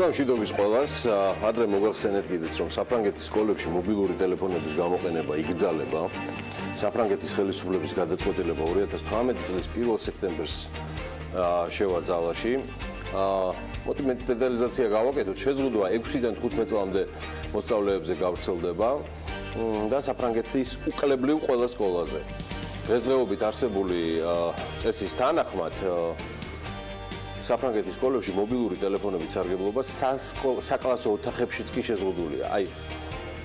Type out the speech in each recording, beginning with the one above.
მოგესალმებით მშვიდობის ყველას. ადრე მოგახსენეთ კიდეც, რომ საფრანგეთის სკოლებში მობილური ტელეფონების გამოყენება იგრძალება. საფრანგეთის ხელისუფლების გადაწყვეტილება 2018 წლის 1 სექტემბერს შევა ძალაში. მოდი მეტი დეტალიზაცია გავაკეთოთ. შეზღუდვა 6-დან 15 წლამდე მოსწავლეებზე გავრცელდება და საფრანგეთის უკლებრივ ყველა სკოლაზე. დღესდღეობით არსებული წესის თანახმად საფრანგეთის სკოლებში მობილური ტელეფონების სარგებლობა საკლასო ოთახებშიც კი შეზღუდულია. აი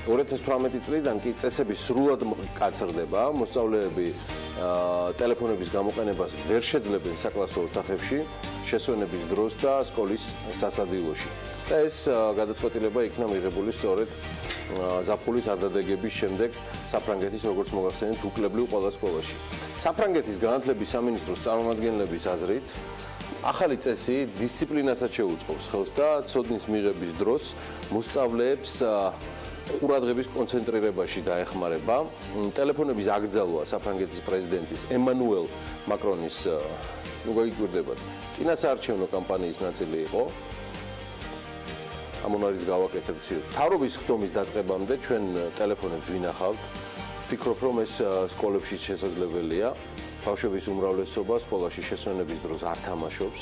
2018 წლიდან კი წესები სრულად კაცრდება, მოსწავლეები ტელეფონების გამოყენებას ვერ შეძლებენ საკლასო ოთახებში, შესვენების დროს და სკოლის სასადილოში. და ეს გადაწყვეტილება იქნა მიღებული სწორედ ზაფხულის არდადეგების შემდეგ საფრანგეთის, როგორც მოგახსენეთ, უკლებრივ ყველა სკოლაში. საფრანგეთის განათლების სამინისტროს წარმომადგენლების აზრით ახალი წესი დისციპლინასაც შეუწყობს ხელს და ცოდნის მიღების დროს მოსწავლეებს ყურადღების კონცენტრირებაში დაეხმარება. ტელეფონების აკრძალვა საფრანგეთის პრეზიდენტის ემანუელ მაკრონის გაგიკვირდებათ წინასაარჩევნო კამპანიის ნაწილი იყო. ამონ არის გავაკეთებთ თავრობის ხდომის დაწყებამდე ჩვენ ტელეფონებს ვინახავთ. ვფიქრობ, რომ ეს სკოლებში შესაძლებელია. ბავშვების უმრავლესობა სკოლაში შესვენების დროს არ თამაშობს.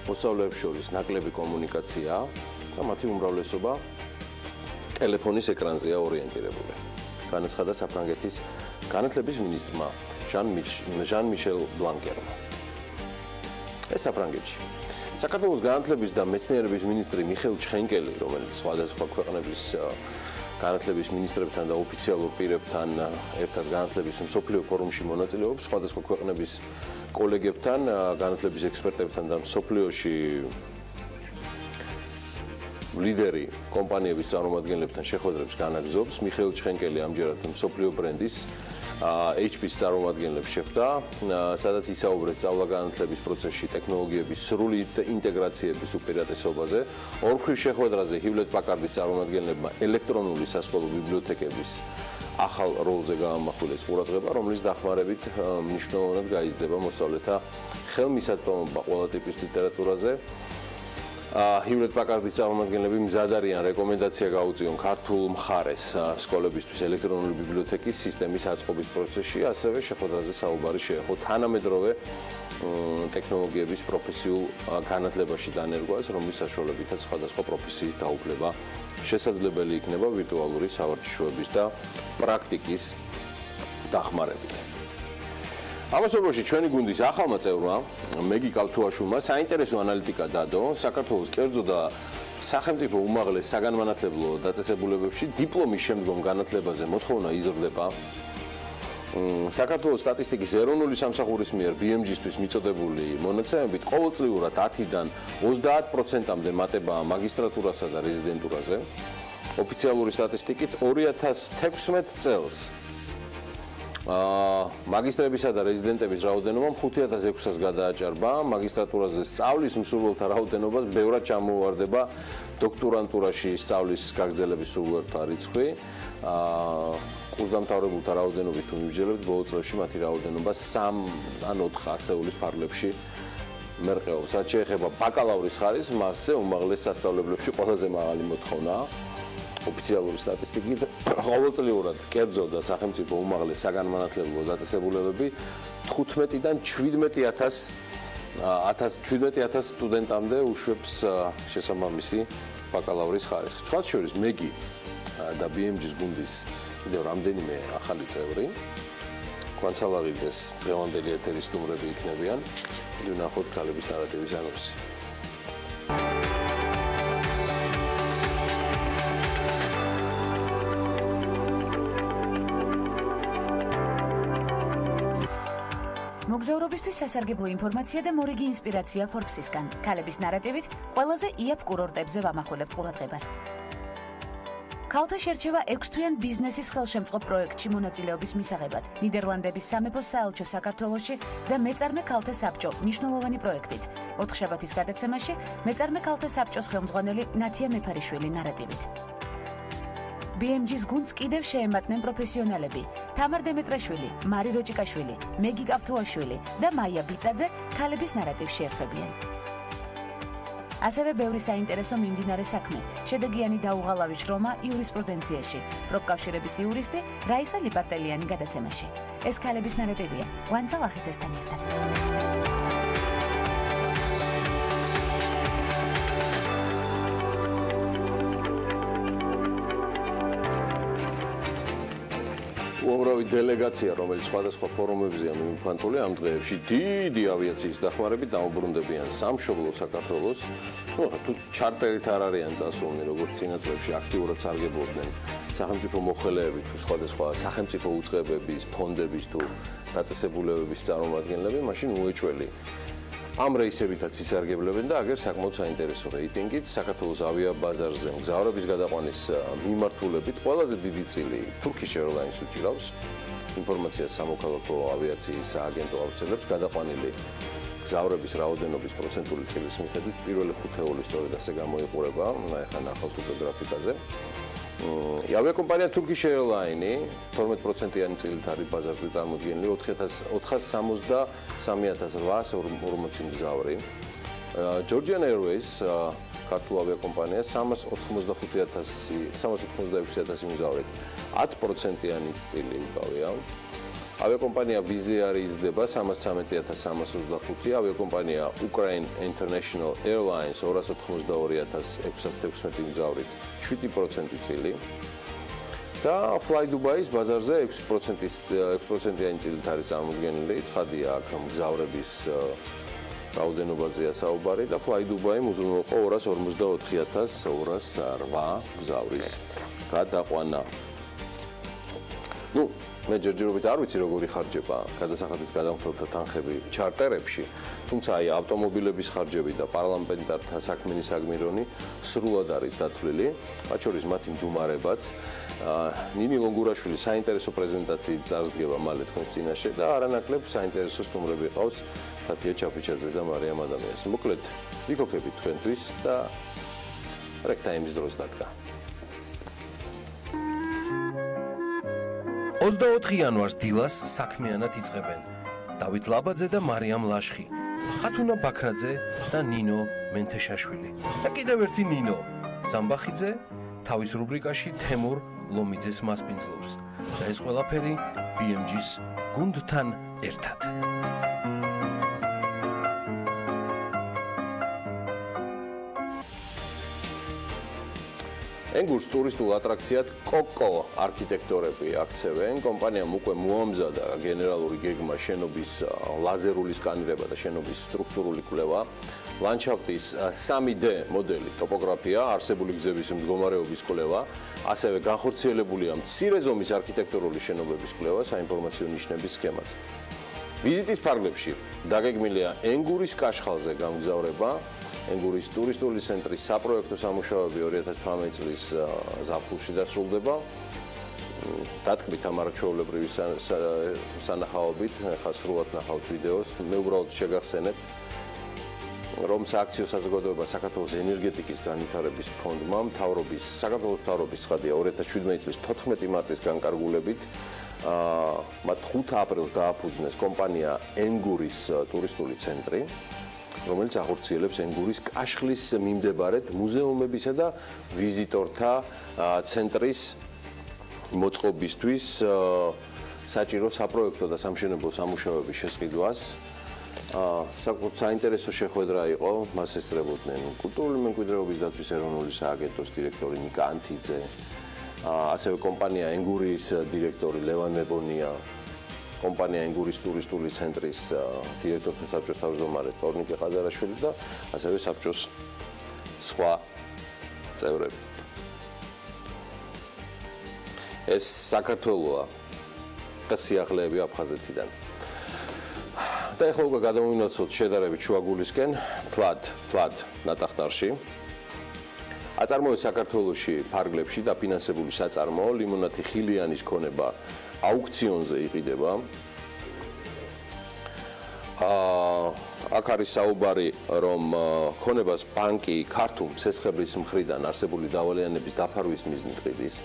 მოსწავლეებს შორის ნაკლები კომუნიკაციაა და მათი უმრავლესობა ტელეფონის ეკრანზეა ორიენტირებული. განაცხადა საფრანგეთის განათლების მინისტრმა ჟან-მიშელ ბლანკერმა. ეს საფრანგეთში. საქართველოს განათლების და მეცნიერების მინისტრი მიხეილ ჩხენკელი, რომელიც სხვადასხვა ქვეყნების განათლების მინისტრებთან და ოფიციალურ პირებთან ერთად განათლების მსოფლიო ფორუმში მონაწილეობს, სხვადასხვა ქვეყნების კოლეგებთან, განათლების ექსპერტებთან და მსოფლიოში ლიდერი კომპანიების წარმომადგენლებთან შეხვედრებს განაგრძობს. მიხეილ ჩხენკელი ამჯერად მსოფლიო ბრენდის HP-ს წარმომადგენლებს შეხვდა, სადაც ისაუბრეს სწავლა-განათლების პროცესში ტექნოლოგიების სრული ინტეგრაციების უპირატესობაზე. ორმხრივ შეხვედრაზე ჰივლეთ-პაკარდის წარმომადგენლებმა ელექტრონული სასკოლო ბიბლიოთეკების ახალ როლზე გაამახვილეს ყურადღება, რომლის დახმარებით მნიშვნელოვნად გაიზრდება მოსწავლეთა ხელმისაწვდომობა ყველა ტიპის ლიტერატურაზე. ჰივლეთ-პაკარდის წარმომადგენლები მზად არიან რეკომენდაცია გაუწიონ ქართულ მხარეს სკოლებისთვის ელექტრონული ბიბლიოთეკის სისტემის აწყობის პროცესში, ასევე შეხვედრაზე საუბარი შეეხო თანამედროვე ტექნოლოგიების პროფესიულ განათლებაში დანერგვას, რომლის საშუალებითაც სხვადასხვა პროფესიის დაუფლება შესაძლებელი იქნება ვირტუალური სავარჯიშოების და პრაქტიკის დახმარებით. ამასობაში ჩვენი გუნდის ახალმა წევრმა მეგი კავთუაშვილმა საინტერესო ანალიტიკა დადო საქართველოს კერძო და სახელმწიფო უმაღლეს საგანმანათლებლო დაწესებულებებში დიპლომის შემდგომ განათლებაზე მოთხოვნა იზრდება. საქართველოს სტატისტიკის ეროვნული სამსახურის მიერ BMG-ისთვის მიწოდებული მონაცემებით ყოველწლიურად 10-დან 30%-მდე მატებაა მაგისტრატურასა და რეზიდენტურაზე. ოფიციალური სტატისტიკით 2016 წელს მაგისტრებისა და რეზიდენტების რაოდენობამ 5600-ს გადააჭარბა. მაგისტრატურაზე სწავლის მსურველთა რაოდენობას ბევრად ჩამოუვარდება დოქტორანტურაში სწავლის გაგრძელების მსურველთა რიცხვი. კურსდამთავრებულთა რაოდენობით თუ მივიჯელებთ, ბოლო წლებში მათი რაოდენობა 3 ან 4 ასეულის ფარგლებში მერყეობს. რაც შეეხება ბაკალავრის ხარისხს, მასზე უმაღლეს სასწავლებლებში ყველაზე მაღალი მოთხოვნაა. ოფიციალური სტატისტიკით ყოველწლიურად კერძო და სახელმწიფო უმაღლეს საგანმანათლებლო დაწესებულებები 15-დან 17,000 სტუდენტამდე უშვებს შესაბამისი ბაკალავრის ხარისხს. სხვათა შორის მეგი და BMG-ს გუნდის კიდევ რამდენიმე ახალი წევრი კვანცალაღიძეს დღევანდელი ეთერის სტუმრები იქნებიან. ვნახოთ ქალების ნარატივის ანონსი. მოგზაურობისთვის სასარგებლო ინფორმაცია და მორიგი ინსპირაცია Forbes-ისგან. ქალების ნარატივით ყველაზე იაფ კურორტებზე ვამახვილებთ ყურადღებას. ქალთა შერჩევა 6-თვიან ბიზნესის ხელშემწყობ პროექტში მონაწილეობის მისაღებად. ნიდერლანდების სამეფო საელჩო საქართველოში და მეწარმე ქალთა საბჭო მნიშვნელოვანი პროექტით. 4 შაბათის გადაცემაში მეწარმე ქალთა საბჭოს ხელმძღვანელი ნათია მეფარიშვილი ნარატივით. BMG-ს გუნდს კიდევ შეემატნენ პროფესიონალები: თამარ დემეტრაშვილი, მარი როჭიკაშვილი, მეგი კავთუაშვილი და მაია ბიწაძე ქალების ნარატივს შეერთვებიან. ასევე ბევრი საინტერესო მიმდინარე საქმე. შედეგიანი დაუღალავი შრომა იურისპრუდენციაში, პროფკავშირების იურისტი რაისა ლიპარტელიანი გადაცემაში. ეს ქალების ნარატივია. ვანცა ლახიძესთან ერთად. უამრავი დელეგაცია, რომელიც სხვადასხვა ფორუმებზეა მიმოფანტული, ამ დღეებში დიდი ავიაციის დახმარებით დაუბრუნდებიან სამშობლო საქართველოს. თუ ჩარტერით არ არიან წასულნი, როგორც წინა წლებში აქტიურად სარგებლობდნენ სახელმწიფო მოხელეები თუ სხვადასხვა სახელმწიფო უწყებების, ფონდების თუ დაწესებულებების წარმომადგენლები, მაშინ უეჭველი ამ რეისებითაც ისარგებლებენ და აგერ საკმაოდ საინტერესო რეიტინგით საქართველოს ავიაბაზარზე მგზავრების გადაყვანის მიმართულებით ყველაზე დიდი წილი Turkish Airlines უჭირავს. ინფორმაციას სამოქალაქო ავიაციის სააგენტო ავრცელებს გადაყვანილი მგზავრების რაოდენობის პროცენტული წილის მიხედვით პირველი ხუთეული სწორედ ასე გამოიყურება. ეხლა ნახავთ უკვე გრაფიკაზე. ავიაკომპანია Turkish Airlines 12%-იანი წილით არის ბაზარზე წარმოდგენილი 463,840 მგზავრი. Georgian Airways ქართულ ავიაკომპანია 385,000 მგზავრით 10%-იანი წილი უკავია. ავიაკომპანია Wizz იზრდება 313,325, ავიაკომპანია Ukraine International Airlines 282,616 მგზავრით 7% წილი და Fly Dubai-ის ბაზარზე 6%-იანი წილით არის წარმოდგენილი. ცხადია, აქ მგზავრების რაოდენობაზეა საუბარი და Fly Dubai უზრუნველყო 254,208 მგზავრის გადაყვანა. მე ჯერჯერობით არ ვიცი როგორი ხარჯება გადასახადის გადამხდელთა თანხები ჩარტერებში, თუმცა აი ავტომობილების ხარჯები და პარლამენტართა საქმიანი საგმირონი სრულად არის დათვლილი, მათ შორის მათი მდუმარებაც. ნინი ლონგურაშვილი საინტერესო პრეზენტაციით წარსდგება მალე თქვენს წინაშე და არანაკლებ საინტერესო სტუმრები ყავს თათია ჩაფიჩაძე და მარიამ ადამიანს. მოკლედ, ვიქოქებით თქვენთვის და რექტაიმის დროს დადგა. 24 იანვარს დილას საქმიანად იწყებენ დავით ლაბაძე და მარიამ ლაშხი, ხათუნა ბაქრაძე და ნინო მენთეშაშვილი და კიდევ ერთი ნინო ზამბახიძე თავის რუბრიკაში თემურ ლომიძეს მასპინძლობს და ეს ყველაფერი BMG-ს გუნდთან ერთად. ენგურს ტურისტულ ატრაქციად კოკო არქიტექტორები აქცევენ. კომპანიამ უკვე მოამზადა გენერალური გეგმა, შენობის ლაზერული სკანირება და შენობის სტრუქტურული კვლევა, ლანდშაფტის 3D მოდელი, ტოპოგრაფია, არსებული გზების მდგომარეობის კვლევა, ასევე განხორციელებულია მცირე ზომის არქიტექტურული შენობების კვლევა, საინფორმაციო ნიშნების სქემაც. ვიზიტის ფარგლებში დაგეგმილია ენგურის კაშხალზე გამგზავრება. ენგურის ტურისტული ცენტრის საპროექტო სამუშაოები 2018 წლის ზაფხულში დასრულდება. დატკბით ამ არაჩვეულებრივი სანახაობით, ახლა სრულად ნახავთ ვიდეოს. მე უბრალოდ შეგახსენებ, რომ სააქციო საზოგადოება საქართველოს ენერგეტიკის განვითარების ფონდმა საქართველოს მთავრობის ცხადია 2017 წლის 14 მარტის განკარგულებით მათ 5 აპრილს დააფუძნეს კომპანია ენგურის ტურისტული ცენტრი, რომელიც ახორციელებს ენგურის კაშხლის მიმდებარედ მუზეუმებისა და ვიზიტორთა ცენტრის მოწყობისთვის საჭირო საპროექტო და სამშენებლო სამუშაოების შესყიდვას. საკუთარ საინტერესო შეხვედრა იყო, მას ესწრებოდნენ კულტურული მემკვიდრეობის დაცვის ეროვნული სააგენტოს დირექტორი ნიკა ანთიძე, ასევე კომპანია ენგურის დირექტორი ლევან მებონია, კომპანია ენგურის ტურისტული ცენტრის დირექტორთა საბჭოს თავმჯდომარე თორნიკე ყაზარაშვილი და ასევე საბჭოს სხვა წევრები. ეს საქართველოა და სიახლეები აფხაზეთიდან. და ეხლა უკვე გადავინაცვლოთ შედარებით შუაგულისკენ, თლად ნატახტარში. აწარმოებს საქართველოში ფარგლებში დაფინანსებული საწარმოო, ლიმონათი ხილიანის ქონება აუქციონზე იყიდება. აქ არის საუბარი, რომ ქონებას ბანკი ქართულ ცეცხლის მხრიდან არსებული დავალიანების დაფარვის მიზნით ყიდის.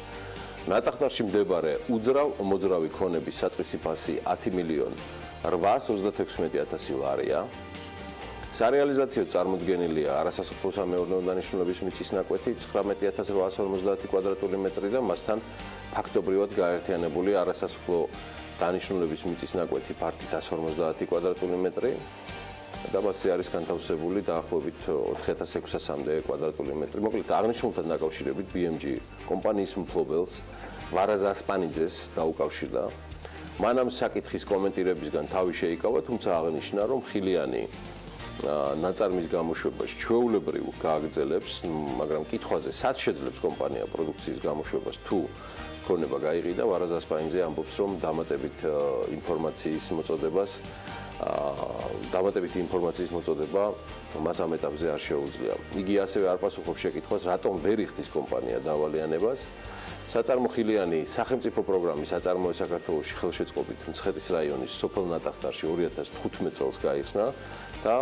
ნატახტარში მდებარე უძრავ-მოძრავი ქონების საწყისი ფასი 10,836,000 ლარია. სარეალიზაციო წარმოდგენილია არასასოფლო სამეურნეო დანიშნულების მიწის ნაკვეთი 19850 კვადრატული მეტრი და მასთან ფაქტობრივად გაერთიანებული არასასოფლო დანიშნულების მიწის ნაკვეთი ფართით 150 კვადრატული მეტრი და მასზე არის განთავსებული დაახლოებით 4600-მდე კვადრატული მეტრი. მოკლედ აღნიშნულთან დაკავშირებით BMG კომპანიის მფლობელს ვარაზა ასპანიძეს დაუკავშირდა. მან ამ საკითხის კომენტირებისგან თავი შეიკავა, თუმცა აღნიშნა, რომ ხილიანი ნაწარმის გამოშვებას ჩვეულებრივ გააგრძელებს, მაგრამ კითხვაზე სად შეძლებს კომპანია პროდუქციის გამოშვებას თუ ქონება გაიყიდა, ვარაზა ასპანიძე ამბობს, რომ დამატებით ინფორმაციის მოწოდება მას ამ ეტაპზე არ შეუძლია. იგი ასევე არ პასუხობს შეკითხვას, რატომ ვერ იხდის კომპანია დავალიანებას. საწარმო ხილიანი სახელმწიფო პროგრამის საწარმოო საქართველოში ხელშეწყობით მცხეთის რაიონის სოფელ ნატახტარში 2015 წელს გაიხსნა და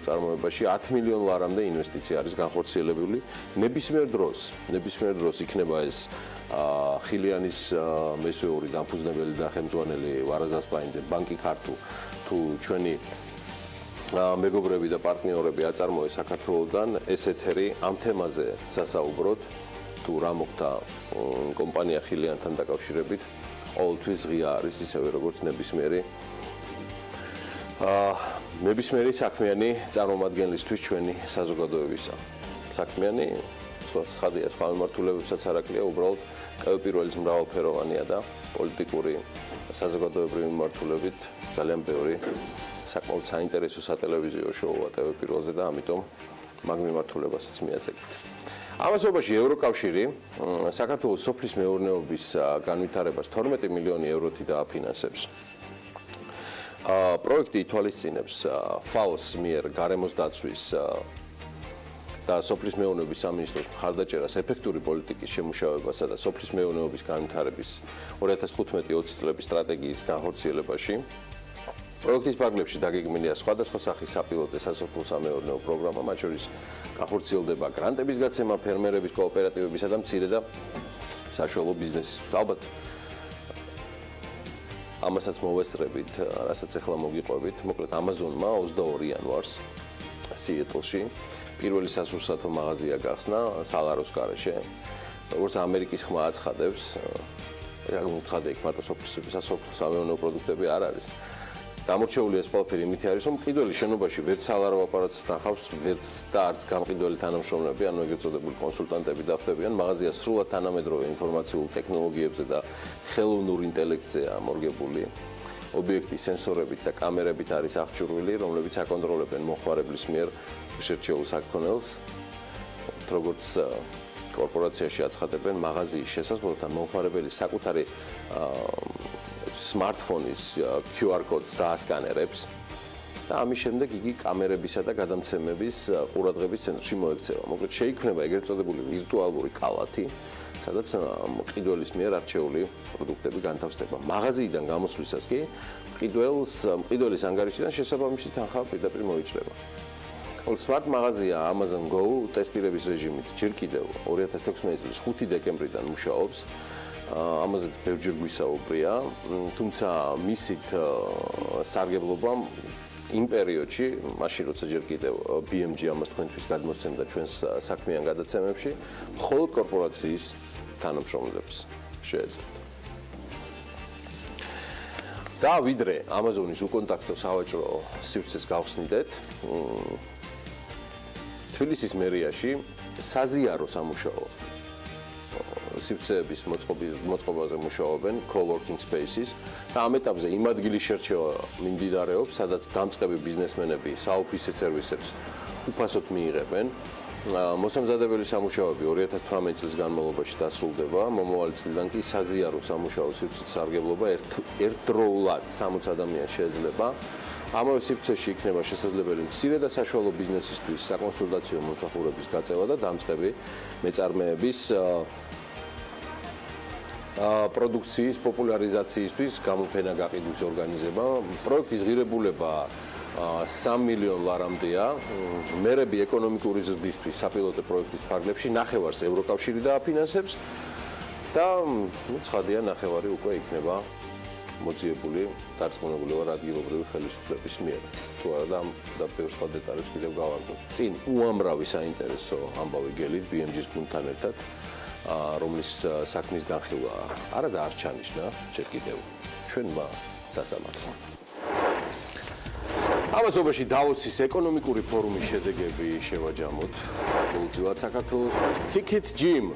წარმოებაში 10 მილიონ ლარამდე ინვესტიცია არის განხორციელებული. ნებისმიერ დროს იქნება ეს ხილიანის მესვეური დამფუძნებელი და ხელმძღვანელი ვარაზა ასპანიძე, ბანკი ქართულ თუ ჩვენი მეგობრები და პარტნიორები აწარმოეს საქართველოსთან ეს ეთერი ამ თემაზე სასაუბროთ თუ რა მოხდა კომპანია ხილიანთან დაკავშირებით ყოველთვის ღია არის ისევე როგორც ნებისმიერი საქმიანი წარმომადგენლისთვის ჩვენი საზოგადოებისა. საქმიანი ცხადია სხვა მიმართულებებსაც არ აკლია, უბრალოდ პირველის მრავალფეროვანია და პოლიტიკური საზოგადოებრივი მიმართულებით ძალიან ბევრი საკმაოდ საინტერესო სატელევიზიო შოუა Pirveli-ზე და ამიტომ მაგ მიმართულებასაც მიაწეკით. ამასობაში ევროკავშირი საქართველოს სოფლის მეურნეობის განვითარებას 12 მილიონი ევროთი დააფინანსებს. პროექტი ითვალისწინებს FAO-ს მიერ გარემოს დაცვის და სოფლის მეურნეობის სამინისტროს მხარდაჭერას ეფექტური პოლიტიკის შემუშავებასა და სოფლის მეურნეობის განვითარების 2015-20 წლების სტრატეგიის განხორციელებაში. პროექტის ფარგლებში დაგეგმილია სხვადასხვა სახის საპილოტო სასოფლო სამეურნეო პროგრამა, მათ შორის განხორციელდება გრანტების გაცემა ფერმერების კოოპერატივებისა და მცირე და საშუალო ბიზნესის. ალბათ ამასაც მოვესწრებით, რასაც ახლა მოგიყვებით. მოკლედ Amazon-მა 22 იანვარს სიეტლში პირველი სასურსათო მაღაზია გახსნა სალაროს გარეშე. როგორც ამერიკის ხმა აცხადებს, მოცხადე იქ მარტო სასოფლო სამეურნეო პროდუქტები არ არის. დამორჩეული ეს ყველაფერი იმითი არის, რომ მყიდველი შენობაში ვერც სალარო აპარატს ნახავს, ვერც და არც გამყიდველი თანამშრომლები, ანუ ეგრეთ წოდებული კონსულტანტები დახვდებიან. მაღაზია სრულად თანამედროვე ინფორმაციულ ტექნოლოგიებზე და ხელოვნურ ინტელექტზეა მორგებული. ობიექტი სენსორებით და კამერებით არის აღჭურვილი, რომლებიც აკონტროლებენ მოხმარებლის მიერ შერჩეულ საქონელს. როგორც კორპორაციაში აცხადებენ, მაღაზიის შესასვლელთან მომხმარებელი საკუთარი smartphone-ის QR კოდს დაასკანერებს და ამის შემდეგ იგი კამერებისა და გადამცემების ყურადღების ცენტრში მოექცევა. მოკლედ შეიქმნება ეგრეთ წოდებული ვირტუალური კალათი, სადაც მყიდველის მიერ არჩეული პროდუქტები განთავსდება. მაღაზიიდან გამოსვლისას კი მყიდველის ანგარიშიდან შესაბამისი თანხა პირდაპირ მოიჭრება. Smart მაღაზია Amazon Go ტესტირების რეჟიმით ჯერ კიდევ 2016 წლის 5 დეკემბრიდან მუშაობს. ამაზე ბევრჯერ გვისაუბრია, თუმცა მისით სარგებლობამ იმ პერიოდში, მაშინ როცა ჯერ კიდევ BMG ამას თქვენთვის გადმოსცემდა ჩვენს საქმიან გადაცემებში, მხოლოდ კორპორაციის თანამშრომლებს შეეძლოთ. და ვიდრე Amazon-ის უკონტაქტო სავაჭრო სივრცეს გავხსნიდეთ, თბილისის მერიაში საზიარო სამუშაო სივრცეების მოწყობაზე მუშაობენ coworking spaces და ამ ეტაპზე იმ ადგილის შერჩევა მიმდინარეობს, სადაც დამწყები ბიზნესმენები საოფისე სერვისებს უფასოდ მიიღებენ. მოსამზადებელი სამუშაოები 2018 წლის განმავლობაში დასრულდება, მომავალი წლიდან კი საზიარო სამუშაო სივრცის სარგებლობა ერთდროულად 60 ადამიანს შეეძლება. ამავე სივრცეში იქნება შესაძლებელი მცირე და საშუალო ბიზნესისთვის საკონსულტაციო მომსახურების გაწევა და დამწყები მეწარმეების პროდუქციის პოპულარიზაციისთვის გამოფენა გაყიდვის ორგანიზება. პროექტის ღირებულება 3 მილიონ ლარამდეა. მერები ეკონომიკური ზრდისთვის საპილოტო პროექტის ფარგლებში ნახევარს ევროკავშირი დააფინანსებს და ცხადია ნახევარი უკვე იქნება მოძიებული დარწმუნებული ვარ ადგილობრივი ხელისუფლების მიერ. თუ არა და ამ და ბევრ სხვა დეტალებს კიდევ გავარდნოთ. წინ უამრავი საინტერესო ამბავი გელით BMG-ს გუნდთან ერთად, რომლის საქმის განხილვა არა და არ ჩანიშნა ჯერ კიდევ ჩვენმა სასამართლომ. ამასობაში დავოსის ეკონომიკური ფორუმის შედეგები შევაჯამოთ. გულწილად საქართველოს Ticket Gym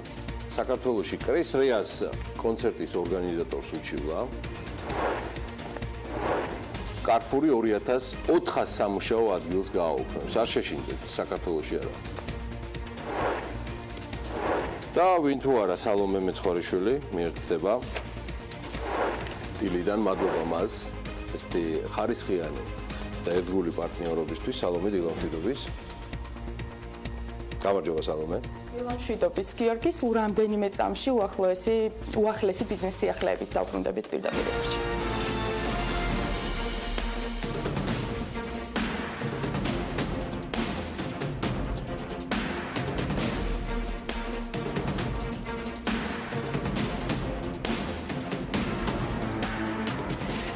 საქართველოში კრის რეას კონცერტის ორგანიზატორს უჩივლა. Carrefour 2400 სამუშაო ადგილს გააუქმებს. არ შეშინდეთ საქართველოში არა. და ვინ თუ არა სალომე მეცხვარიშვილი მიერთდება დილიდან მადლობა მას ესეთი ხარისხიანი და ერთგული პარტნიორობისთვის სალომე დილამშვიდობის. გამარჯობა სალომე. დილამშვიდობის გიორგი, სულ რამდენიმე წამში უახლესი ბიზნეს სიახლეებით დავბრუნდებით პირდაპირ ეთერში.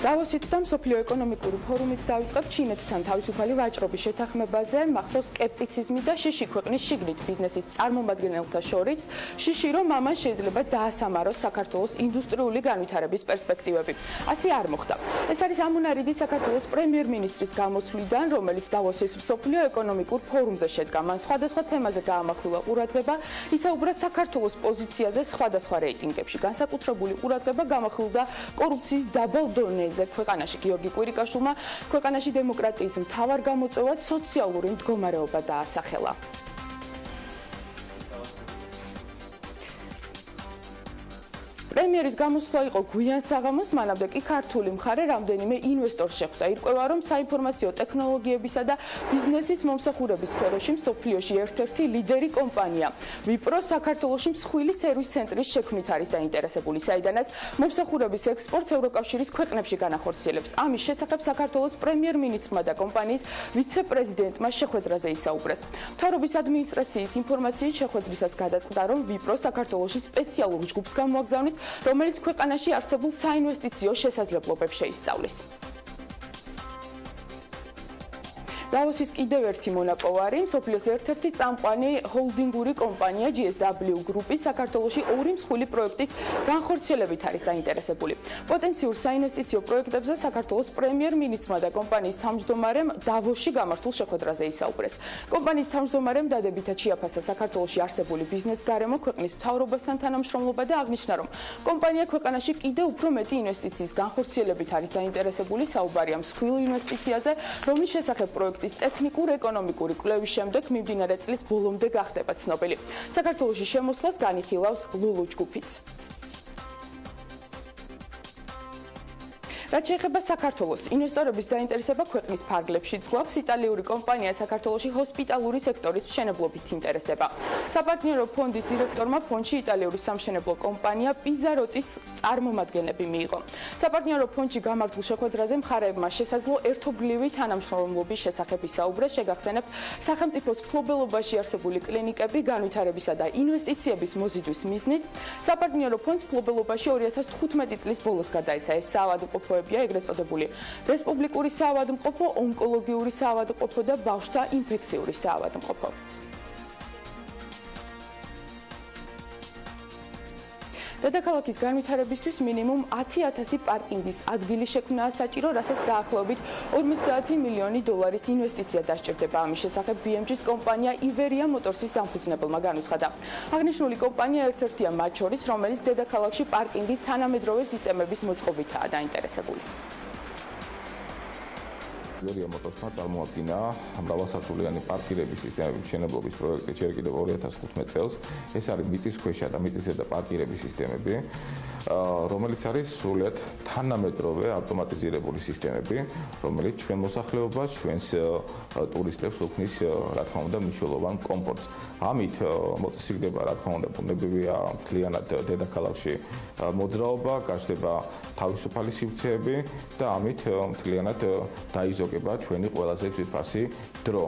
დავოსით და მსოფლიო ეკონომიკური ფორუმით დავიწყებ ჩინეთთან თავისუფალი ვაჭრობის შეთანხმებაზე, მახსოვს სკეპტიციზმი და შიში ქვეყნის შიგნით ბიზნესის წარმომადგენელთა შორის, შიში რომ ამან შეიძლება დაასამაროს საქართველოს ინდუსტრიული განვითარების პერსპექტივები. ასე არ მოხდა. ეს არის ამონარიდი საქართველოს პრემიერ-მინისტრის გამოსვლიდან, რომელიც დავოსის მსოფლიო ეკონომიკურ ფორუმზე შედგა. მან სხვადასხვა თემაზე გაამახვილა ყურადღება, ისაუბრა საქართველოს პოზიციაზე სხვადასხვა რეიტინგებში. განსაკუთრებული ყურადღება გამახვილდა კორუფციის დაბალ დონეზე ქვეყანაში. გიორგი კვირიკაშვილმა ქვეყანაში დემოკრატიის მთავარ გამოწვევად სოციალური მდგომარეობა დაასახელა. პრემიერის გამოსვლა იყო გვიან საღამოს, მანამდე კი ქართული მხარე რამდენიმე ინვესტორს შეხვდა. ირკვევა, რომ საინფორმაციო ტექნოლოგიებისა და ბიზნესის მომსახურების სფეროში მსოფლიოში ერთ-ერთი ლიდერი კომპანია ვიპრო საქართველოში მსხვილი სერვის ცენტრის შექმნით არის დაინტერესებული, საიდანაც მომსახურების ექსპორტს ევროკავშირის ქვეყნებში განახორციელებს. ამის შესახებ საქართველოს პრემიერ-მინისტრმა და კომპანიის ვიცე-პრეზიდენტმა შეხვედრაზე ისაუბრეს. მთავრობის ადმინისტრაციის ინფორმაციით შეხვედრისას გადაწყდა, რომ ვიპრო საქართველოში სპეციალურ ჯგუფს გამოაგზავნეს, რომელიც ქვეყანაში არსებულ საინვესტიციო შესაძლებლობებს შეისწავლის. დავოსის კიდევ ერთი მონაპოვარი, მსოფლიოს ერთ-ერთი წამყვანი ჰოლდინგური კომპანია GSW გრუპი საქართველოში ორი მსხვილი პროექტის განხორციელებით არის დაინტერესებული. პოტენციურ საინვესტიციო პროექტებზე საქართველოს პრემიერ-მინისტრმა და კომპანიის თავმჯდომარემ დავოსში გამართულ შეხვედრაზე ისაუბრეს. კომპანიის თავმჯდომარემ დადებითად შეაფასა საქართველოში არსებული ბიზნეს გარემო, ქვეყნის მთავრობასთან თანამშრომლობა და აღნიშნა, რომ კომპანია ქვეყანაში კიდევ უფრო მეტი ინვესტიციის განხორციელებით არის დაინტერესებული. საუბარია მსხვილ ინვესტიციაზე, რომლის შესახებ პროექტი ტექნიკურ-ეკონომიკური კვლევის შემდეგ მიმდინარე წლის ბოლომდე გახდება ცნობილი. საქართველოში შემოსვლას განიხილავს ლულუ ჯგუფიც. რაც შეეხება საქართველოს, ინვესტორების დაინტერესება ქვეყნის ფარგლებში ძლავს. იტალიური კომპანია საქართველოში ჰოსპიტალური სექტორის მშენებლობით ინტერესდება. საპარტნიორო ფონდის დირექტორმა ფონდში იტალიური სამშენებლო კომპანია პიზაროტის წარმომადგენლები მიიღო. საპარტნიორო ფონდში გამართულ შეხვედრაზე მხარეებმა შესაძლო ერთობლივი თანამშრომლობის შესახებ ისაუბრეს. შეგახსენებთ, სახელმწიფოს მფლობელობაში არსებული კლინიკები განვითარებისა და ინვესტიციების მოზიდვის მიზნით საპარტნიორო ფონდს მფლობელობაში 2015 წლის ბოლოს გადაეცა. ეს საავადმყოფოებია ეგრეთ წოდებული რესპუბლიკური საავადმყოფო, ონკოლოგიური საავადმყოფო და ბავშვთა ინფექციური საავადმყოფო. დედაქალაქის განვითარებისთვის მინიმუმ 10,000 პარკინგის ადგილი შექმნაა საჭირო, რასაც დაახლოებით 50 მილიონი დოლარის ინვესტიცია დასჭირდება. ამის შესახებ BMG-ს კომპანია ივერია მოტორსის დამფუძნებელმა განუცხადა. აღნიშნული კომპანია ერთ-ერთია მათ შორის, რომელიც დედაქალაქში პარკინგის თანამედროვე სისტემების მოწყობითაა დაინტერესებული. ივერია მოტორსმა წარმოადგინა მრავალსართულიანი პარკირების სისტემების მშენებლობის პროექტი ჯერ კიდევ 2015 წელს. ეს არის მიწისქვეშა და მიწისზედა პარკირების სისტემები, რომელიც არის სრულად თანამედროვე ავტომატიზირებული სისტემები, რომელიც ჩვენ მოსახლეობას, ჩვენს ტურისტებს უქმნის, რა თქმა უნდა, მნიშვნელოვან კომფორტს. ამით მოწესრიგდება, რა თქმა უნდა, ბუნებრივია მთლიანად დედაქალაქში მოძრაობა, გაჩნდება თავისუფალი სივრცეები და ამით მთლიანად დაიზოგება ჩვენი ყველაზე ძვირფასი დრო.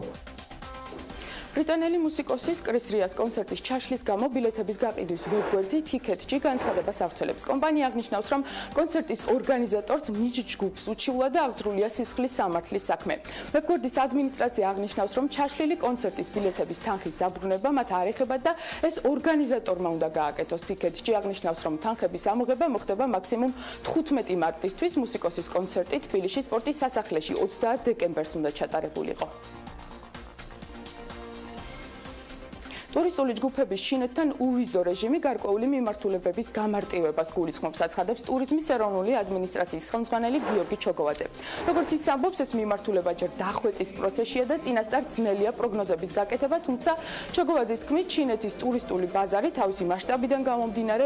ბრიტანელი მუსიკოსის კრის რიას კონცერტის ჩაშლის გამო ბილეთების გაყიდვის ვებგვერდი Ticket-ში განცხადებას ავრცელებს. კომპანია აღნიშნავს, რომ კონცერტის ორგანიზატორს ნიჭ ჯგუფს უჩივლა და აღძრულია სისხლის სამართლის საქმე. ვებგვერდის ადმინისტრაცია აღნიშნავს, რომ ჩაშლილი კონცერტის ბილეთების თანხის დაბრუნება მათ არ ეხება და ეს ორგანიზატორმა უნდა გააკეთოს. Ticket-ში აღნიშნავს, რომ თანხების ამოღება მოხდება მაქსიმუმ 15 მარტისთვის. მუსიკოსის კონცერტი თბილისში სპორტის სასახლეში 30 დეკემბერს უნდა ჩატარებულიყო. ტურისტული ჯგუფების ჩინეთთან უვიზო რეჟიმი გარკვეული მიმართულებების გამარტივებას გულისხმობს, აცხადებს ტურიზმის ეროვნული ადმინისტრაციის ხელმძღვანელი გიორგი ჩოგოვაძე. როგორც ის ამბობს, ეს მიმართულება ჯერ დახვეწის პროცესშია და წინასწარ ძნელია პროგნოზების გაკეთება, თუმცა ჩოგოვაძის თქმით, ჩინეთის ტურისტული ბაზარი თავისი მასშტაბიდან გამომდინარე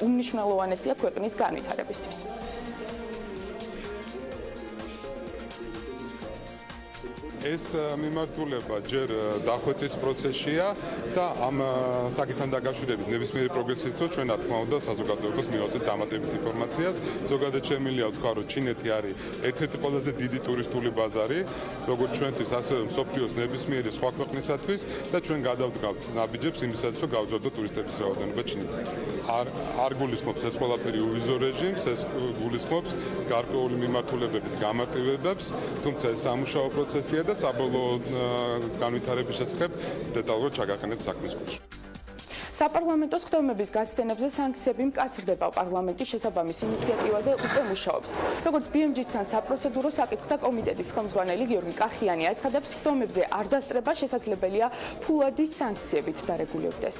უმნიშვნელოვანესია ქვეყნის განვითარებისთვის. ეს მიმართულება ჯერ დახვეწის პროცესშია და ამ საკითხთან დაკავშირებით ნებისმიერი პროგრესიც რო ჩვენ რა თქმა უნდა საზოგადოებას მივაცეთ დამატებით ინფორმაციას. ზოგადად შემიძლია ვთქვა, რომ ჩინეთი არის ერთ-ერთი ყველაზე დიდი ტურისტული ბაზარი, როგორც ჩვენთვის, ასევე მსოფლიოს ნებისმიერი სხვა ქვეყნისათვის და ჩვენ გადავდგავთ ნაბიჯებს იმისათვის, რომ გავზარდოთ ტურისტების რაოდენობა ჩინეთში. არ გულისხმობს ეს ყველაფერი უვიზო რეჟიმს, ეს გულისხმობს გარკვეული მიმართულებებით გამარტივებებს, თუმცა ეს სამუშაო პროცესია და საბოლოო განვითარების შესახებ დეტალურად ჩაგაყენებთ საქმის გულში. საპარლამენტო ხდომების გაცდენებზე სანქციები მკაცრდება. პარლამენტი შესაბამის ინიციატივაზე უკვე მუშაობს. როგორც BMG-სთან საპროცედურო საკითხთა კომიტეტის ხელმძღვანელი გიორგი კარხიანი აცხადებს, ხდომებზე არ დასწრება შესაძლებელია ფულადი სანქციებით დარეგულირდეს.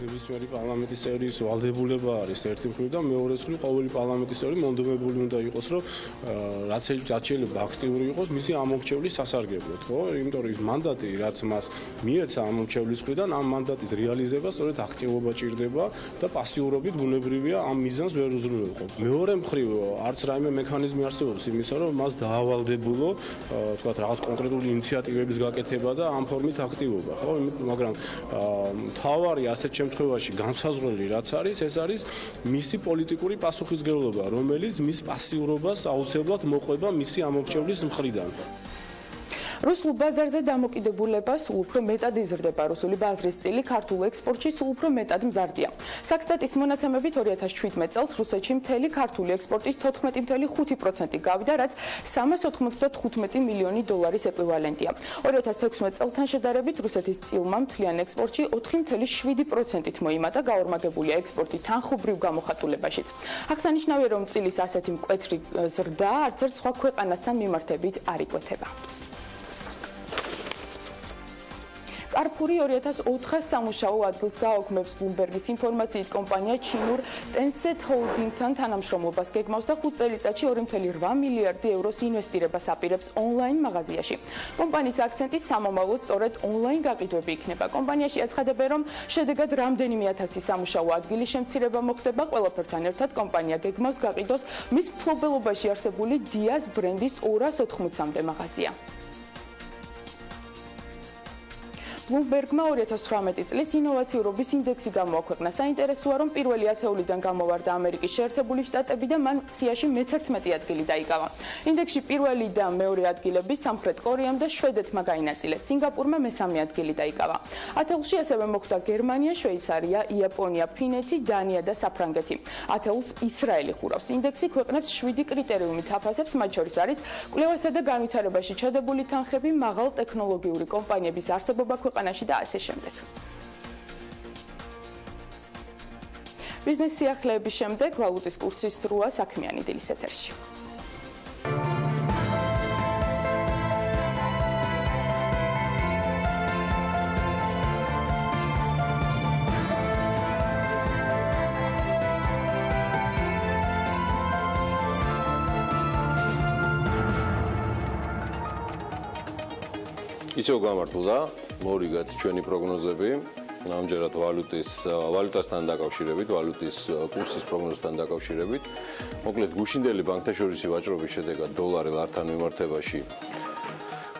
ნებისმიერი პარლამენტის წევრის ვალდებულება არის ერთი მხრივ და მეორე მხრივ ყოველი პარლამენტის წევრი მონდომებული უნდა იყოს, რომ რაც შეიძლება აქტიური იყოს მისი ამორჩევლის სასარგებლოდ, ხო? იმიტომ რომ ის მანდატი, რაც მას მიეცა ამორჩევლის მხრიდან, ამ მანდატის რეალიზება სწორედ აქტივობა ჭირდება და პასიურობით ბუნებრივია ამ მიზანს ვერ უზრუნველყოფ. მეორე მხრივ არც რაიმე მექანიზმი არსებობს იმისა, რომ მას დაავალდებულო, თქვათ, რაღაც კონკრეტული ინიციატივების გაკეთება და ამ ფორმით აქტივობა, ხო? მაგრამ თავარი ასეთ შემთხვევაში განსაზღვრელი რაც არის, ეს არის მისი პოლიტიკური პასუხისმგებლობა, რომელიც მის პასიურობას აუცილებლად მოყვება მისი ამორჩევლის მხრიდან. რუსულ ბაზარზე დამოკიდებულება სულ უფრო მეტად იზრდება. რუსული ბაზრის წილი ქართულ ექსპორტში სულ უფრო მეტად მზარდია. საქსტატის მონაცემებით 2017 წელს რუსეთში მთელი ქართული ექსპორტის 14.5% გავიდა, რაც 395 მილიონი დოლარის ეკვივალენტია. 2016 წელთან შედარებით რუსეთის წილმა მთლიან ექსპორტში 4.7%-ით მოიმატა, გაორმაგებულია ექსპორტი თანხობრივ გამოხატულებაშიც. აღსანიშნავია, რომ წილის ასეთი მკვეთრი ზრდა არც ერთ სხვა ქვეყანასთან მიმართებით არ იკვეთება. კარფური 2400 სამუშაო ადგილს გააუქმებს. ბლუმბერგის ინფორმაციით კომპანია ჩინურ Tencent Holding-თან თანამშრომლობას გეგმავს და 5 წელიწადში 2.8 მილიარდი ევროს ინვესტირებას აპირებს ონლაინ მაღაზიაში. კომპანიის აქცენტი სამომავლოდ სწორედ ონლაინ გაყიდვები იქნება. კომპანიაში აცხადებენ, რომ შედეგად რამდენიმე ათასი სამუშაო ადგილის შემცირება მოხდება. ყველაფერთან ერთად კომპანია გეგმავს გაყიდოს მის მფლობელობაში არსებული დიას ბრენდის 280-მდე მაღაზია. Bloomberg-მა 2018 წლის ინოვაციურობის ინდექსი გამოაქვეყნა. საინტერესოა, რომ პირველი ათეულიდან გამოვარდა ამერიკის შეერთებული შტატები და მან სიაში მე-11 ადგილი დაიკავა. ინდექსში პირველი და მეორე ადგილები სამხრეთ კორეამ და შვედეთმა გაინაწილეს. სინგაპურმა მე-3 ადგილი დაიკავა. ათეულში ასევე მოხვდა გერმანია, შვეიცარია, იაპონია, ფინეთი, დანია და საფრანგეთი. ათეულს ისრაელი ხურავს. ინდექსი ქვეყნებს 7 კრიტერიუმით აფასებს, მათ შორის არის კვლევასა და განვითარებაში ჩადებული თანხები, მაღალ ტექნოლოგიური კომპანიების არსებობა ქვეყანაში და ასე შემდეგ. ბიზნეს სიახლეების შემდეგ ვალუტის კურსის დროა საქმიანი დილის ეთერში. ისევ გამართულა მორიგად ჩვენი პროგნოზები ამჯერად ვალუტასთან დაკავშირებით, ვალუტის კურსის პროგნოზთან დაკავშირებით. მოკლედ, გუშინდელი ბანკთაშორისი ვაჭრობის შედეგად დოლარი ლართან მიმართებაში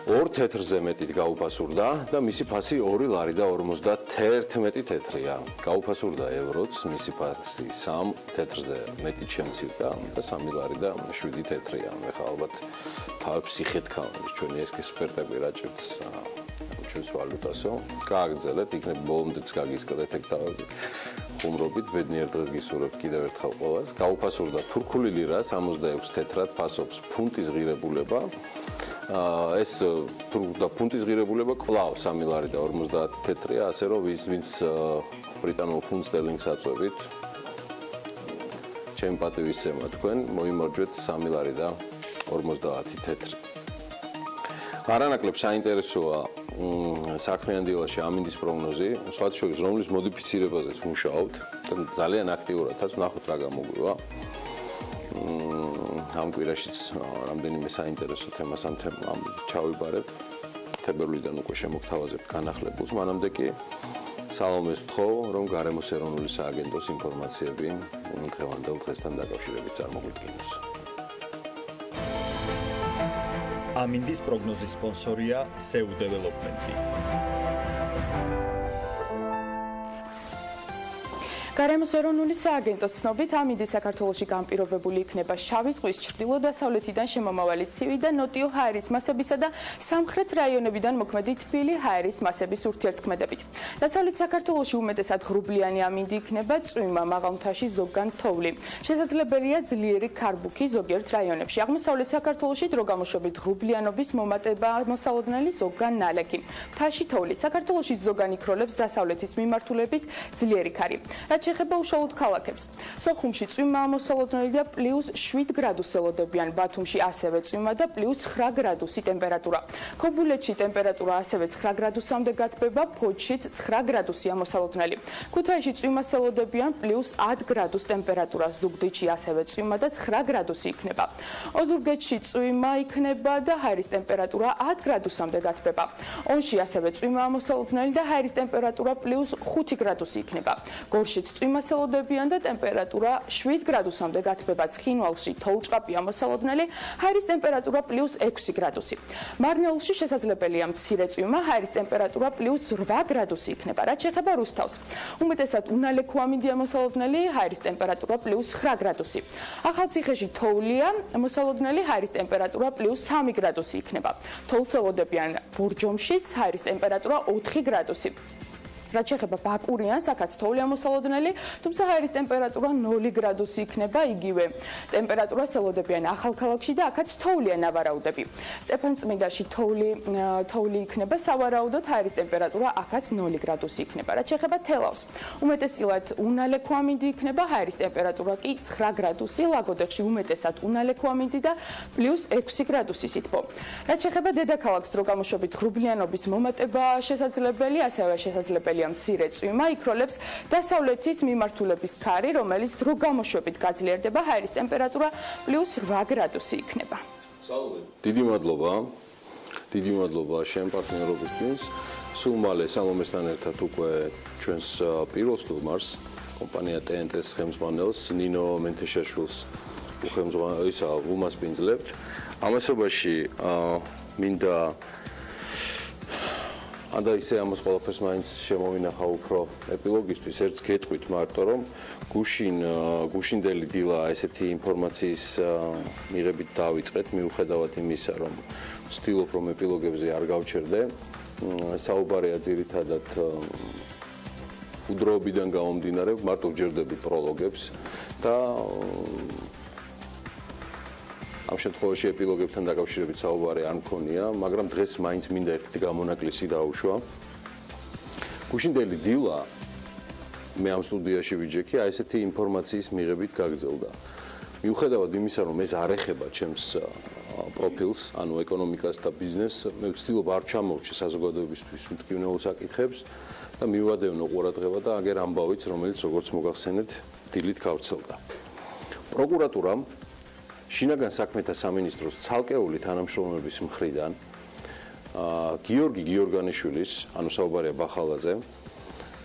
2 თეთრზე მეტით გაუფასურდა და მისი ფასი 2 ლარი და 51 თეთრია. გაუფასურდა ევროც, მისი ფასი 3 თეთრზე მეტით შემცირდა და 3 ლარი და 7 თეთრია. ეხლა ალბათ თავებს იხეთ ქავნის ჩვენი ექსპერტები რაჭებს ჩვენს ვალუტასო. გააგრძელეთ, იქნებ ბოლომდეც გაგისკდეთ ეგ თავები. ხუმრობით ბედნიერ დღეს გისურვებთ კიდევ ერთხელ ყველას. გაუფასურდა თურქული ლირა 66 თეთრად, ფასობს ფუნტის ღირებულება. ეს და ფუნტის ღირებულება კვლავ 3 ლარი და 50 თეთრია, ასე რომ ვინც ბრიტანულ ფუნტ სტერლინგს აწვევით, ჩემი პატივისცემა თქვენ, მოიმარჯვეთ 3 ლარი და 50 თეთრი. არანაკლებ საინტერესოა საქმიან დილაში ამინდის პროგნოზი, სხვათა შორის რომლის მოდიფიცირებაზეც მუშაობთ და ძალიან აქტიურადაც ნახოთ რა გამოგვივა. ამ კვირაშიც რამდენიმე საინტერესო თემას ამ ჩავიბარებ. თებერვლიდან უკვე შემოგთავაზებთ განახლებულს, მანამდე კი სალომეს ვთხოვ, რომ გარემოს ეროვნული სააგენტოს ინფორმაციები დღევანდელ დღესთან დაკავშირებით წარმოგვიდგინოს. ამინდის პროგნოზის სპონსორია SEU Development. გარემოს ეროვნული სააგენტოს ცნობით ამინდი საქართველოში განპირობებული იქნება შავი ზღვის ჩრდილო-დასავლეთიდან შემომავალი ცივი და ნოტიო ჰაერის მასებისა და სამხრეთ რაიონებიდან მოქმედი თბილი ჰაერის მასების ურთიერთქმედებით. დასავლეთ საქართველოში უმეტესად ღრუბლიანი ამინდი იქნება, წვიმა მაღალ მთაში ზოგან თოვლი. შესაძლებელია ძლიერი ქარბუქი ზოგიერთ რაიონებში. აღმოსავლეთ საქართველოში დროგამოშვებით ღრუბლიანობის მომატება მოსალოდნელი ზოგან ნალექი. მთაში თოვლი. საქართველოში ზოგან იქროლებს დასავლეთის მიმართულების ძლიერი ქარი. შეხება უშუალოდ ქალაქებს. სოხუმში წვიმა მოსალოდნელი და +7 გრადუს ელოდებიან, ბათუმში ასევე წვიმა და +9 გრადუსი ტემპერატურა. ქობულეთში ტემპერატურა ასევე 9 გრადუსამდე გათბება, ფოთშიც 9 გრადუსია მოსალოდნელი. ქუთაისში წვიმას ელოდებიან +10 გრადუს ტემპერატურა, ზუგდიდში ასევე წვიმა და 9 გრადუსი იქნება. ოზურგეთში წვიმა იქნება და ჰაერის ტემპერატურა 10 გრადუსამდე გათბება. ონში ასევე წვიმა მოსალოდნელი და ჰაერის ტემპერატურა +5 გრადუსი იქნება. გორშიც წვიმას ელოდებიან და ტემპერატურა 7 გრადუსამდე გათბება. ცხინვალში თოვლჭყაპია მოსალოდნელი, ჰაერის ტემპერატურა +6 გრადუსი. მარნეულში შესაძლებელია მცირე წვიმა, ჰაერის ტემპერატურა +8 გრადუსი იქნება. რაც შეეხება რუსთავს, უმეტესად უნალექო ამინდია მოსალოდნელი, ჰაერის ტემპერატურა +9 გრადუსი. ახალციხეში თოვლია მოსალოდნელი, ჰაერის ტემპერატურა +3 გრადუსი იქნება. თოვლს ელოდებიან ბურჯომშიც, ჰაერის ტემპერატურა 4 გრადუსი. რაც შეეხება ბაკურიანს, აქაც თოვლია მოსალოდნელი, თუმცა ჰაერის ტემპერატურა 0 გრადუსი იქნება, იგივე ტემპერატურას ელოდებიან ახალქალაქში და აქაც თოვლია ნავარაუდები. სტეფანწმინდაში თოვლი იქნება, სავარაუდოდ ჰაერის ტემპერატურა აქაც 0 გრადუსი იქნება. რაც შეეხება თელავს, უმეტესწილად უნალექო ამინდი იქნება, ჰაერის ტემპერატურა კი 9 გრადუსი, ლაგოდეხში უმეტესად უნალექო ამინდი და +6 გრადუსი სითბო. რაც შეეხება დედაქალაქს, დროგამოშვებით ღრუბლიანობის მომატება შესაძლებელი, ასევე შესაძლებელია მცირე წვიმა, იქროლებს დასავლეთის მიმართულების ქარი, რომელიც დროგამოშვებით გაძლიერდება, ჰაერის ტემპერატურა +8 გრადუსი იქნება. დიდი მადლობა შენ პარტნიორობისთვის. სულ მალე სალომესთან ერთად უკვე ჩვენს პირველ სტუმარს, კომპანია TNT-ს ხელმძღვანელს ნინო მენთეშაშვილს უმასპინძლებთ. ამასობაში მინდა და ისე ამას ყველაფერს მაინც შემოვინახა უფრო ეპილოგისთვის, ერთს გეტყვით მარტო, რომ გუშინდელი დილა ესეთი ინფორმაციის მიღებით დავიწყეთ, მიუხედავად იმისა, რომ ვცდილობ, რომ ეპილოგებზე არ გავჩერდე. საუბარია ძირითადად უდროობიდან გამომდინარე, მარტო ვჯერდები პროლოგებს და ამ შემთხვევაში ეპილოგებთან დაკავშირებით საუბარი არ მქონია, მაგრამ დღეს მაინც მინდა ერთი გამონაკლისი დაუშვა. გუშინდელი დილა მე ამ სტუდიაში ვიჯექი, აი ესეთი ინფორმაციის მიღებით გაგრძელდა. მიუხედავად იმისა, რომ ეს არ ეხება ჩემს პროფილს, ანუ ეკონომიკას და ბიზნესს, მე ვცდილობ არ ჩამოვრჩე საზოგადოებისთვის მტკივნეულ საკითხებს და მივადევნო ყურადღება და აგერ ამბავიც, რომელიც როგორც მოგახსენეთ, დილით გავრცელდა. პროკურატურამ შინაგან საქმეთა სამინისტროს ცალკეული თანამშრომლების მხრიდან გიორგი გიორგანიშვილის, ანუ საუბარია ბახალაძე,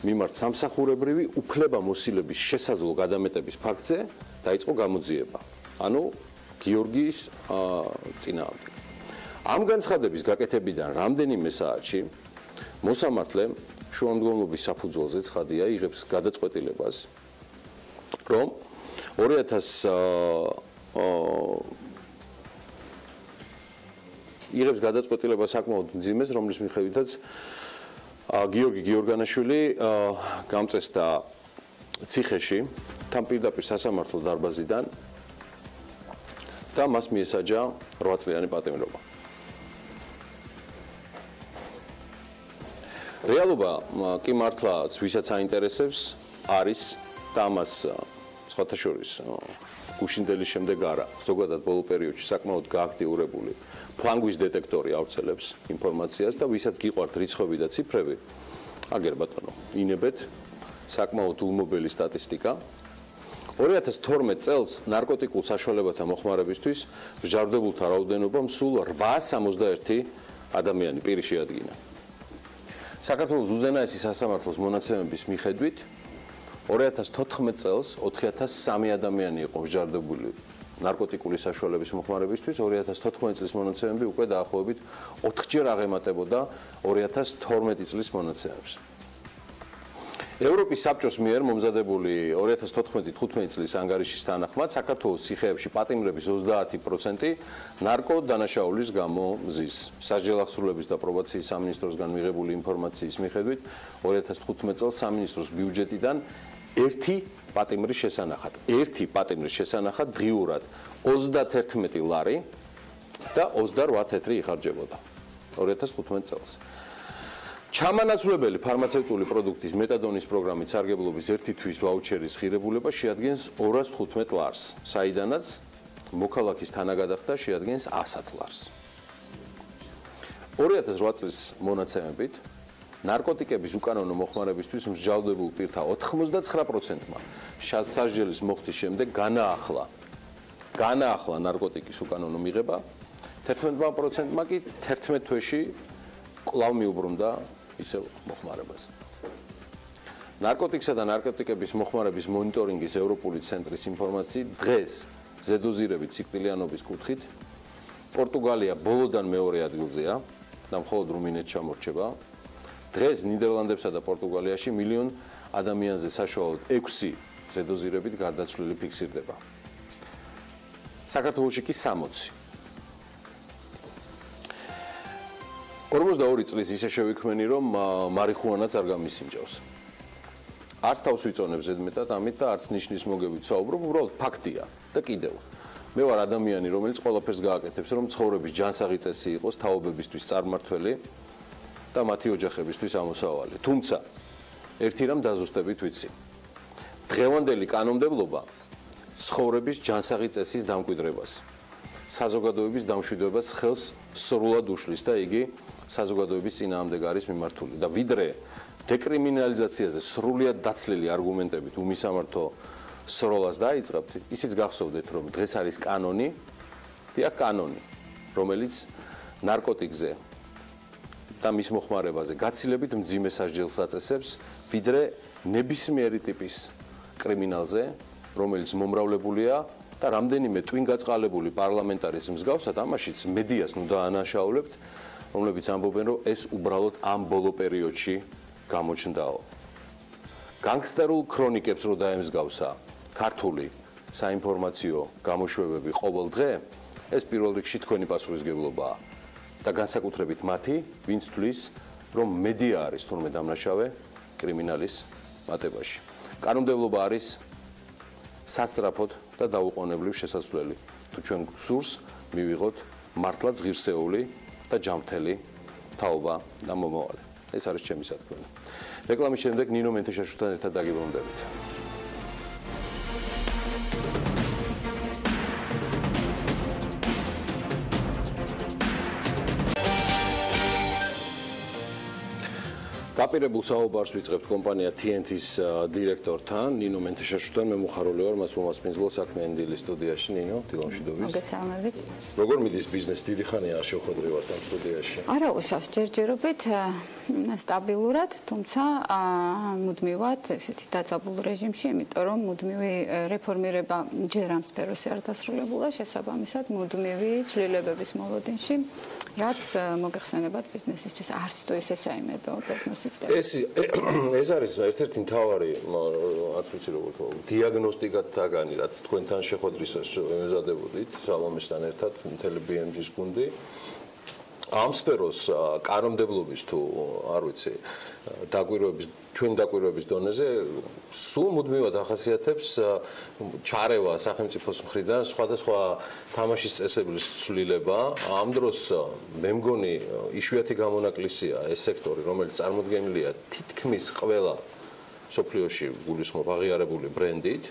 მიმართ სამსახურებრივი უფლებამოსილების შესაძლო გადამეტების ფაქტზე დაიწყო გამოძიება. ანუ გიორგის წინააღმდეგ. ამ განცხადების გაკეთებიდან რამდენიმე საათში მოსამართლე შუამდგომლობის საფუძველზე ცხადია იღებს გადაწყვეტილებას, რომ 2000 იღებს გადაწყვეტილებას საკმაოდ მძიმეს, რომლის მიხედვითაც გიორგი გიორგანაშვილი გამწესდა ციხეში, თან პირდაპირ სასამართლო დარბაზიდან და მას მიესაჯა 8 წლიანი პატიმრობა. რეალობა კი მართლაც ვისაც აინტერესებს არის და ამას სხვათა შორის გუშინდელის შემდეგ არა, ზოგადად ბოლო პერიოდში საკმაოდ გააქტიურებული ფლანგვის დეტექტორი ავრცელებს ინფორმაციას და ვისაც გიყვართ რიცხვები და ციფრები, აგერ ბატონო, ინებეთ საკმაოდ ულმობელი სტატისტიკა. 2012 წელს ნარკოტიკულ საშუალებათა მოხმარებისთვის მსჯავრდებულთა რაოდენობა სულ 861 ადამიანი პირი შეადგინა. საქართველოს უზენაესი სასამართლოს მონაცემების მიხედვით 2014 წელს 4003 ადამიანი იყო მსჯავრდებული ნარკოტიკული საშუალების მოხმარებისთვის, 2014 წლის მონაცემები უკვე დაახლოებით 4-ჯერ აღემატებოდა 2012 წლის მონაცემებს. ევროპის საბჭოს მიერ მომზადებული 2014-15 წლის ანგარიშის თანახმად საქართველოს ციხეებში პატიმრების 30% ნარკო დანაშაულის გამო მზის. სასჯელ აღსრულების და პრობაციის სამინისტროსგან მიღებული ინფორმაციის მიხედვით 2015 წელს სამინისტროს ბიუჯეტიდან ერთი პატიმრის შესანახად დღიურად 31 ლარი და 28 თეთრი იხარჯებოდა 2015 წელს. ჩამანაცვლებელი ფარმაცევტული პროდუქტის მეტადონის პროგრამით სარგებლობის ერთი თვის ვაუჩერის ღირებულება შეადგენს 215 ლარს, საიდანაც მოქალაქის თანაგადახდა შეადგენს 100 ლარს. 2008 წლის მონაცემებით ნარკოტიკების უკანონო მოხმარებისთვის მსჯავრდებულ პირთა 99%-მა სასჯელის მოხდის შემდეგ განაახლა ნარკოტიკის უკანონო მიღება, 11%-მა კი 11 თვეში კვლავ მიუბრუნდა ისევ მოხმარებას. ნარკოტიკსა და ნარკოტიკების მოხმარების მონიტორინგის ევროპული ცენტრის ინფორმაციით დღეს ზედოზირებით სიკვდილიანობის კუთხით პორტუგალია ბოლოდან მეორე ადგილზეა და მხოლოდ რუმინეთს ჩამორჩება. დღეს ნიდერლანდებსა და პორტუგალიაში მილიონ ადამიანზე საშუალოდ 6 ზედოზირებით გარდაცვლილი ფიქსირდება. საქართველოში კი 60. 42 წლის ისე შევიქმენი, რომ მარიხუანაც არ გამისინჯავს. არც თავს ვიწონებ ზედმეტად ამით და არც ნიშნის მოგებით ვსაუბრობ, უბრალოდ ფაქტია და კიდევ. მე ვარ ადამიანი, რომელიც ყველაფერს გააკეთებს, რომ ცხოვრების ჯანსაღი წესი იყოს თაობებისთვის წარმმართველი და მათი ოჯახებისთვის ამოსავალი. თუმცა ერთი რამ დაზუსტებით ვიცი. დღევანდელი კანონმდებლობა ცხოვრების ჯანსაღი წესის დამკვიდრებას, საზოგადოების დამშვიდობას ხელს სრულად უშლის და იგი საზოგადოების წინააღმდეგ არის მიმართული და ვიდრე დეკრიმინალიზაციაზე სრულად დაცლილი არგუმენტებით უმისამართო სროლას დაიწყებთ, ისიც გახსოვდეთ, რომ დღეს არის კანონი, რომელიც ნარკოტიკზე და მის მოხმარებაზე გაცილებით მძიმე სასჯელს აწესებს, ვიდრე ნებისმიერი ტიპის კრიმინალზე, რომელიც მომრავლებულია და რამდენიმე ტვინგაწყალებული პარლამენტარის მსგავსად ამაშიც მედიას ნუ დაანაშაულებთ, რომლებიც ამბობენ, რომ ეს უბრალოდ ამ ბოლო პერიოდში გამოჩნდაო. განგსტერულ ქრონიკებს რო დაემსგავსა ქართული საინფორმაციო გამოშვებები ყოველ დღე, ეს პირველ რიგში თქვენი პასუხისმგებლობაა და განსაკუთრებით მათი, ვინც თვლის, რომ მედია არის თურმე დამნაშავე კრიმინალის მატებაში. კანონმდებლობა არის სასწრაფოდ და დაუყოვნებლივ შესაძლებელი. თუ ჩვენ გსურს მივიღოთ მართლაც ღირსეული და ჯანმრთელი თაობა და მომავალი. ეს არის ჩემი სათქმელი. რეკლამის შემდეგ ნინო მენთეშაშვილთან ერთად დაგიბრუნდებით. დაპირებულ საუბარს ვიწყებთ კომპანია TNT-ის დირექტორთან, ნინო მენთეშაშვილთან. მე მოხარული ვარ მას მომასპინძლო საქმიანი დილის სტუდიაში. ნინო, დილამშვიდობის. მოგესალმებით. როგორ მიდის ბიზნესი? დიდი ხანია არ შევხვედრივართ ამ სტუდიაში. არა, უშავს ჯერჯერობით სტაბილურად, თუმცა მუდმივად ესეთი დაძაბულ რეჟიმში, იმიტომ რომ მუდმივი რეფორმირება ჯერ ამ სფეროში არ დასრულებულა, შესაბამისად მუდმივი ცვლილებების მოლოდინში, რაც მოგეხსენებათ ბიზნესისთვის არც თუ ისე საიმედო პროგნოზი. ეს არის ერთ-ერთი მთავარი, არ ვიცი როგორ თქვა, დიაგნოსტიკად თაგანი, რაც თქვენთან შეხვედრისას ემზადებოდით, სალომისთან ერთად მთელი BMG-ის გუნდი. ამ სფეროს კანონმდებლობის თუ არ ვიცი, ჩვენ დაკვირვების დონეზე სულ მუდმივად ახასიათებს ჩარევა სახელმწიფოს მხრიდან სხვადასხვა თამაშის წესების ცვლილება. ამ დროს მე მგონი იშვიათი გამონაკლისია ეს სექტორი, რომელიც წარმოდგენილია თითქმის ყველა სოფლიოში გულისხმობ აღიარებული ბრენდით.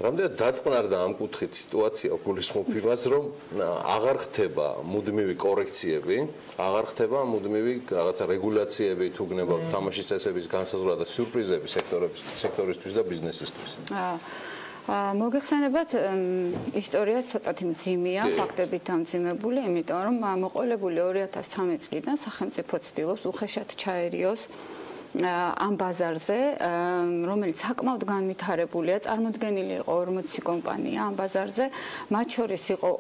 რამდენად დაწყნარდა ამ კუთხით სიტუაცია გულისხმობ იმას, რომ აღარ ხდება მუდმივი კორექციები, აღარ ხდება მუდმივი რაღაცა რეგულაციები თუ გნებავთ თამაშის წესების განსაზღვრა და სიურპრიზები სექტორისთვის და ბიზნესისთვის. მოგეხსენებათ, ისტორია ცოტათი მძიმეა, ფაქტებით დამძიმებული, იმიტომ რომ მოყოლებული 2013 წლიდან სახელმწიფო ცდილობს უხეშად ჩაერიოს ამ ბაზარზე, რომელიც საკმაოდ განვითარებულია, წარმოდგენილი იყო 40 კომპანია ამ ბაზარზე, მათ შორის იყო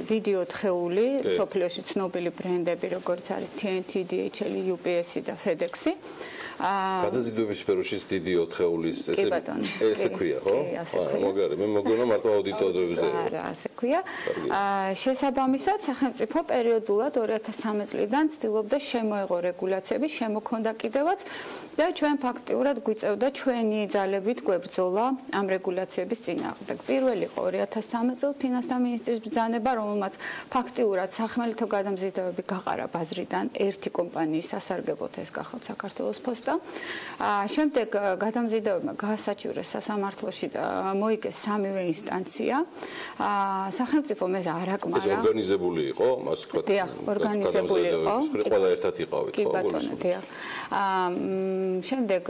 დიდი 4-ეული სოფლიოში ცნობილი ბრენდები, როგორც არის TNT, DHL, UPS და FedEx-ი. გადაზიდვების სფეროში დიდი 4-ეულის ესე ქვია, ხო? მოგარი, მე მოგონა მარტო აუდიტორებზე. არა, ასე ქვია. შესაბამისად, სახელმწიფო პერიოდულად 2013 წლიდან ცდილობდა შემოეღო რეგულაციები, შემოქონდა კიდევაც და ჩვენ ფაქტიურად გვიწევდა ჩვენი ძალებით გვებრძოლა ამ რეგულაციების წინააღმდეგ. პირველი იყო 2013 წელს ფინანსთა მინისტრის ბრძანება, რომელმაც ფაქტიურად სახმელეთო გადამზიდვები გაყარა ბაზრიდან ერთი კომპანიის სასარგებლოდ, ეს გახავთ საქართველოს პოსტა. შემდეგ გადამზიდვებმა გაასაჩივრეს სასამართლოში და მოიგეს სამივე ინსტანცია. სახელმწიფო მე არ აკმარა. ეს ორგანიზებული იყო, მას თქვა. დიახ, ორგანიზებული იყო. ყველა ერთად იყავით, ხო? კი ბატონო, დიახ. შემდეგ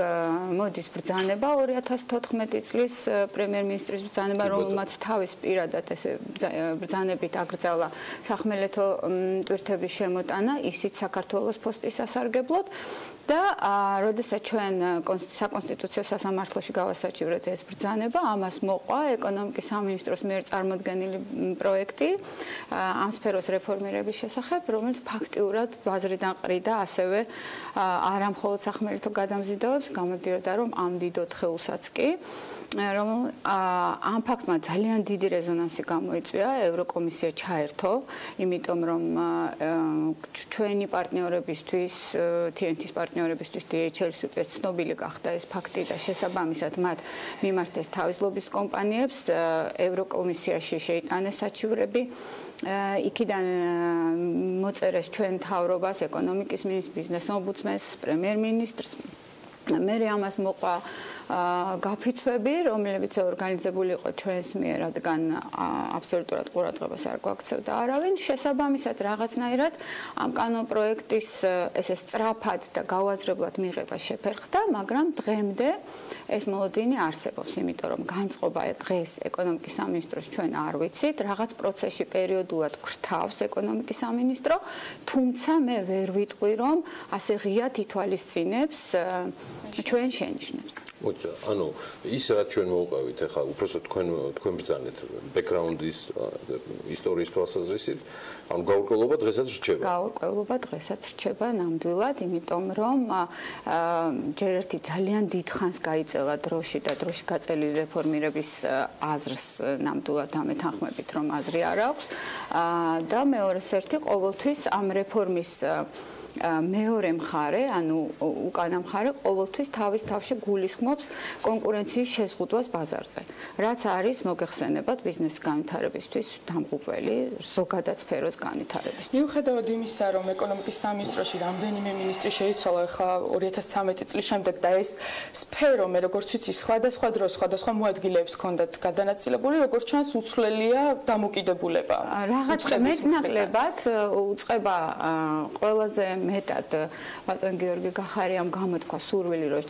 მოდის ბრძანება 2014 წლის პრემიერ-მინისტრის ბრძანება, რომელმაც თავის პირადად ესე ბრძანებით აკრძალა სახმელეთო ტვირთების შემოტანა, ისიც საქართველოს პოსტის სასარგებლოდ და როდესაც ჩვენ საკონსტიტუციო სასამართლოში გავასაჩივრეთ ეს ბრძანება, ამას მოყვა ეკონომიკის სამინისტროს მიერ წარმოდგენილი პროექტი ამ სფეროს რეფორმირების შესახებ, რომელიც ფაქტიურად ბაზრიდან ყრიდა ასევე არა მხოლოდ სახმელეთო გადამზიდვებს, გამოდიოდა რომ ამ დიდ 4-ეულსაც კი, ამ ფაქტმა ძალიან დიდი რეზონანსი გამოიწვია, ევროკომისია ჩაერთო, იმიტომ რომ ჩვენი პარტნიორებისთვის, TNT-ის პარტნიორებისთვის DHL-ის უკვე ცნობილი გახდა ეს ფაქტი და შესაბამისად მათ მიმართეს თავის ლობის კომპანიებს, ევროკომისიაში შეიტანეს საჩივრები. იქიდან მოწერეს ჩვენ მთავრობას, ეკონომიკის მინისტრს, ბიზნეს ომბუდსმენს, პრემიერ-მინისტრს. მე ამას მოყვა გაფიცვები, რომლებიც ორგანიზებული იყო ჩვენს მიერ, რადგან აბსოლუტურად ყურადღებას არ გვაქცევდა არავინ. შესაბამისად, რაღაცნაირად ამ კანონპროექტის ესე სწრაფად და გავაზრებლად მიღება შეფერხდა, მაგრამ დღემდე ეს მოლოდინი არსებობს, იმიტომ რომ განწყობა დღეს ეკონომიკის სამინისტროს ჩვენ არ ვიცით, რაღაც პროცესში პერიოდულად გვრთავს ეკონომიკის სამინისტრო, თუმცა მე ვერ ვიტყვი, რომ ასე ღიად ითვალისწინებს ჩვენ შენიშვნებს. ანუ ის რაც ჩვენ მოვუყევით ახლა უბრალოდ თქვენ ბრძანეთ ბექგრაუნდის ისტორიის თვალსაზრისით, ანუ გაურკვევლობა დღესაც რჩება. გაურკვევლობა დღესაც რჩება ნამდვილად, იმიტომ რომ ჯერ ერთი ძალიან დიდ ხანს გაიწელა დროში და დროში გაწელილი რეფორმირების აზრს ნამდვილად ამეთანხმებით, რომ აზრი არ აქვს და მეორეს ერთი ყოველთვის ამ რეფორმის მეორე მხარე, ანუ უკანა მხარე ყოველთვის თავის თავში გულისხმობს კონკურენციის შეზღუდვას ბაზარზე, რაც არის მოგეხსენებათ ბიზნეს განვითარებისთვის დამღუპველი, ზოგადად სფეროს განვითარებისთვის. მიუხედავად იმისა, რომ ეკონომიკის სამინისტროში რამდენიმე მინისტრი შეიცვალა ახლა 2013 წლის შემდეგ და ეს სფერო, მე როგორც ვიცი, სხვადასხვა დროს სხვადასხვა მოადგილეებს ჰქონდათ გადანაწილებული, როგორც ჩანს, უცვლელია დამოკიდებულება. რაღაც მეტნაკლებად უწყება ყველაზე მეტად ბატონ გიორგი გახარიამ გამოთქვა სურვილი, რომ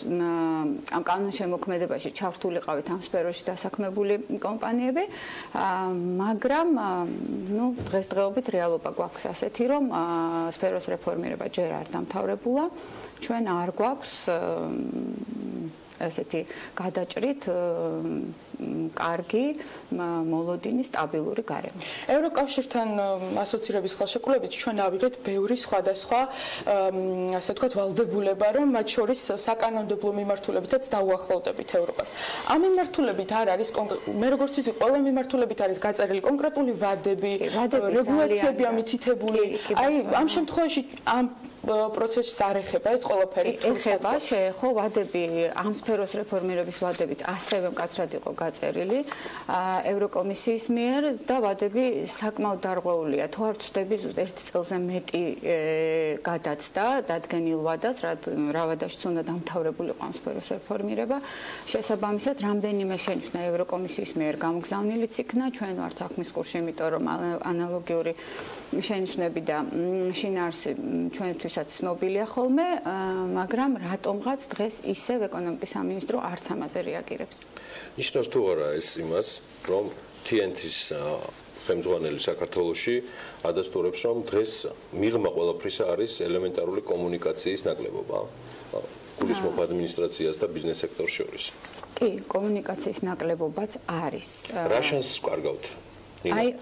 ამ კანონშემოქმედებაში ჩართულიყავით ამ სფეროში დასაქმებული კომპანიები, მაგრამ დღესდღეობით რეალობა გვაქვს ასეთი, რომ სფეროს რეფორმირება ჯერ არ დამთავრებულა, ჩვენ არ გვაქვს ასეთი გადაჭრით კარგი, მოლოდინი, სტაბილური გარემო. ევროკავშირთან ასოცირების ხელშეკრულებით ჩვენ ავიღეთ ბევრი სხვადასხვა, ასე ვთქვათ, ვალდებულება, რომ მათ შორის საკანონმდებლო მიმართულებითაც დაუახლოვდებით ევროპას. ამ მიმართულებით არ არის მე როგორც ვიცი, ყველა მიმართულებით არის გაწერილი კონკრეტული ვადები, რეგულაციები ამითითებული. აი, ამ შემთხვევაში ამ პროცესს არ ეხება ეს ყველაფერი. ეხება, შეეხო ვადები, ამ სფეროს რეფორმირების ვადებიც ასევე მკაცრად იყო გაწერილი ევროკომისიის მიერ და ვადები საკმაოდ დარღვეულია. თუ არ ვწდები, ერთ წელზე მეტი გადაცდა დადგენილ ვადას, რა ვადაშიც უნდა დამთავრებულიყო ამ სფეროს რეფორმირება. შესაბამისად, რამდენიმე შენიშვნა ევროკომისიის მიერ გამოგზავნილიც იქნა, ჩვენ ვართ საქმის კურსში, იმიტომ რომ ანალოგიური შენიშვნები და შინაარსი ჩვენთვისაც ცნობილია ხოლმე, მაგრამ რატომღაც დღეს ისევ ეკონომიკის სამინისტრო არც ამაზე რეაგირებს. ნიშნავს თუ არა ეს იმას, რომ TNT-ის ხელმძღვანელი საქართველოში ადასტურებს, რომ დღეს მიღმა ყველაფრისა არის ელემენტარული კომუნიკაციის ნაკლებობა გულისხმობ ადმინისტრაციას და ბიზნეს სექტორს შორის. კი, კომუნიკაციის ნაკლებობაც არის. რა შანსს ვკარგავთ? აი,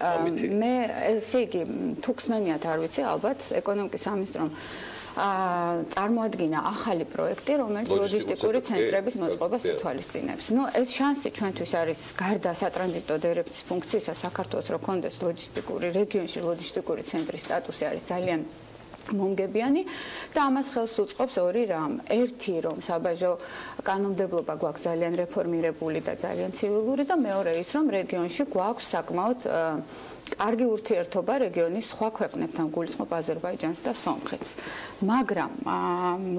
მე ესე იგი, თუ ხსმენიათ არ ვიცი, ალბათ ეკონომიკის სამინისტრომ წარმოადგინა ახალი პროექტი, რომელიც ლოჯისტიკური ცენტრების მოწყობას ითვალისწინებს. ეს შანსი ჩვენთვის არის გარდა სატრანზიტო დერეფნის ფუნქციისა საქართველოს რო კონდეს ლოჯისტიკური რეგიონში ლოჯისტიკური ცენტრის სტატუსი არის ძალიან მომგებიანი და ამას ხელს უწყობს ორი რამ. ერთი, რომ საბაჟო კანონმდებლობა გვაქვს ძალიან რეფორმირებული და ძალიან ცივილური და მეორე ის, რომ რეგიონში გვაქვს საკმაოდ კარგი ურთიერთობა რეგიონის სხვა ქვეყნებთან, გულისხმობ აზერბაიჯანს და სომხეთს. მაგრამ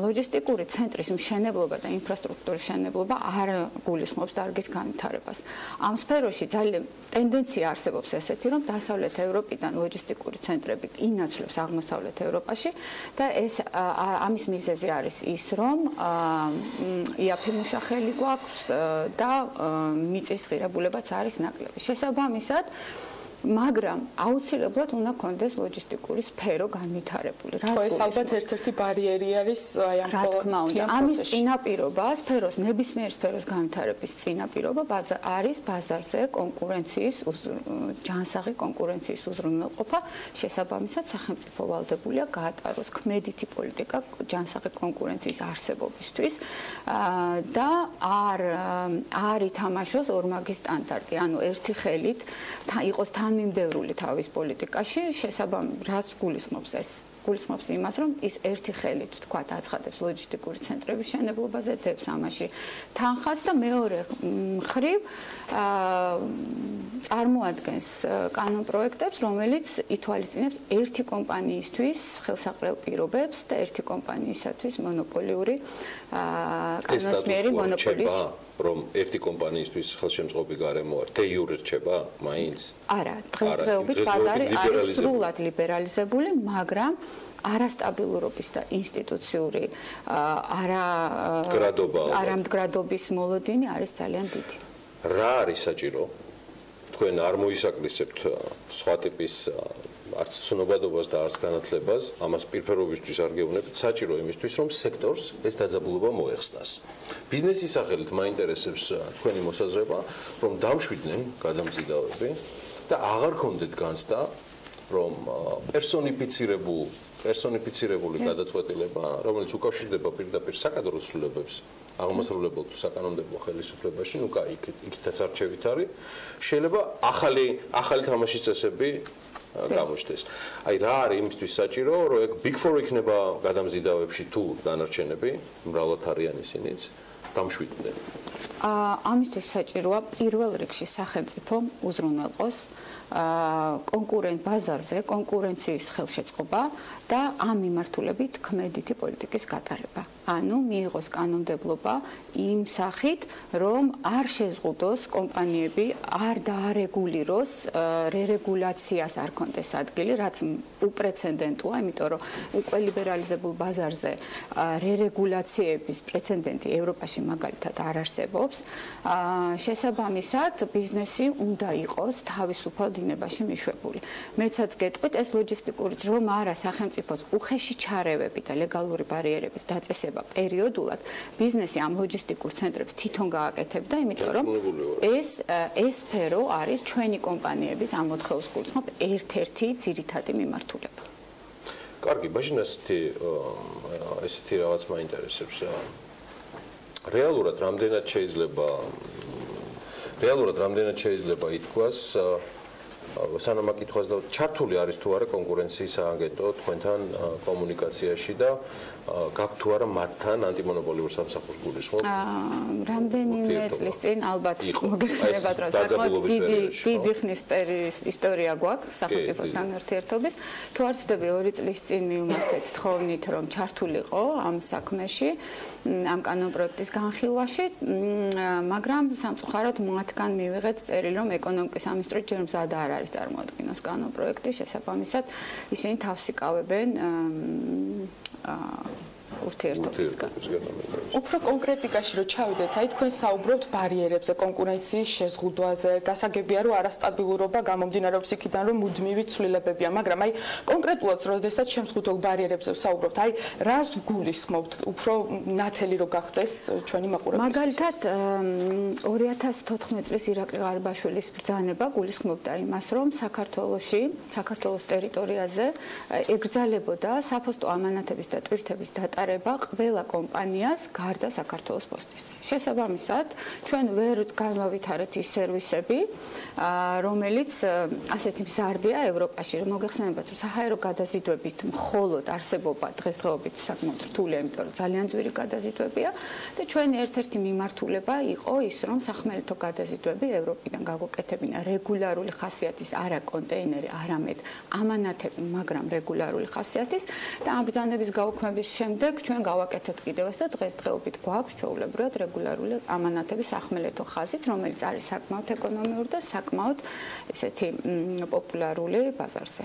ლოჯისტიკური ცენტრის მშენებლობა და ინფრასტრუქტურის მშენებლობა არ გულისხმობს დარგის განვითარებას. ამ სფეროში ძალიან ტენდენცია არსებობს ესეთი, რომ დასავლეთ ევროპიდან ლოჯისტიკური ცენტრები ინაცვლებს აღმოსავლეთ ევროპაში და ეს ამის მიზეზი არის ის, რომ იაფი მუშახელი გვაქვს და მიწის ღირებულებაც არის ნაკლები. შესაბამისად, მაგრამ აუცილებლად უნდა კონდეს ლოჯისტიკური სფერო განვითარებული. ეს ალბათ ერთ-ერთი ბარიერი არის აი ამ პროცესში. ამის წინაპირობა, სფეროს ნებისმიერ სფეროს განვითარების წინაპირობა არის ბაზარზე კონკურენციის ჯანსაღი კონკურენციის უზრუნველყოფა. შესაბამისად, სახელმწიფო ვალდებულია გაატაროს ქმედითი პოლიტიკა ჯანსაღი კონკურენციის არსებობისთვის და არ ითამაშოს ორმაგი სტანდარტი. ანუ ერთი ხელით იყოს თანმიმდევრული თავის პოლიტიკაში, რაც გულისხმობს ეს. გულისხმობს იმას, რომ ის ერთი ხელით, თქვათ, აცხადებს ლოჯისტიკური ცენტრების მშენებლობაზე, დებს ამაში თანხას და მეორე მხრივ წარმოადგენს კანონპროექტებს, რომელიც ითვალისწინებს ერთი კომპანიისთვის ხელსაყრელ პირობებს და ერთი კომპანიისათვის მონოპოლიური კანონმდებლობის მონოპოლის რომ ერთი კომპანიისთვის ხელშემწყობი გარემო არ დე იურე რჩება მაინც? არა, დღესდღეობით ბაზარი არის სრულად ლიბერალიზებული, მაგრამ არასტაბილურობის და ინსტიტუციური არამდგრადობის მოლოდინი არის ძალიან დიდი. რა არის საჭირო? თქვენ არ მოისაკრისებთ სხვა ტიპის არც ცნობადობას და არც განათლებას, ამას პირფერობისთვის არ გეუბნებით, საჭირო იმისთვის, რომ სექტორს ეს დაძაბულობა მოეხსნას. ბიზნესის სახელით მაინტერესებს თქვენი მოსაზრება, რომ დამშვიდნენ გადამზიდავები და აღარ ქონდეთ განცდა, რომ პერსონიფიცირებული გადაწყვეტილება, რომელიც უკავშირდება პირდაპირ საკადროს ცვლილებებს, აღმასრულებელ თუ საკანონმდებლო ხელისუფლებაში, ნუ კაი, იქითაც არჩევით არის, შეიძლება ახალი თამაშის წესები გამოჩნდეს. აი რა არის იმისთვის საჭირო, რომ ეგ Big Four იქნება გადამზიდავებში თუ დანარჩენები, მრავლად არიან ისინიც, დამშვიდნენ. ამისთვის საჭიროა პირველ რიგში სახელმწიფო უზრუნველყოს ბაზარზე კონკურენციის ხელშეწყობა და ამ მიმართულებით ქმედითი პოლიტიკის გატარება. ანუ მიიღოს კანონმდებლობა იმ სახით, რომ არ შეზღუდოს კომპანიები, არ დაარეგულიროს, რერეგულაციას არ კონდეს ადგილი, რაც უპრეცედენტოა, იმიტომ რომ უკვე ლიბერალიზებულ ბაზარზე რერეგულაციების პრეცედენტი ევროპაში მაგალითად არ არსებობს. შესაბამისად, ბიზნესი უნდა იყოს თავისუფალ დინებაში მიშვებული. მეცაც გეტყვით, ეს ლოჯისტიკურიც რომ არა სახელმწიფოს უხეში ჩარევები და ლეგალური ბარიერების დაწესება პერიოდულად, ბიზნესი ამ ლოჯისტიკურ ცენტრებს თვითონ გააკეთებდა, იმიტომ რომ ეს სფერო არის ჩვენი კომპანიების ამ მოთხევის გულწრფელად ერთ-ერთი ძირითადი მიმართულება. კარგი, მაშინ ესეთი რაღაც მაინტერესებს. რეალურად რამდენად შეიძლება ითქვას სანამ აკითხვას და ჩართული არის თუ არა კონკურენციის სააგენტო თქვენთან კომუნიკაციაში და გაქვთ თუ არა მათთან ანტიმონოპოლიური სამსახურის გულისხმობ? რამდენიმე წლის წინ ალბათ მოგეხსენებათ, რომ საკმაოდ დიდი ხნის ისტორია გვაქვს სახელმწიფოსთან ურთიერთობის. თუ არ ვცდები 2 წლის წინ მივმართეთ თხოვნით, რომ ჩართულიყო ამ საქმეში, ამ კანონპროექტის განხილვაში, მაგრამ სამწუხაროდ მათგან მივიღეთ წერილი, რომ ეკონომიკის სამინისტროს ჯერ მზად არ არის წარმოადგინოს კანონპროექტი, შესაბამისად ისინი თავს იკავებენ ურთიერთობისგან. უფრო კონკრეტიკაში რო ჩავიდეთ, აი თქვენ საუბრობთ ბარიერებზე, კონკურენციის შეზღუდვაზე, გასაგებია რომ არასტაბილურობა გამომდინარეობს იქიდან, რომ მუდმივი ცვლილებებია, მაგრამ აი კონკრეტულად როდესაც შემზღუდულ ბარიერებზე ვსაუბრობთ, აი რას ვგულისხმობთ, უფრო ნათელი რო გახდეს ჩვენი მაყურებლის? მაგალითად 2014 წლის ირაკლი ღარიბაშვილის ბრძანება გულისხმობდა იმას, რომ საქართველოს ტერიტორიაზე ეგრძალებოდა საფოსტო ამანათების და ტვირთების დატარება ყველა კომპანიას გარდა საქართველოს პოსტის. შესაბამისად, ჩვენ ვერ განავითარეთ ის სერვისები, რომელიც ასეთი მზარდია ევროპაში. მოგეხსენებათ, რომ საჰაერო გადაზიდვებით მხოლოდ არსებობა დღესდღეობით საკმაოდ რთულია, იმიტომ რომ ძალიან ძვირი გადაზიდვებია და ჩვენი ერთ-ერთი მიმართულება იყო ის, რომ სახმელეთო გადაზიდვები ევროპიდან გაგვაკეთებინა რეგულარული ხასიათის, არა კონტეინერი, არამედ ამანათები, მაგრამ რეგულარული ხასიათის და ამ ბრძანების გაუქმების შემდეგ ჩვენ გავაკეთეთ კიდევაც და დღესდღეობით გვაქვს ჩვეულებრივად რეგულარული ამანათების სახმელეთო ხაზით, რომელიც არის საკმაოდ ეკონომიური და საკმაოდ ესეთი პოპულარული ბაზარზე.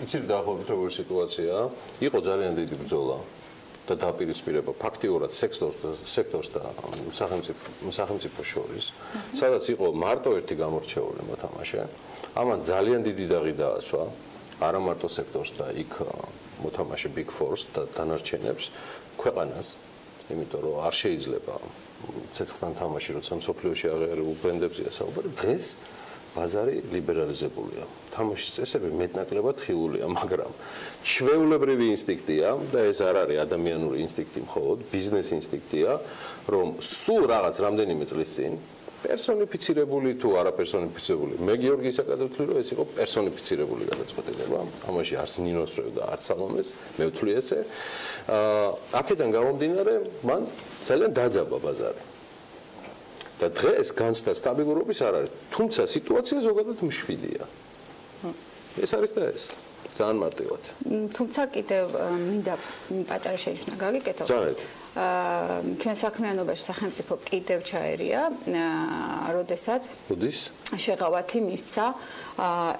იცით დაახლოებით როგორი სიტუაციაა? იყო ძალიან დიდი ბრძოლა და დაპირისპირება ფაქტიურად სექტორს და სახელმწიფოს შორის, სადაც იყო მარტო ერთი გამორჩეული მოთამაშე. ამან ძალიან დიდი დაღი დაასვა არა მარტო სექტორს და იქ მოთამაშე Big Four-ს და დანარჩენებს ქვეყანას, იმიტომ რომ არ შეიძლება ცეცხლთან თამაში, როცა მსოფლიოში აღიარებულ ბრენდებზეა საუბარი. დღეს ბაზარი ლიბერალიზებულია. თამაშის წესები მეტნაკლებად ხილულია, მაგრამ ჩვეულებრივი ინსტინქტია და ეს არ არის ადამიანური ინსტინქტი მხოლოდ, ბიზნეს ინსტინქტია, რომ სულ რაღაც რამდენიმე წლის წინ პერსონიფიცირებული თუ არაპერსონიფიცირებული. მე გიორგის აკადემიკლი რომ ეს იყო პერსონიფიცირებული გადაწყვეტილება. ამაში არც ნინოს რო და არც სალომეს, მე ვთვლი ესე. აქედან გამომდინარე, მან ძალიან დაძაბა ბაზარი. და დღეს განცდა სტაბილურობის არ არის. თუმცა სიტუაცია ზოგადად მშვიდია. ეს არის და ეს. ძალიან მარტივად. თუმცა კიდევ მინდა პატარა შენიშვნა გაგიკეთო. ძალიან. ჩვენ საქმიანობაში სახელმწიფო კიდევ ჩაერია, როდესაც შეღავათი მისცა,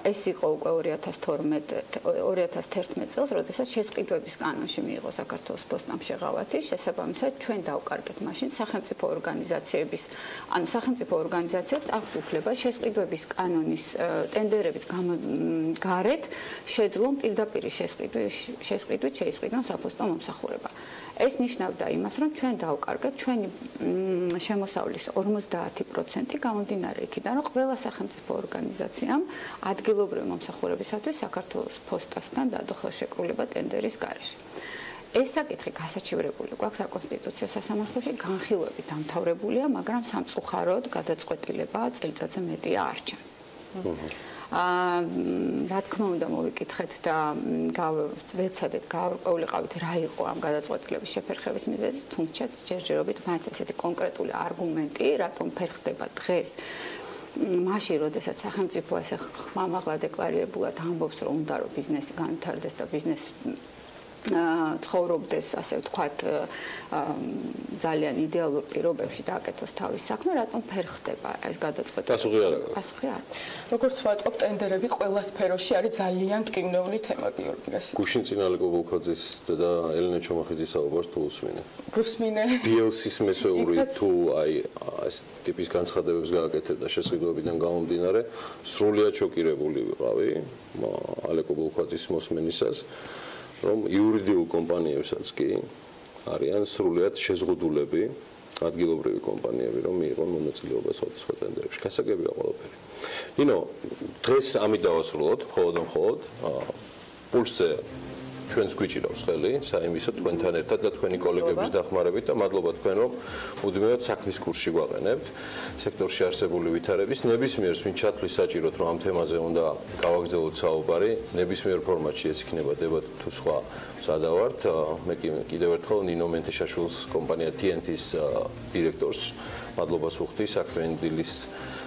ეს იყო უკვე 2011 წელს, როდესაც შესყიდვების კანონში მიიღო საქართველოს პოსტამ შეღავათი, შესაბამისად ჩვენ დავკარგეთ მაშინ სახელმწიფო ორგანიზაციებს აქვს უფლება შესყიდვების კანონის ტენდერების გარეთ შეძლონ პირდაპირ შესყიდვით შეისყიდონ საფოსტო მომსახურება. ეს ნიშნავდა იმას, რომ ჩვენ დავკარგეთ ჩვენი შემოსავლის 50% გამომდინარე იქიდან, რომ ყველა სახელმწიფო ორგანიზაციამ ადგილობრივი მომსახურებისათვის საქართველოს პოსტასთან დადო ხელშეკრულება ტენდერის გარეშე. ეს საკითხი გასაჩივრებული გვაქვს საკონსტიტუციო სასამართლოში, განხილვები დამთავრებულია, მაგრამ სამწუხაროდ გადაწყვეტილება წელიწადზე მეტია არ ჩანს. რა თქმა უნდა მოვიკითხეთ და ვეცადეთ გავყოლიყავით რა იყო ამ გადაწყვეტილების შეფერხების მიზეზი, თუმცა ჯერჯერობით მათ ესეთი კონკრეტული არგუმენტი, რატომ ფერხდება დღეს მაშინ, როდესაც სახელმწიფო ესე ხმამაღლა დეკლარირებულად ამბობს, რომ უნდა რომ ბიზნესი განვითარდეს და ბიზნესი ცხოვრობდეს, ასე ვთქვათ, ძალიან იდეალურ პირობებში დააკეთოს თავის საქმე, რატომ ფერ ხდება ეს გადაწყვეტილება? პასუხი არ აქვს. პასუხი არ აქვს. როგორც ვატყობ, ტენდერები ყველა სფეროში არის ძალიან მტკივნეული თემა, გიორგი რასი. გუშინ წინალი კობულქოძის და ელენე ჩომახიძის საუბარს თუ უსმინე. გუსმინე. BLC-ის მესეური თუ აი ეს ტიპის განცხადებებს გააკეთებ და შესყიდვებიდან გამომდინარე, სრულიად შოკირებული ვიყავი ალე კობულქოძის მოსმენისას. რომ იურიდიულ კომპანიებსაც კი არიან სრულიად შეზღუდულები, ადგილობრივი კომპანიები, რომ მიიღონ მონაწილეობა სხვადასხვა ტენდერებში. გასაგებია ყველაფერი. ნინო, დღეს ამით დავასრულოთ, მხოლოდ პულსზე ჩვენს გვიჭირავს ხელი, საიმისო თქვენთან ერთად და თქვენი კოლეგების დახმარებით და მადლობა თქვენ, რომ მუდმივად საქმის კურსში გვაყენებთ სექტორში არსებული ვითარების. ნებისმიერს ვინ ჩათვლის საჭიროთ, რომ ამ თემაზე უნდა გავაგრძელოთ საუბარი, ნებისმიერ ფორმატში ეს იქნება დებატი თუ სხვა სადავართ. მე კიდევ ერთხელ ნინო მენთეშაშვილს კომპანია TNT-ის დირექტორს მადლობას ვუხდი საქმიანი დილის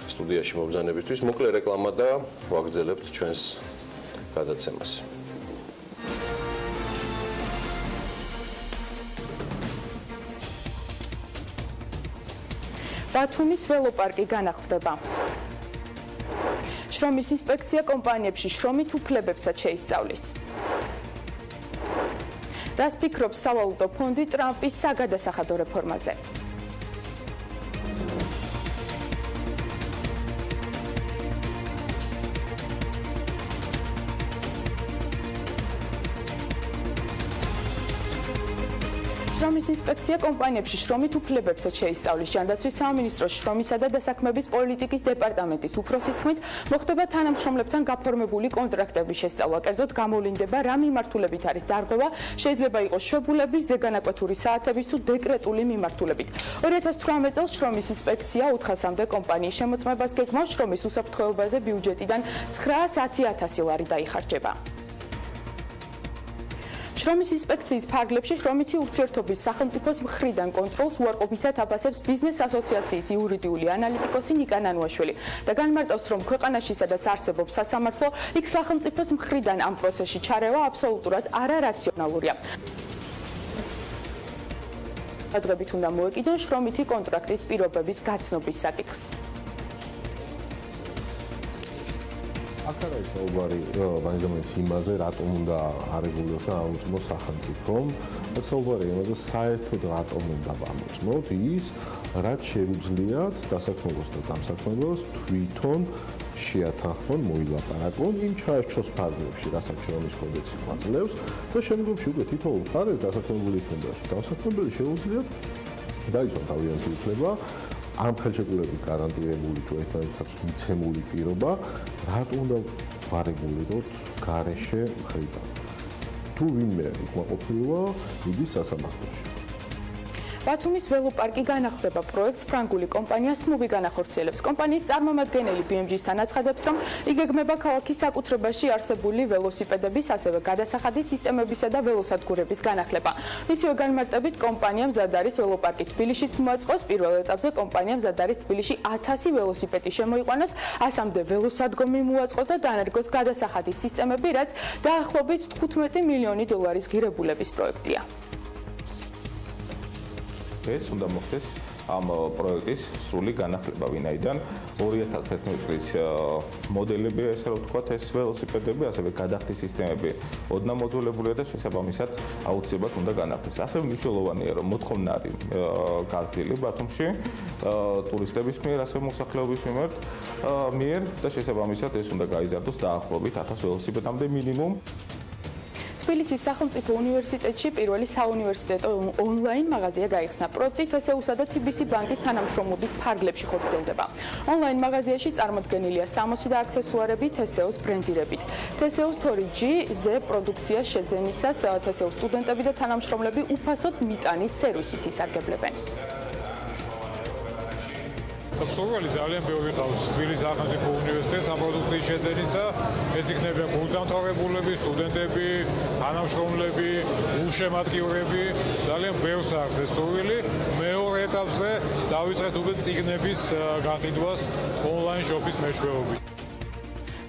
სტუდიაში მობრძანებისთვის. მოკლე რეკლამა და ვაგრძელებთ ჩვენს გადაცემას. ბათუმის ველოპარკი განახლდება. შრომის ინსპექცია კომპანიებში შრომით უფლებებსაც შეისწავლის. რას ფიქრობს სავალუტო ფონდი ტრამპის საგადასახადო რეფორმაზე? შრომის ინსპექცია კომპანიებში შრომით უფლებებსაც შეისწავლის. ჯანდაცვის სამინისტროს შრომისა და დასაქმების პოლიტიკის დეპარტამენტის უფროსის თქმით, მოხდება თანამშრომლებთან გაფორმებული კონტრაქტების შესწავლა. კერძოდ გამოვლინდება რა მიმართულებით არის დარღვევა, შეიძლება იყოს შვებულების, ზეგანაკვეთური საათების თუ დეკრეტული მიმართულებით. 2018 წელს შრომის ინსპექცია 400-მდე კომპანიის შემოწმებას გეგმავს. შრომის უსაფრთხოებაზე ბიუჯეტიდან 910.000 ლარი დაიხარჯება. შრომის ინსპექციის ფარგლებში შრომითი ურთიერთობის სახელმწიფოს მხრიდან კონტროლს უარყოფითად აფასებს ბიზნეს ასოციაციის იურიდიული ანალიტიკოსი ნიკა ნანუაშვილი და განმარტავს, რომ ქვეყანაში სადაც არსებობს სასამართლო, იქ სახელმწიფოს მხრიდან ამ პროცესში ჩარევა აბსოლუტურად არარაციონალურია. ადრებით უნდა მოეკიდონ შრომითი კონტრაქტის პირობების გაცნობის საკითხს. აქ არის საუბარი მაგალითად იმაზე, რატომ უნდა არეგულიროს და ამოწმოს სახელმწიფომ. აქ საუბარია იმაზე, საერთოდ რატომ უნდა ამოწმოთ ის, რაც შეუძლიათ დასაქმებულს და დამსაქმებელს თვითონ შეათანხმონ, მოილაპარაკონ იმ ჩაერჩოს ფარგლებში, რასაც შრომის კოდექსი გვაძლევს და შემდგომში უკვე თითოეულ მხარეს დასაქმებული იქნება და დამსაქმებელი შეუძლიათ დაიცვან თავიანთი უფლება. ამ ხელშეკრულებით გარანტირებული თუ ერთმანეთს მიცემული პირობა, რატომ უნდა ვარეგულიროთ გარეშე მხრიდან? თუ ვინმე უკმაყოფილოა, იდის სასამართლოში. ბათუმის ველოპარკი განახლდება. პროექტს ფრანგული კომპანია SMUV განახორციელებს. კომპანიის წარმომადგენელი BMG-სთან აცხადებს, რომ იგეგმება ქალაქის საკუთრებაში არსებული ველოსიპედების, ასევე გადასახადის სისტემებისა და ველოსადგურების განახლება. მისივე განმარტებით, კომპანია მზად არის ველოპარკი თბილისშიც მოაწყოს. პირველ ეტაპზე კომპანია მზად არის თბილისში 1000 ველოსიპედი შემოიყვანოს, 100-მდე ველოსადგომი მოაწყოს და დაანერგოს გადასახადის სისტემები, რაც დაახლოებით 15 მილიონი დოლარის ღირებულების პროექტია. ეს უნდა მოხდეს ამ პროექტის სრული განახლება, ვინაიდან 2011 წლის მოდელები, ესე რომ ვთქვათ, ეს ველოსიპედები, ასევე გადახდის სისტემები ოდნა მოძველებულია და შესაბამისად აუცილებლად უნდა განახლდეს. ასევე მნიშვნელოვანია, რომ მოთხოვნა არის გაზრდილი ბათუმში ტურისტების მიერ, ასევე მოსახლეობის მიერ და შესაბამისად ეს უნდა გაიზარდოს დაახლოებით 1000 ველოსიპედამდე მინიმუმ. თბილისის სახელმწიფო უნივერსიტეტში პირველი საუნივერსიტეტო ონლაინ მაღაზია გაიხსნა. პროექტი FSU-სა და TBC ბანკის თანამშრომლობის ფარგლებში ხორციელდება. ონლაინ მაღაზიაში წარმოდგენილია სამოსი და აქსესუარები TSO-ს ბრენდირებით. TSO-ს 2G-ზე პროდუქციას შეძენისას TSO სტუდენტები და თანამშრომლები უფასოდ მიტანის სერვისით ისარგებლებენ. სრული ძალიან ბევრი ყავს თბილისის სახელმწიფო უნივერსიტეტს ამ პროდუქციის შეძენისა. ეს იქნება კურსდამთავრებულები, სტუდენტები, თანამშრომლები, გულშემატკივრები, ძალიან ბევრს აქვს ეს სრული. მეორე ეტაპზე დავიწყეთ უკვე წიგნების გაყიდვას ონლაინ შოპის მეშვეობით.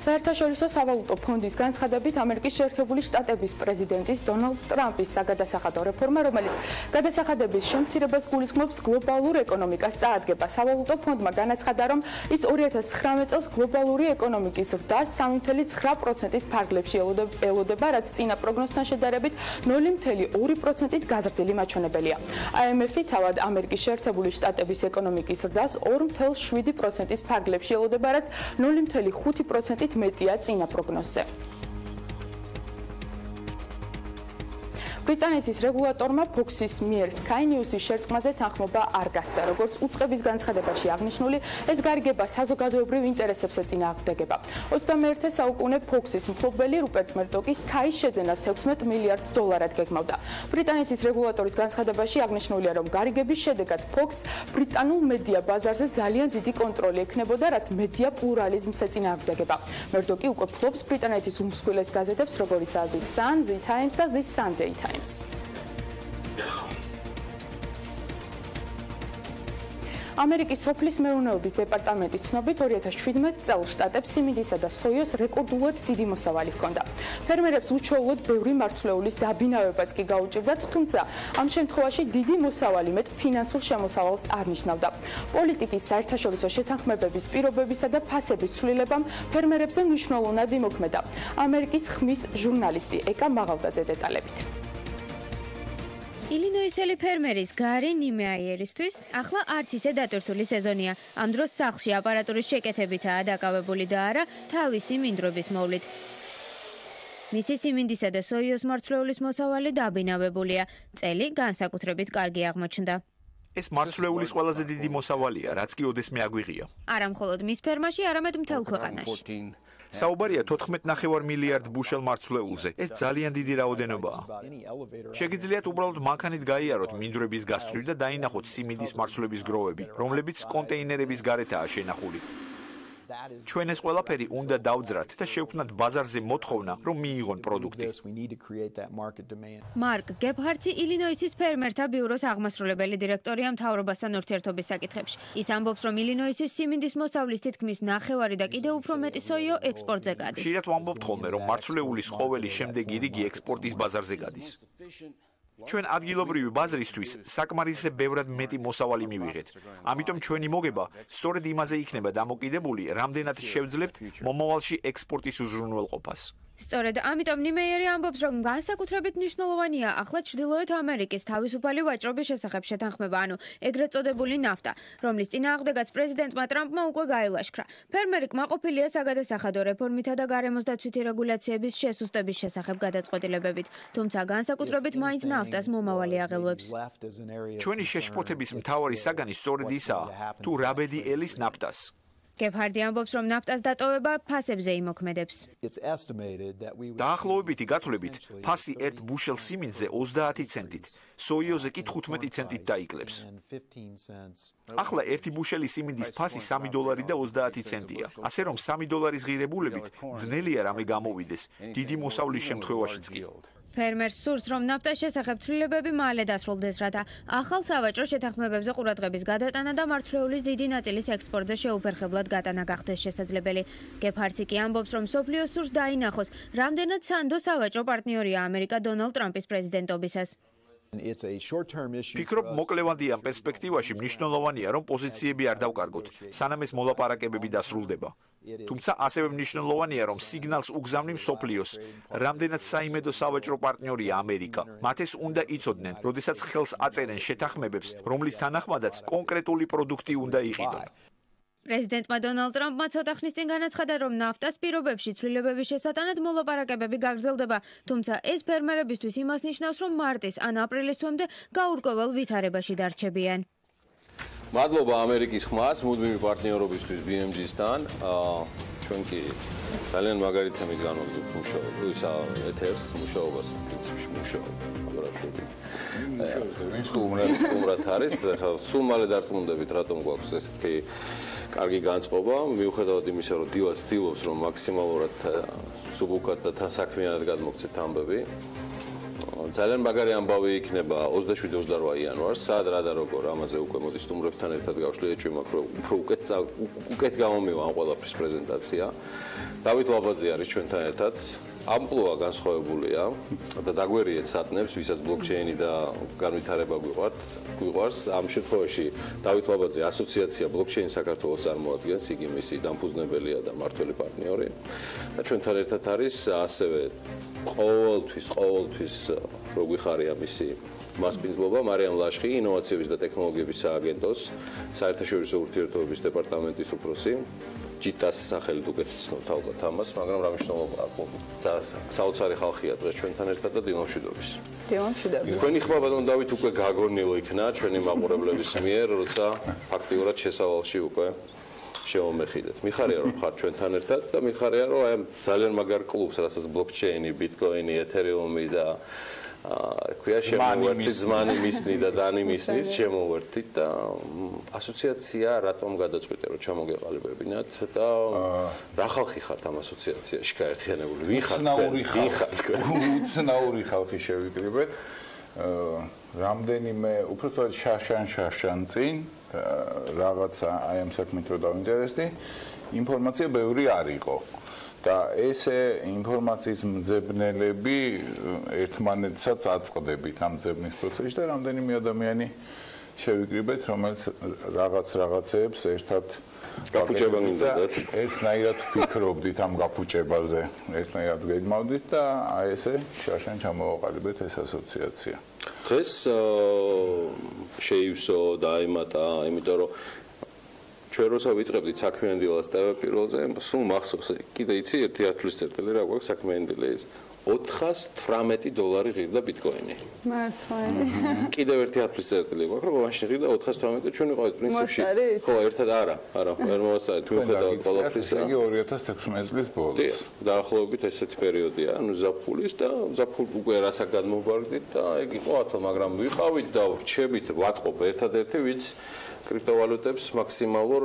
საერთაშორისო სავალუტო ფონდის განცხადებით ამერიკის შეერთებული შტატების პრეზიდენტის დონალდ ტრამპის საგადასახადო რეფორმა, რომელიც გადასახადების შემცირებას გულისხმობს გლობალურ ეკონომიკას წაადგება. სავალუტო ფონდმა განაცხადა, რომ ის 2019 წელს გლობალური ეკონომიკის ზრდას 3.9%-ის ფარგლებში ელოდება, რაც წინა პროგნოზთან შედარებით 0.2%-ით გაზრდილი მაჩვენებელია. IMF-ი თავად ამერიკის შეერთებული შტატების ეკონომიკის ზრდას 2.7%-ის ფარგლებში ელოდება, რაც 0.5%-ით მეტია წინა პროგნოზზე. ბრიტანეთის რეგულატორმა Fox-ის მიერ Sky News-ის შერწყმაზე თანხმობა არ გასცა. როგორც უწყების განცხადებაში აღნიშნული, ეს გარიგება საზოგადოებრივ ინტერესებს ეწინააღმდეგება. 21 საუკუნე Fox-ის მფლობელი რუპერტ მერდოკი Sky-ის შეძენას $16 მილიარდად გეგმავდა. ბრიტანეთის რეგულატორის განცხადებაში აღნიშნულია, რომ გარიგების შედეგად Fox ბრიტანულ მედია ბაზარზე ძალიან დიდი კონტროლი ექნებოდა, რაც მედია პლურალიზმს ეწინააღმდეგება. მერდოკი უკვე ფლობს ბრიტანეთის უმსხვილეს გაზეთებს, როგორიცაა The Sun, The Times და The Sunday Times. ამერიკის სოფლის მეურნეობის დეპარტამენტის ცნობით 2017 წელს შტატებს სიმინდისა და სოიოს რეკორდულად დიდი მოსავალი ჰქონდა. ფერმერებს უჩვეულოდ ბევრი მარცვლეულის დაბინავებაც კი გაუჭირდათ, თუმცა ამ შემთხვევაში დიდი მოსავალი მეტ ფინანსურ შემოსავალს არ ნიშნავდა. პოლიტიკის საერთაშორისო შეთანხმებების პირობებისა და ფასების ცვლილებამ ფერმერებზე მნიშვნელოვნად იმოქმედა. ამერიკის ხმის ჟურნალისტი ეკა მაღალდაძე დეტალებით. ილინოისელი ფერმერის გარი ნიმეაიერისთვის ახლა არც ისე დატვირთული სეზონია. ამ დროს სახლში აპარატურის შეკეთებითაა დაკავებული და არა თავისი მინდვრების მოვლით. მისი სიმინდისა და სოიოს მარცვლეულის მოსავალი დაბინავებულია. წელი განსაკუთრებით კარგი აღმოჩნდა. ეს მარცვლეულის ყველაზე დიდი მოსავალია, რაც კი ოდესმე აგვიღია. არა მხოლოდ მის ფერმაში, არამედ მთელ ქვეყანაში. საუბარია 14.9 მილიარდ ბუშელ მარცვლეულზე. ეს ძალიან დიდი რაოდენობაა. შეგიძლიათ უბრალოდ მანქანით გაიაროთ მინდვრების გასწვრივ და დაინახოთ სიმინდის მარცვლების გროვები, რომლებიც კონტეინერების გარეთაა შენახული. ჩვენ ეს ყველაფერი უნდა დავძრათ და შევქმნათ ბაზარზე მოთხოვნა, რომ მიიღონ პროდუქტი. მარკ გეფჰარცი ილინოისის ფერმერთა ბიუროს აღმასრულებელი დირექტორია მთავრობასთან ურთიერთობის საკითხებში. ის ამბობს, რომ ილინოისის სიმინდის მოსავლის თითქმის ნახევარი და კიდევ უფრო მეტი სოიო ექსპორტზე გადის. ხშირად ვამბობთ ხოლმე, რომ მარცვლეულის ყოველი შემდეგი რიგი ექსპორტის ბაზარზე გადის. ჩვენ ადგილობრივი ბაზრისთვის საკმარისზე ბევრად მეტი მოსავალი მივიღეთ. ამიტომ ჩვენი მოგება სწორედ იმაზე იქნება დამოკიდებული, რამდენად შევძლებთ მომავალში ექსპორტის უზრუნველყოფას. სწორედ ამიტომ ნიმეიერი ამბობს, რომ განსაკუთრებით მნიშვნელოვანია ახლა ჩრდილოეთ ამერიკის თავისუფალი ვაჭრობის შესახებ შეთანხმება, ანუ ეგრეთ წოდებული ნაფტა, რომლის წინააღმდეგაც პრეზიდენტმა ტრამპმა უკვე გაილაშქრა. ფერმერი კმაყოფილია საგადასახადო რეფორმითა და გარემოს დაცვითი რეგულაციების შესუსტების შესახებ გადაწყვეტილებებით, თუმცა განსაკუთრებით მაინც ნაფტას მომავალი აღელვებს. ჩვენი შეშფოთების მთავარი საგანი სწორედ ისაა, თუ რა ბედი ელის ნაფტას. გეფჰარდი ამბობს, რომ ნაფტას დატოვება ფასებზე იმოქმედებს. დაახლოებითი გათვლებით, ფასი ერთ ბუშელ სიმინდზე 30 ცენტით, სოიოზე კი 15 ცენტით დაიკლებს. ახლა ერთი ბუშელი სიმინდის ფასი $3 და 30 ცენტია. ასე რომ $3 ღირებულებით ძნელია რამე გამოვიდეს, დიდი მოსავლის შემთხვევაშიც კი. ფერმერს სურს, რომ ნაფტას შესახებ ცვლილებები მალე დასრულდეს, რათა ახალ სავაჭრო შეთანხმებებზე ყურადღების გადატანა და მარცვლეულის დიდი ნაწილის ექსპორტზე შეუფერხებლად გატანა გახდეს შესაძლებელი. გეფჰარცი კი ამბობს, რომ მსოფლიოს სურს დაინახოს, რამდენად სანდო სავაჭრო პარტნიორია ამერიკა დონალდ ტრამპის პრეზიდენტობისას. ფიქრობ, მოკლევადიან პერსპექტივაში მნიშვნელოვანია, რომ პოზიციები არ დავკარგოთ, სანამ ეს მოლაპარაკებები დასრულდება. თუმცა ასევე მნიშვნელოვანია, რომ სიგნალს უგზავნი მსოფლიოს, რამდენად საიმედო სავაჭრო პარტნიორია ამერიკა. მათ ეს უნდა იცოდნენ, როდესაც ხელს აწერენ შეთანხმებებს, რომლის თანახმადაც კონკრეტული პროდუქტი უნდა იყიდონ. პრეზიდენტმა დონალდ ტრამპმა ცოტა ხნის წინ განაცხადა, რომ ნაფტას პირობებში ცვლილებების შესატანად მოლაპარაკებები გაგრძელდება, თუმცა ეს ფერმერებისთვის იმას ნიშნავს, რომ მარტის ან აპრილის თვემდე გაურკვეველ ვითარებაში დარჩებიან. მადლობა ამერიკის ხმას მუდმივი პარტნიორობისთვის BMG-სთან. ჩვენ კი ძალიან მაგარი თემით განვაგრძობთ მუშაობას, ეთერს, მუშაობას, პრინციპში მუშაობა. სტუმრად არის, სულ მალე დარწმუნდებით, რატომ გვაქვს ესეთი კარგი განწყობა, მიუხედავად იმისა, რომ დილა ცდილობს, რომ მაქსიმალურად სუბუქად და თან საქმიანად გადმოგცეთ ამბები. ძალიან მაგარი ამბავი იქნება 27-28 იანვარს, სად რა და როგორ, ამაზე უკვე მოდი სტუმრებთან ერთად გავშლი ეჭვი მაქვს, რომ უფრო უკეთ გამომივა ამ ყველაფრის პრეზენტაცია. დავით ლაბაძე არის ჩვენთან ერთად. ამპლუა განსხვავებულია და დაგვერიეთ სატნებს, ვისაც ბლოკჩეინი და განვითარება გვიყვარს. ამ შემთხვევაში დავით ლაბაძე ასოციაცია ბლოკჩეინ საქართველოს წარმოადგენს, იგი მისი დამფუძნებელია და მმართველი პარტნიორი. და ჩვენთან ერთად არის ასევე ყოველთვის რო გვიხარია მისი მასპინძლობა მარიამ ლაშხი, ინოვაციების და ტექნოლოგიების სააგენტოს საერთაშორისო ურთიერთობების დეპარტამენტის უფროსი. ჯიტას სახელით უკეთ ცნობთ ალბათ ამას, მაგრამ რა მნიშვნელობა აქვს? საოცარი ხალხია დღეს ჩვენთან ერთად და დილამშვიდობის. დილამშვიდობის. თქვენი ხმა ბატონ დავით უკვე გაგონილ იქნა ჩვენი მაყურებლების მიერ, როცა ფაქტიურად შესავალში უკვე შევამეხიდეთ. მიხარია რომ ხარ ჩვენთან ერთად და მიხარია რომ აი ძალიან მაგარ კლუბს, რასაც ბლოკჩეინი, ბიტკოინი, ეთერიუმი და ქვია შემოვერთით ზმანი მისნი და დანი მისნის შემოვერთით და ასოციაცია რატომ გადაწყვიტე რომ ჩამოგეყალიბებინათ და რა ხალხი ხართ ამ ასოციაციაში გაერთიანებული? ვინ ხართ? უცნაური ხალხი შევიკრიბეთ. რამდენიმე უბრალოდ შაშან წინ რაღაცა აი ამ საქმით რო დავინტერესდი, ინფორმაცია ბევრი არ იყო. და ესე ინფორმაციის მძებნელები ერთმანეთსაც აწყდებით ამ ძებნის პროცესში და რამდენიმე ადამიანი შევიკრიბეთ, რომელიც რაღაცეებს ერთად გაფუჭება გინდათ. ერთნაირად ვფიქრობდით ამ გაფუჭებაზე, ერთნაირად გეგმავდით და აი ესე შაშან ჩამოვაყალიბეთ ეს ასოციაცია. დღეს შეივსო და აიმატა, იმიტომ რომ ჩვენ როცა ვიწყებდით საქმიანი დილას ტელეპიროზე, სულ მახსოვს, კიდე იცი ერთი ათვლის წერტილი რა გვაქვს საქმიანი დილის $418 ღირდა ბიტკოინი. მართლა. კიდევ ერთი ათვლის წერტილი გვაქვს, რომ მაშინ ღირდა 418 ჩვენ ვიყავით პრინციპში. ხო, ერთად არა, ვერ მოვასწარეთ, თუ ხედავთ ყველაფრისა. იგი 2016 წლის ბოლოს. დაახლოებით ესეთი პერიოდია, ანუ ზაფხულის და ზაფხულ უკვე რაცა გადმოვარდით და ეგ იყო ათო, მაგრამ ვიყავით და ვრჩებით, ვატყობ ერთადერთი, ვინც კრიპტოვალუტებს მაქსიმალურ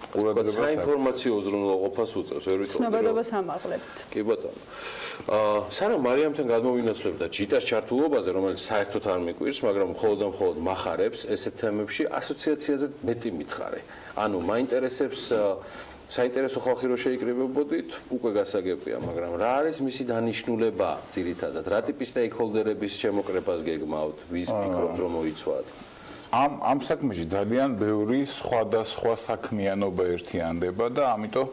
საინფორმაციო უზრუნველყოფას უწევს, ვერ ვიტყოდი. ცნობადობას ამაღლებთ. კი ბატონო. სანამ მარიამთან გადმოვინაცვლებ და ჯიტას ჩართულობაზე, რომელიც საერთოდ არ მიკვირს, მაგრამ მხოლოდ მახარებს ესეთ თემებში ასოციაციაზე მეტი მითხარე. ანუ მაინტერესებს საინტერესო ხალხი რო შეიკრიბებოდით, უკვე გასაგებია, მაგრამ რა არის მისი დანიშნულება ძირითადად? რა ტიპის სტეიქჰოლდერების შემოკრებას გეგმავთ? ვის ფიქრობთ რომ მოიცვათ? ამ საქმეში ძალიან ბევრი სხვადასხვა საქმიანობა ერთიანდება და ამიტომ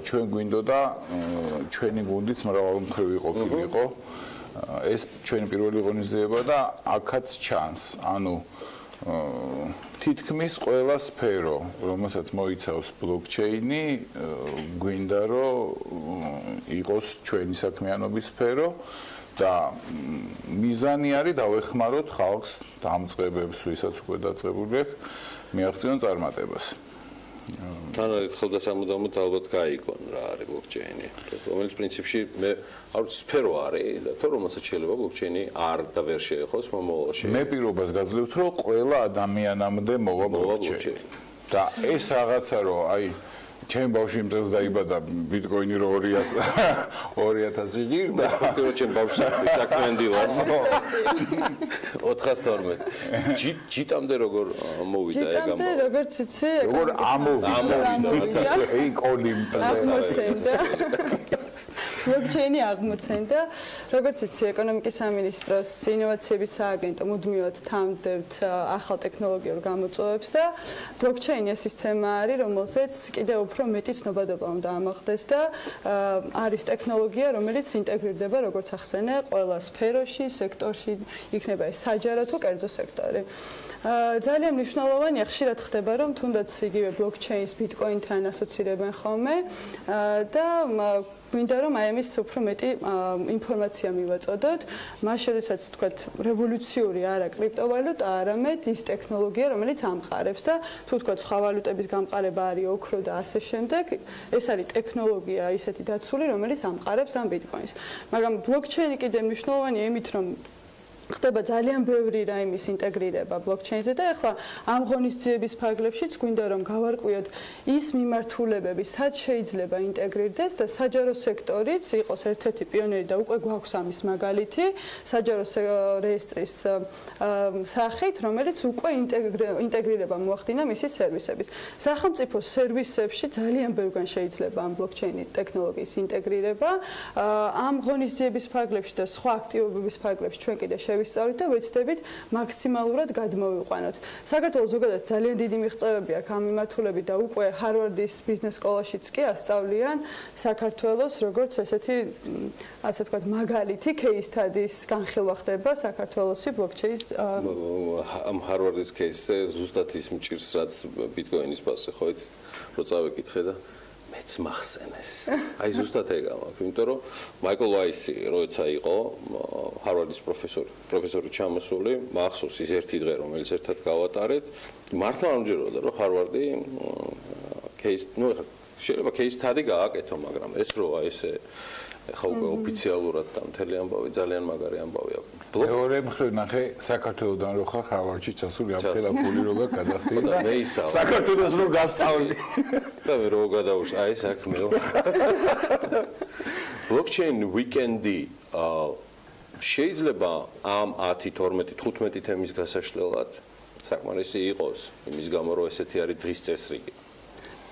ჩვენ გვინდოდა ჩვენი გუნდიც მრავალმხრივი ყოფილიყო. ეს ჩვენი პირველი ღონისძიება და აქაც ჩანს. ანუ თითქმის ყველა სფერო, რომელსაც მოიცავს ბლოკჩეინი, გვინდა რომ იყოს ჩვენი საქმიანობის სფერო. და მიზანი არის დავეხმაროთ ხალხს, დამწყებებს, ვისაც უკვე დაწყებული აქვს, მიაღწიონ წარმატებას. თან ერთხელ და სამუდამოდ ალბათ გაიგონ რა არის ბლოკჩეინი, რომელიც პრინციპში მე არ ვიცი სფერო არის და თუ რომელსაც შეიძლება ბლოკჩეინი არ და ვერ შეეხოს მომავალში. მე პირობას გაძლევთ, რომ ყველა ადამიანამდე მოვა ბლოკჩეინი. და ეს რაღაცა რომ აი ჩემ ბავშვი იმ წელს დაიბადა ბიტკოინი რო 2000 ღირდა. ფაქტობრივად ჩემ ბავშვს საქმიანი დილას 412. ჯიტამდე როგორ მოვიდა ეგ ამბავი? ჯიტამდე როგორც იცი, როგორ ამოვიდა. ეი კოლიმ. ბლოკჩეინი აღმოცენდა, როგორც იცი, ეკონომიკის სამინისტროს ინოვაციების სააგენტო მუდმივად თამდებთ ახალ ტექნოლოგიურ გამოწვევებს და ბლოკჩეინი ეს სისტემა არის, რომელზეც კიდევ უფრო მეტი ცნობადობა უნდა ამაღლდეს და არის ტექნოლოგია, რომელიც ინტეგრირდება, როგორც ახსენე, ყველა სფეროში, სექტორში, იქნება ეს საჯარო თუ კერძო სექტორი. ძალიან მნიშვნელოვანია, ხშირად ხდება, რომ თუნდაც იგივე ბლოკჩეინს ბიტკოინთან ასოცირებენ ხოლმე და მინდა რომ აი ამის უფრო მეტი ინფორმაცია მივაწოდოთ. მას შესაძაც თქვათ რევოლუციური არა კრიპტოვალუტა, არამედ ის ტექნოლოგია, რომელიც ამყარებს და თუ თქვათ სხვა ვალუტების გამყარება არის ოქრო და ასე შემდეგ, ეს არის ტექნოლოგია ისეთი დაცული, რომელიც ამყარებს ამ ბიტკოინს. მაგრამ ბლოკჩეინი კიდე მნიშვნელოვანია იმით, რომ ხდება ძალიან ბევრი რაიმის ინტეგრირება ბლოკჩეინზე და ახლა ამ ღონისძიების ფარგლებშიც გვინდა რომ გავარკვიოთ ის მიმართულებები, სად შეიძლება ინტეგრირდეს და საჯარო სექტორიც იყოს ერთ-ერთი პიონერი და უკვე გვაქვს ამის მაგალითი საჯარო რეესტრის სახით, რომელიც უკვე ინტეგრირება მოახდინა მისი სერვისების. სახელმწიფო სერვისებში ძალიან ბევრგან შეიძლება ამ ბლოკჩეინი ტექნოლოგიის ინტეგრირება. ამ ღონისძიების ფარგლებში და სხვა აქტივობების ფარგლებში ჩვენ კიდე ვისწავლით და ვეცდებით მაქსიმალურად გადმოვიყვანოთ. საქართველოს ზოგადად ძალიან დიდი მიღწევები აქვს ამ მიმართულებით და უკვე ჰარვარდის ბიზნეს სკოლაშიც კი ასწავლიან საქართველოს როგორც ესეთი ასე ვთქვათ მაგალითი case studies განხილვა ხდება საქართველოსი ბლოკჩეინის ამ ჰარვარდის кейსზე ზუსტად ის მჭირს რაც ბიტკოინის ფასზე ხო იცით რო წავეკითხე და მეც მახსენეს. აი ზუსტად ეგ ამაქვს, იმიტომ რომ მაიკლ ვაისი როცა იყო ჰარვარდის პროფესორი ჩამოსული, მახსოვს ის ერთი დღე რომელიც ერთად გავატარეთ, მართლა არ მჯეროდა რომ ჰარვარდი кейს, ну შეიძლება кейს სტადი გააკეთო, მაგრამ ეს როა ესე ხა უკვე ოფიციალურად და მთელი ამბავი ძალიან მაგარი ამბავია. მეორე მხრივ ნახე საქართველოსდან რო ხარ ჰარვარდში ჩასული აფხელა ფული რო გადახდი და საქართველოს რო გასწავლი და მე რო გადავუშ აი საქმეო ბლოკჩეინ ვიკენდი შეიძლება ამ 10 12 15 თემის გასაშლელად საკმარისი იყოს იმის გამო რომ ესეთი არის დღის წესრიგი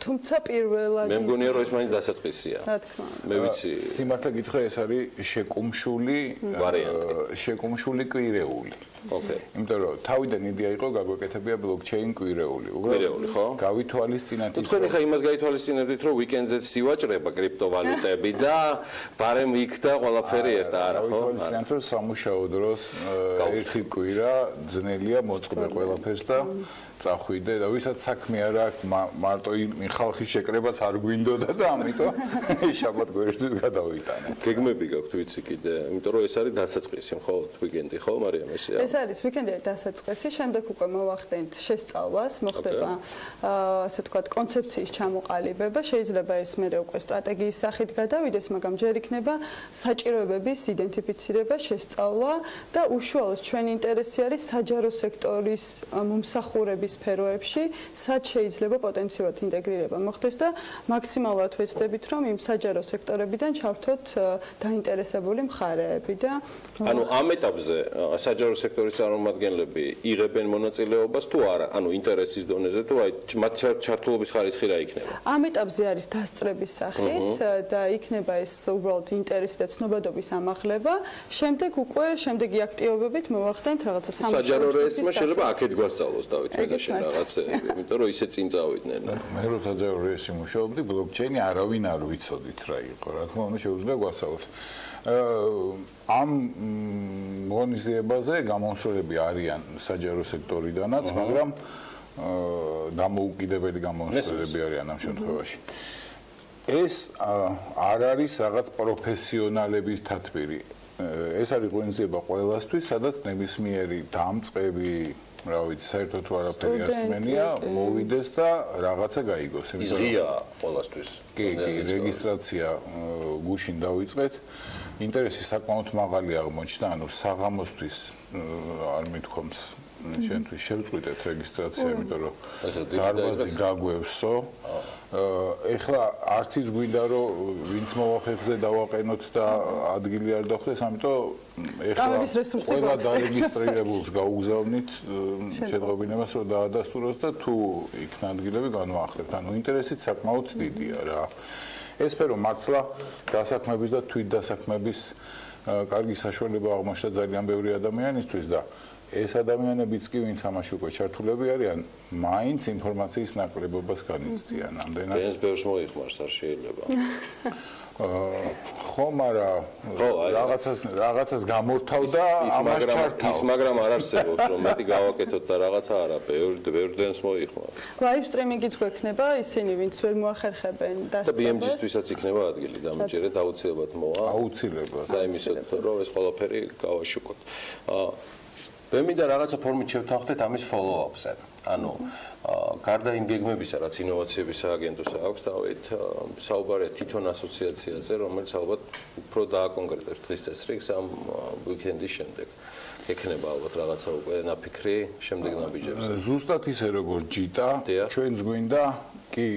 თუმცა პირველად მე მგონია რომ ეს მაინც დასაწყისია. რა თქმა უნდა. მე ვიცი. სიმართლე გითხრა ეს არის შეკუმშული ვარიანტი. შეკუმშული კვირეული. ოკეი. იმიტომ რომ თავიდან იდეა იყო გაგვეკეთებია ბლოკჩეინ კვირეული. კვირეული, ხო? გავითვალისწინეთ ის. თქვენ ხა იმას გაითვალისწინებთ რომ ვიკენდზეც სივაჭრება კრიპტოვალუტები და ბარემ იქ და ყველაფერი ერთად არა, ხო? გავითვალისწინეთ რომ სამუშაო დროს ერთი კვირა ძნელია მოწყდა ყველაფერს და წახვიდე და ვისაც საქმე არ აქვს მარტო იმ ხალხის შეკრებაც არ გვინდოდა და ამიტომ შაბათ გვერდით გადავიტანე. გეგმები გაქვთ ვიცი კიდე, იმიტომ რომ ეს არის დასაწყისი მხოლოდ ვიკენდი, ხო, მარიამ ესეა. ეს არის ვიკენდი დასაწყისი, შემდეგ უკვე მოვახდენთ შესწავლას, მოხდება ასე ვთქვათ კონცეფციის ჩამოყალიბება, შეიძლება ეს მერე უკვე სტრატეგიის სახით გადავიდეს, მაგრამ ჯერ იქნება საჭიროებების იდენტიფიცირება, შესწავლა და უშუალოდ ჩვენი ინტერესი არის საჯარო სექტორის მომსახურების სფეროებში, სად შეიძლება პოტენციურად ინტეგრირება მოხდეს და მაქსიმალურად ვეცდებით, რომ იმ საჯარო სექტორებიდან ჩავთოთ დაინტერესებული მხარეები და ანუ ამ ეტაპზე საჯარო სექტორის წარმომადგენლები იღებენ მონაწილეობას თუ არა, ანუ ინტერესის დონეზე თუ აი მათ ჩართულობის ხარისხი რა იქნება? ამ ეტაპზე არის დასწრების სახით და იქნება ეს უბრალოდ ინტერესი და ცნობადობის ამაღლება, შემდეგ უკვე შემდეგი აქტივობებით მოვახდენთ რაღაცა საჯარო რეესტრმა შეიძლება აქეთ გვასწავლოს დავით მედაში რაღაცეები, იმიტომ რომ ისე წინ წავიდნენ. მე რო საჯარო რეესტრი მუშაობდი, ბლოკჩეინი არავინ არ ვიცოდით რა იყო, რა თქმა უნდა შეუძლია გვასწავლოს. ამ ღონისძიებაზე გამოსვლები არიან საჯარო სექტორიდანაც, მაგრამ დამოუკიდებელი გამოსვლები არიან ამ შემთხვევაში. ეს არ არის რაღაც პროფესიონალების თათბირი. ეს არის ღონისძიება ყველასთვის, სადაც ნებისმიერი დამწყები რა ვიცი, საერთოდ თუ არაფერი ასმენია, მოვიდეს და რაღაცა გაიგოს. ის ღია ყველასთვის. კი, რეგისტრაცია გუშინ დავიწყეთ. ინტერესი საკმაოდ მაღალი აღმოჩნდა, ანუ საღამოსთვის არ მithქვამს შენთვის შევწყვიტეთ რეგისტრაცია, იმიტომ რომ დარბაზი გაგვევსო. ეხლა არც ის გვინდა რომ ვინც მოვახერხზე დავაყენოთ და ადგილი არ დახვდეს, ამიტომ ეხლა ყველა დარეგისტრირებულს გაუგზავნით შეწყობინებას რომ დაადასტუროს და თუ იქნა ადგილები განვაახლებთ. ანუ ინტერესიც საკმაოდ დიდია რა. ეს სფერო მართლა დასაქმების და თვითდასაქმების კარგი საშუალება აღმოჩნდა ძალიან ბევრი ადამიანისთვის და ეს ადამიანებიც კი ვინც ამაში უკვე ჩართულები არიან, მაინც ინფორმაციის ნაკლებობას განიცდიან. ამდენად ეს ბევრს მოიხმარს არ შეიძლება. ხო, მაგრამ რაღაცას გამორთავდა ამას ჩართავ. ის მაგრამ არ არსებობს რომ მეტი გავაკეთოთ და რაღაცა არა, ბევრდენს მოიხმარს. ლაივ სტრიმინგიც გვექნება, ისინი ვინც ვერ მოახერხებენ და BMG-სთვისაც იქნება ადგილი დამჯერე დაუცილებლად მოვა. აუცილებლად. საიმისოდ რომ ეს ყველაფერი გავაშუქოთ. მე მინდა რაღაცა ფორმით შევთანხმდეთ ამის follow-up-ზე. ანუ გარდა იმ გეგმებისა, რაც ინოვაციების სააგენტოს აქვს, დავით, საუბარია თვითონ ასოციაციაზე, რომელიც ალბათ უფრო დააკონკრეტებს დღის წესრიგს ამ ვიკენდის შემდეგ. ექნება ალბათ რაღაცა უკვე ნაფიქრი შემდეგ ნაბიჯებს. ზუსტად ისე როგორც ჯიტა, ჩვენც გვინდა კი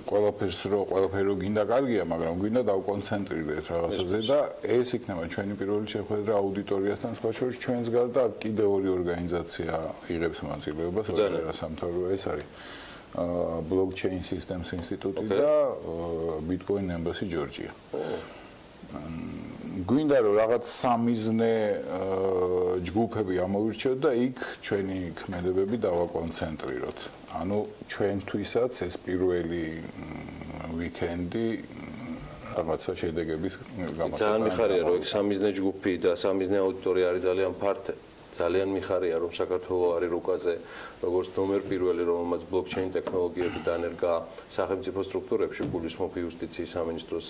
ყველაფერი გინდა კარგია, მაგრამ გვინდა დავკონცენტრირდეთ რაღაცაზე და ეს იქნება ჩვენი პირველი შეხვედრა აუდიტორიასთან, სხვა შორის ჩვენს გარდა კიდევ ორი ორგანიზაცია იღებს მონაწილეობას, სამთავრობო ეს არის blockchain systems ინსტიტუტი და bitcoin embassy georgia. გვინდა რომ რაღაც სამიზნე ჯგუფები ამოვირჩიოთ და იქ ჩვენი ქმედებები დავაკონცენტრიროთ. ანუ ჩვენთვისაც ეს პირველი ვიკენდი რაღაცა შედეგების გამოსაყრად. ძალიან მიხარია რომ იქ სამიზნე ჯგუფი და სამიზნე აუდიტორია არის ძალიან ფართე. ძალიან მიხარია რომ საქართველოს არის რუკაზე როგორც ნომერ პირველი რომელმაც ბლოკჩეინ ტექნოლოგიები დანერგა სახელმწიფო სტრუქტურებში გულისხმობ იუსტიციის სამინისტროს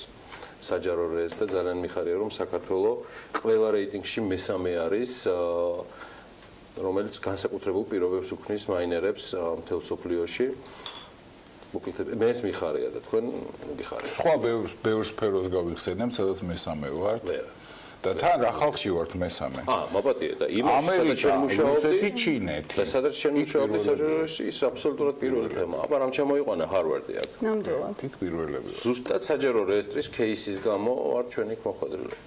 საჯარო რეესტრს და ძალიან მიხარია რომ საქართველოს ყველა რეიტინგში მესამე არის რომელიც განსაკუთრებულ პირობებს უქმნის მაინერებს მთელ სოფლიოში. მე ეს მიხარია და თქვენ მიგიხარეთ. სხვა ბევრ სფეროს გავიხსენებ, სადაც მესამე ვართ. და თან რა ხალხში ვართ მესამე? მაპატია და იმაში სადაც შენ მუშაობდი, ჩინეთი. და სადაც შენ მუშაობდი საჯაროში, ის აბსოლუტურად პირველი თემა. აბა რამ შემოიყვანა ჰარვარდი აქ. ნამდვილად. იქ პირველები. ზუსტად საჯარო რეესტრის кейსის გამო ვარ ჩვენ იქ მოხვედრილი.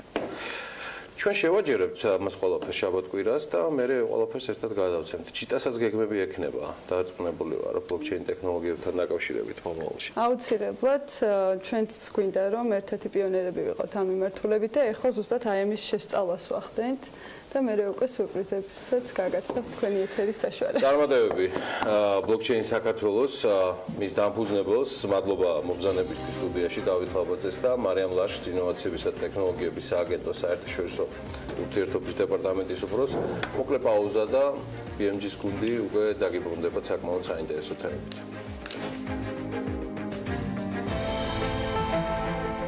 ჩვენ შევაჯერებთ ამას ყველაფერს შაბათ-კვირას და მე ყველაფერს ერთად გადავცემთ. ჩიტასაც გეგმები ექნება. დარწმუნებული ვარ, რომ ბლოკჩეინ ტექნოლოგიებთან დაკავშირებით მომავალში. აუცილებლად ჩვენც გვინდა რომ ერთ-ერთი პიონერები ვიყოთ ამ მიმართულებით და ეხლა ზუსტად აი ამის შესწავლას ვახდენთ და მე უკვე სურპრიზებსაც გაგაცნობთ თქვენი ეთერის საშუალებით. წარმატებები ბლოკჩეინ საქართველოს მის დამფუძნებელს მადლობა მობრძანებისთვის სტუდიაში დავით ლაბაძეს და მარიამ ლაშქს ინოვაციებისა და ტექნოლოგიების სააგენტოს საერთაშორისო ურთიერთობის დეპარტამენტის უფროს. მოკლე პაუზა და BMG-ს გუნდი უკვე დაგიბრუნდება საკმაოდ საინტერესო თემებით.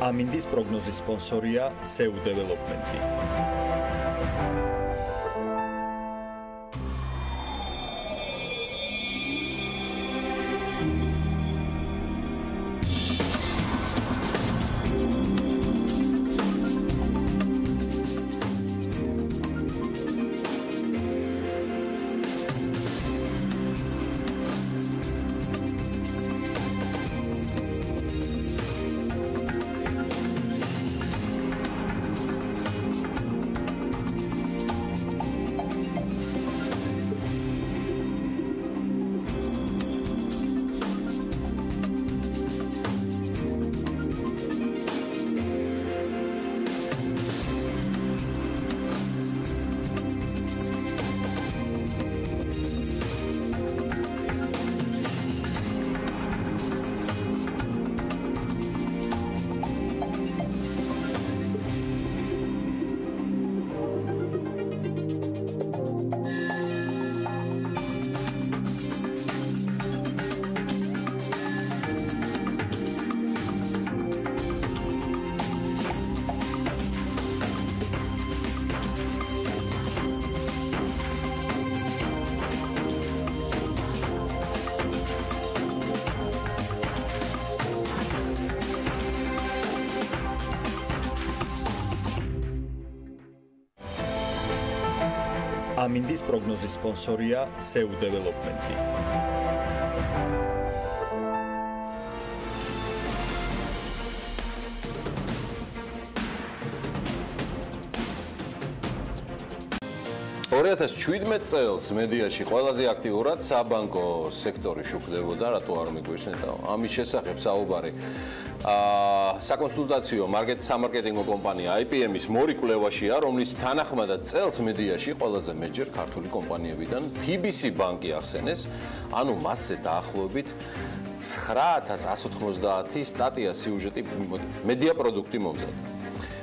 ამინდის პროგნოზის სპონსორია SEU დეველოპმენტი. ამინდის პროგნოზის სპონსორია SEU დეველოპმენტი. წელს მედიაში ყველაზე აქტიურად საბანკო სექტორი შუქდებოდა, რატო არ მიგვეშნეთ ამის შესახებ საუბარი. საკონსულტაციო სამარკეტინგო კომპანია IPM-ის მორი კვლევაშია, რომლის თანახმადად წელს მედიაში ყველაზე მეჯერ ქართული კომპანიებიდან TBC ბანკი ახსენეს, ანუ მასზე დაახლოებით 9190 სტატია სიუჟეტი მედია პროდუქტი მომზადდა.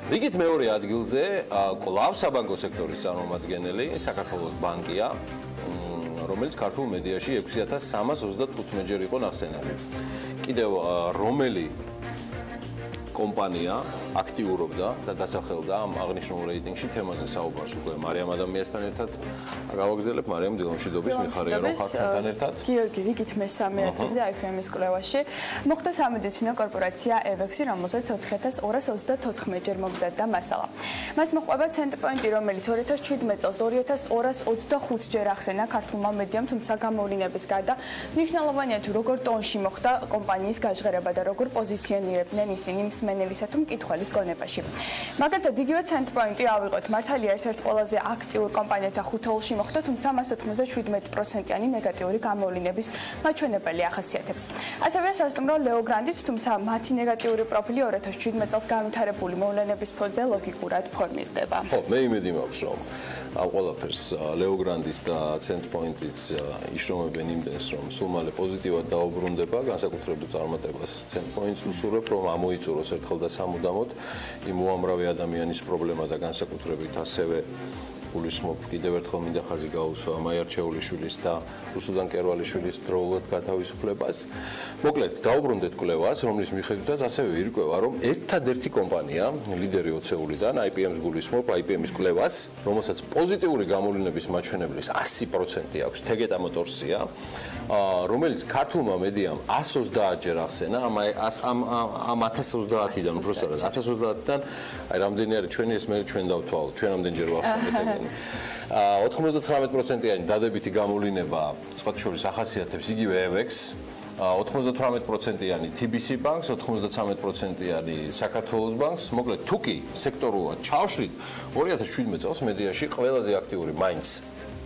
რიგით მეორე ადგილზე კვლავ საბანკო სექტორის წარმომადგენელი საქართველოს ბანკია, რომელიც ქართულ მედიაში 6335 ჯერ იყო ნახსენები. კიდევ რომელი კომპანია აქტიურობდა და დასახელდა ამ აღნიშნულ რეიტინგში თემაზე საუბარს. უკვე მარიამ ადამიანთან ერთად გავაგზავნებ მარიამ დილამშვიდობის მიხარია რომ ხართან ერთად. გიორგი, რიგით მესამე ადგილზე IFM-ის კვლევაში მოხვდა სამედიცინო კორპორაცია EVEX-ი, რომელზეც 4234 ჯერ მომზადდა მასალა. მას მოყვება ცენტრპოინტი, რომელიც 2017 წელს 2225 ჯერ ახსენა ქართულმა მედიამ, თუმცა გამოვლინების გარდა მნიშვნელოვანია თუ როგორ ტონში მოხდა კომპანიის გაჟღერება და როგორ პოზიციონირებდნენ ისინი მსმენელისა თუ მკითხველის გონებაში. მაგალითად, იგივე ცენტრპოინტი ავიღოთ, მართალია ერთ-ერთ ყველაზე აქტიურ კომპანიათა ხუთეულში მოხდა, თუმცა მას 97%-იანი ნეგატიური გამოვლინების მაჩვენებელი ახასიათებს. ასევე სასტუმრო ლეო გრანდიც, თუმცა მათი ნეგატიური პროფილი 2017 წელს განვითარებული მოვლენების ფონზე ლოგიკურად ფორმირდება. ხო, მე იმედი მაქვს, რომ ამ ყველაფერს ლეო გრანდის და ცენტრპოინტიც იშრომებენ იმდენს, რომ სულ მალე პოზიტიურად დაუბრუნდება, განსაკუთრებით წარმატებას ცენტრპოინტს უსურვებ, რომ ამოიწუროს ერთხელ და სამუდამოდ იმ უამრავი ადამიანის პრობლემა და განსაკუთრებით ასევე გულისხმობ კიდევ ერთხელ მინდა ხაზი გაუსვა მაიარჩეულიშვილის და რუსუდან კერვალიშვილის დროულად გათავისუფლებას. მოკლედ, დაუბრუნდეთ კვლევას, რომლის მიხედვითაც ასევე ირკვევა, რომ ერთადერთი კომპანია, ლიდერი ოცეულიდან, IPM-ს გულისხმობ, IPM-ის კვლევას, რომელსაც პოზიტიური გამოვლინების მაჩვენებლის 100% აქვს, Tegeta Motors-ია, რომელიც ქართულმა მედიამ 130 ჯერ ახსენა, ამ 1030-დან, უბრალოდ 1030-დან, აი რამდენი არის ჩვენი ეს მე ჩვენ დავთვალოთ, ჩვენ ამდენჯერ ვახსენეთ. 99%-იანი დადებითი გამოვლინება სხვათა შორის ახასიათებს იგივე EVEX, 98%-იანი TBC ბანკს, 93%-იანი საქართველოს ბანკს. მოკლედ, თუ კი სექტორულად ჩავშლით, 2017 წელს მედიაში ყველაზე აქტიური მაინც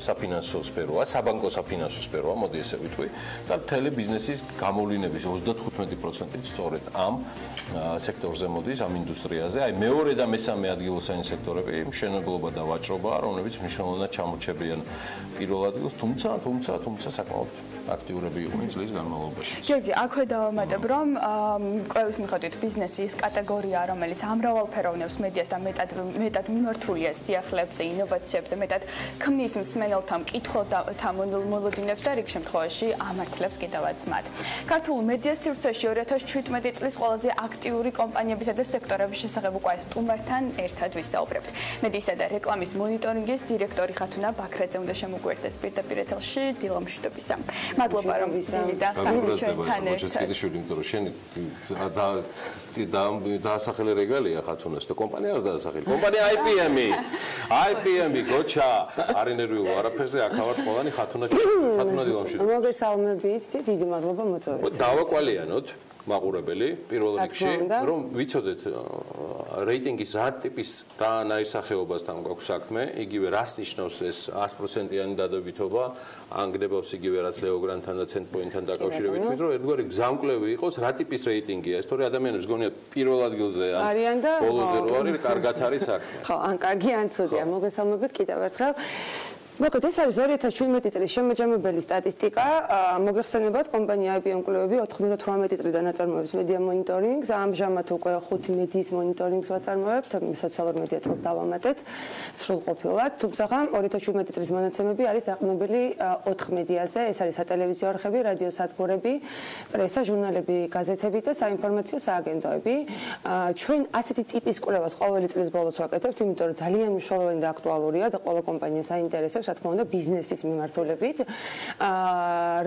საფინანსო სფეროა, საბანკო საფინანსო სფეროა, მოდი ესე ვიტყვი, და მთელი ბიზნესის გამოვლინების 35%-ით სწორედ ამ სექტორზე მოდის, ამ ინდუსტრიაზე. აი მეორე და მესამე ადგილოსანი სექტორები, მშენებლობა და ვაჭრობა, რომლებიც მნიშვნელოვნად ჩამორჩებიან პირველ ადგილს, თუმცა საკმაოდ აქტიურები იყვნენ წლის განმავლობაში. გიორგი, აქვე დავამატებ, რომ კვლევის მიხედვით ბიზნესი ის კატეგორიაა, რომელიც ამრავალფეროვნებს მედიას და მეტად მიმართულია სიახლეებზე, ინოვაციებზე, მეტად ქმნის მსმენელთა მკითხველთა მოლოდინებს და რიგ შემთხვევაში ამართლებს კიდევაც მათ. ქართულ მედიას სივრცეში 2017 წლის ყველაზე აქტიური კომპანიებისა და სექტორების შესახებ უკვე სტუმართან ერთად ვისაუბრებთ. მედიისა და რეკლამის მონიტორინგის დირექტორი ხათუნა ბაქრაძე უნდა შემოგვიერთდეს პირდაპირ ეთერში. დილა მშვიდობისა. მადლობა რომ დიდა ჩვენთან ერთად. შენ დაასახელე რეგალია ხათუნას და კომპანია არ დაასახელე. კომპანია IPM-ი გოჩა არ ინერვიულ არაფერზე აქავარ ყველანი ხათუნა დილამშვიდობა. მოგესალმებით, დიდი მადლობა მოწვევისთვის. დავაკვალიანოთ მაყურებელი პირველ რიგში, რომ ვიცოდეთ რეიტინგის რა ტიპის რა ნაირსახეობასთან გვაქვს საქმე, იგივე რას ნიშნავს ეს 100%-იანი დადებითობა, ანგნებავს იგივე რაც ლეო გრანთან და ცენტრპოინტთან დაკავშირებით, რომ ერთგვარი გზამკვლევი იყოს, რა ტიპის რეიტინგია ეს, თორე ადამიანებს გონიათ პირველ ადგილზე ან ბოლოზე რო არის, კარგად არის საქმე. ხო, ან კარგი ან ცუდია, მოგესალმებით კიდევ ერთხელ. მოკლედ ეს არის 2017 წლის შემაჯამებელი სტატისტიკა. მოგეხსენებათ, კომპანია IPM კვლევები 98 წლიდან აწარმოებს მედია მონიტორინგს, ამჟამად უკვე 5 მედიის მონიტორინგს ვაწარმოებთ, სოციალურ მედია წელს დავამატეთ სრულყოფილად. თუმცა 2017 წლის მონაცემები არის დაყრდნობილი 4 მედიაზე, ეს არის სატელევიზიო არხები, რადიო სადგურები, პრესა, ჟურნალები, გაზეთები და საინფორმაციო სააგენტოები. ჩვენ ასეთი ტიპის კვლევას ყოველი წლის ბოლოს ვაკეთებთ, იმიტომ რომ ძალიან მნიშვნელოვანი და აქტუალურია და ყველა კომპანიას აინტერესებს, რა თქმა უნდა, ბიზნესის მიმართულებით.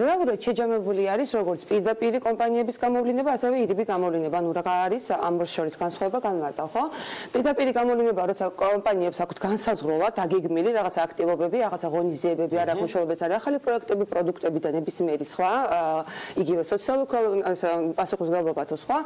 რეალურად შეჯამებული არის როგორც პირდაპირ კომპანიების გამოვლინება, ასევე ირიბი გამოვლინება. ანუ რა არის ამბოს შორის განსხვავება განმარტავ, ხო? პირდაპირ გამოვლინება, როცა კომპანიებს აქვთ განსაზღვრულად დაგეგმილი რაღაცა აქტივობები, რაღაცა ღონისძიებები, არ აქვს მნიშვნელობა, არის ახალი პროექტები, პროდუქტები და ნებისმიერი სხვა, იგივე სოციალურ პასუხისმგებლობა თუ სხვა.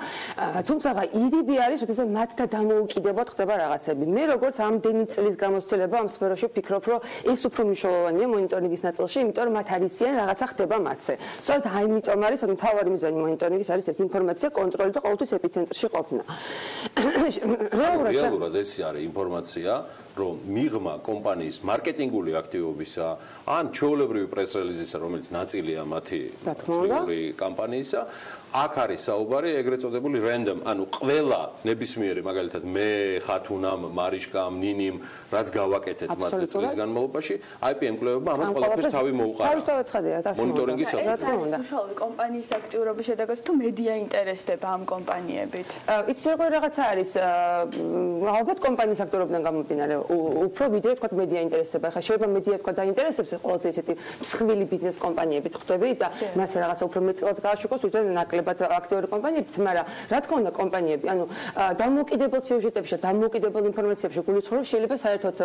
თუმცა ირიბი არის, როდესაც მათთან დამოუკიდებოდ ხდება რაღაცები. მე როგორც ამდენი წლის გამოცდილება ამ სფეროში ვფიქრობ, რომ ეს უფრო მნიშვნელოვანია მონიტორინგის ნაწილში, იმიტომ რომ მათ არიციან რაღაცა ხდება მათზე. სწორედ ამიტომ არის, ანუ მთავარი მიზანი მონიტორინგის არის ეს ინფორმაცია, კონტროლი და ყოველთვის ეპიცენტრში ყოფნა. რეალურად ეს არის ინფორმაცია, რომ მიღმა კომპანიის მარკეტინგული აქტივობისა, ან ჩვეულებრივი პრეს-რელიზისა, რომელიც ნაწილია მათი აქტიური კამპანიისა, აქ არის საუბარი ეგრეთ წოდებული random, ანუ ყველა ნებისმიერი მაგალითად მე, ხათუნამ, მარიშკამ, ნინიმ, რაც გავაკეთეთ მათზე წლის განმავლობაში, IPM კვლევებმა ამას ყველაფერს თავი მოუყარა. მონიტორინგის ეს უშუალოდ კომპანიის აქტიურობის შედეგად თუ მედია ინტერესდება ამ კომპანიებით? იცი როგორ რაღაცა არის, ალბათ კომპანიის აქტიურობიდან გამომდინარე, უფრო ვიდრე თქვა მედია ინტერესდება. ახლა შეიძლება მედია თქვა დაინტერესებს ყველაზე ისეთი მსხვილი ბიზნეს კომპანიებით ხვდები და მას რაღაცა უფრო მეწილად გააშუქოს, ვიდრე ნაკლებად აქტიური კომპანიებით, მაგრამ რა თქმა უნდა კომპანიები, ანუ დამოუკიდებელ სიუჟეტებში და დამოუკიდებელ ინფორმაციებში გულისხმობ შეიძლება საერთოდ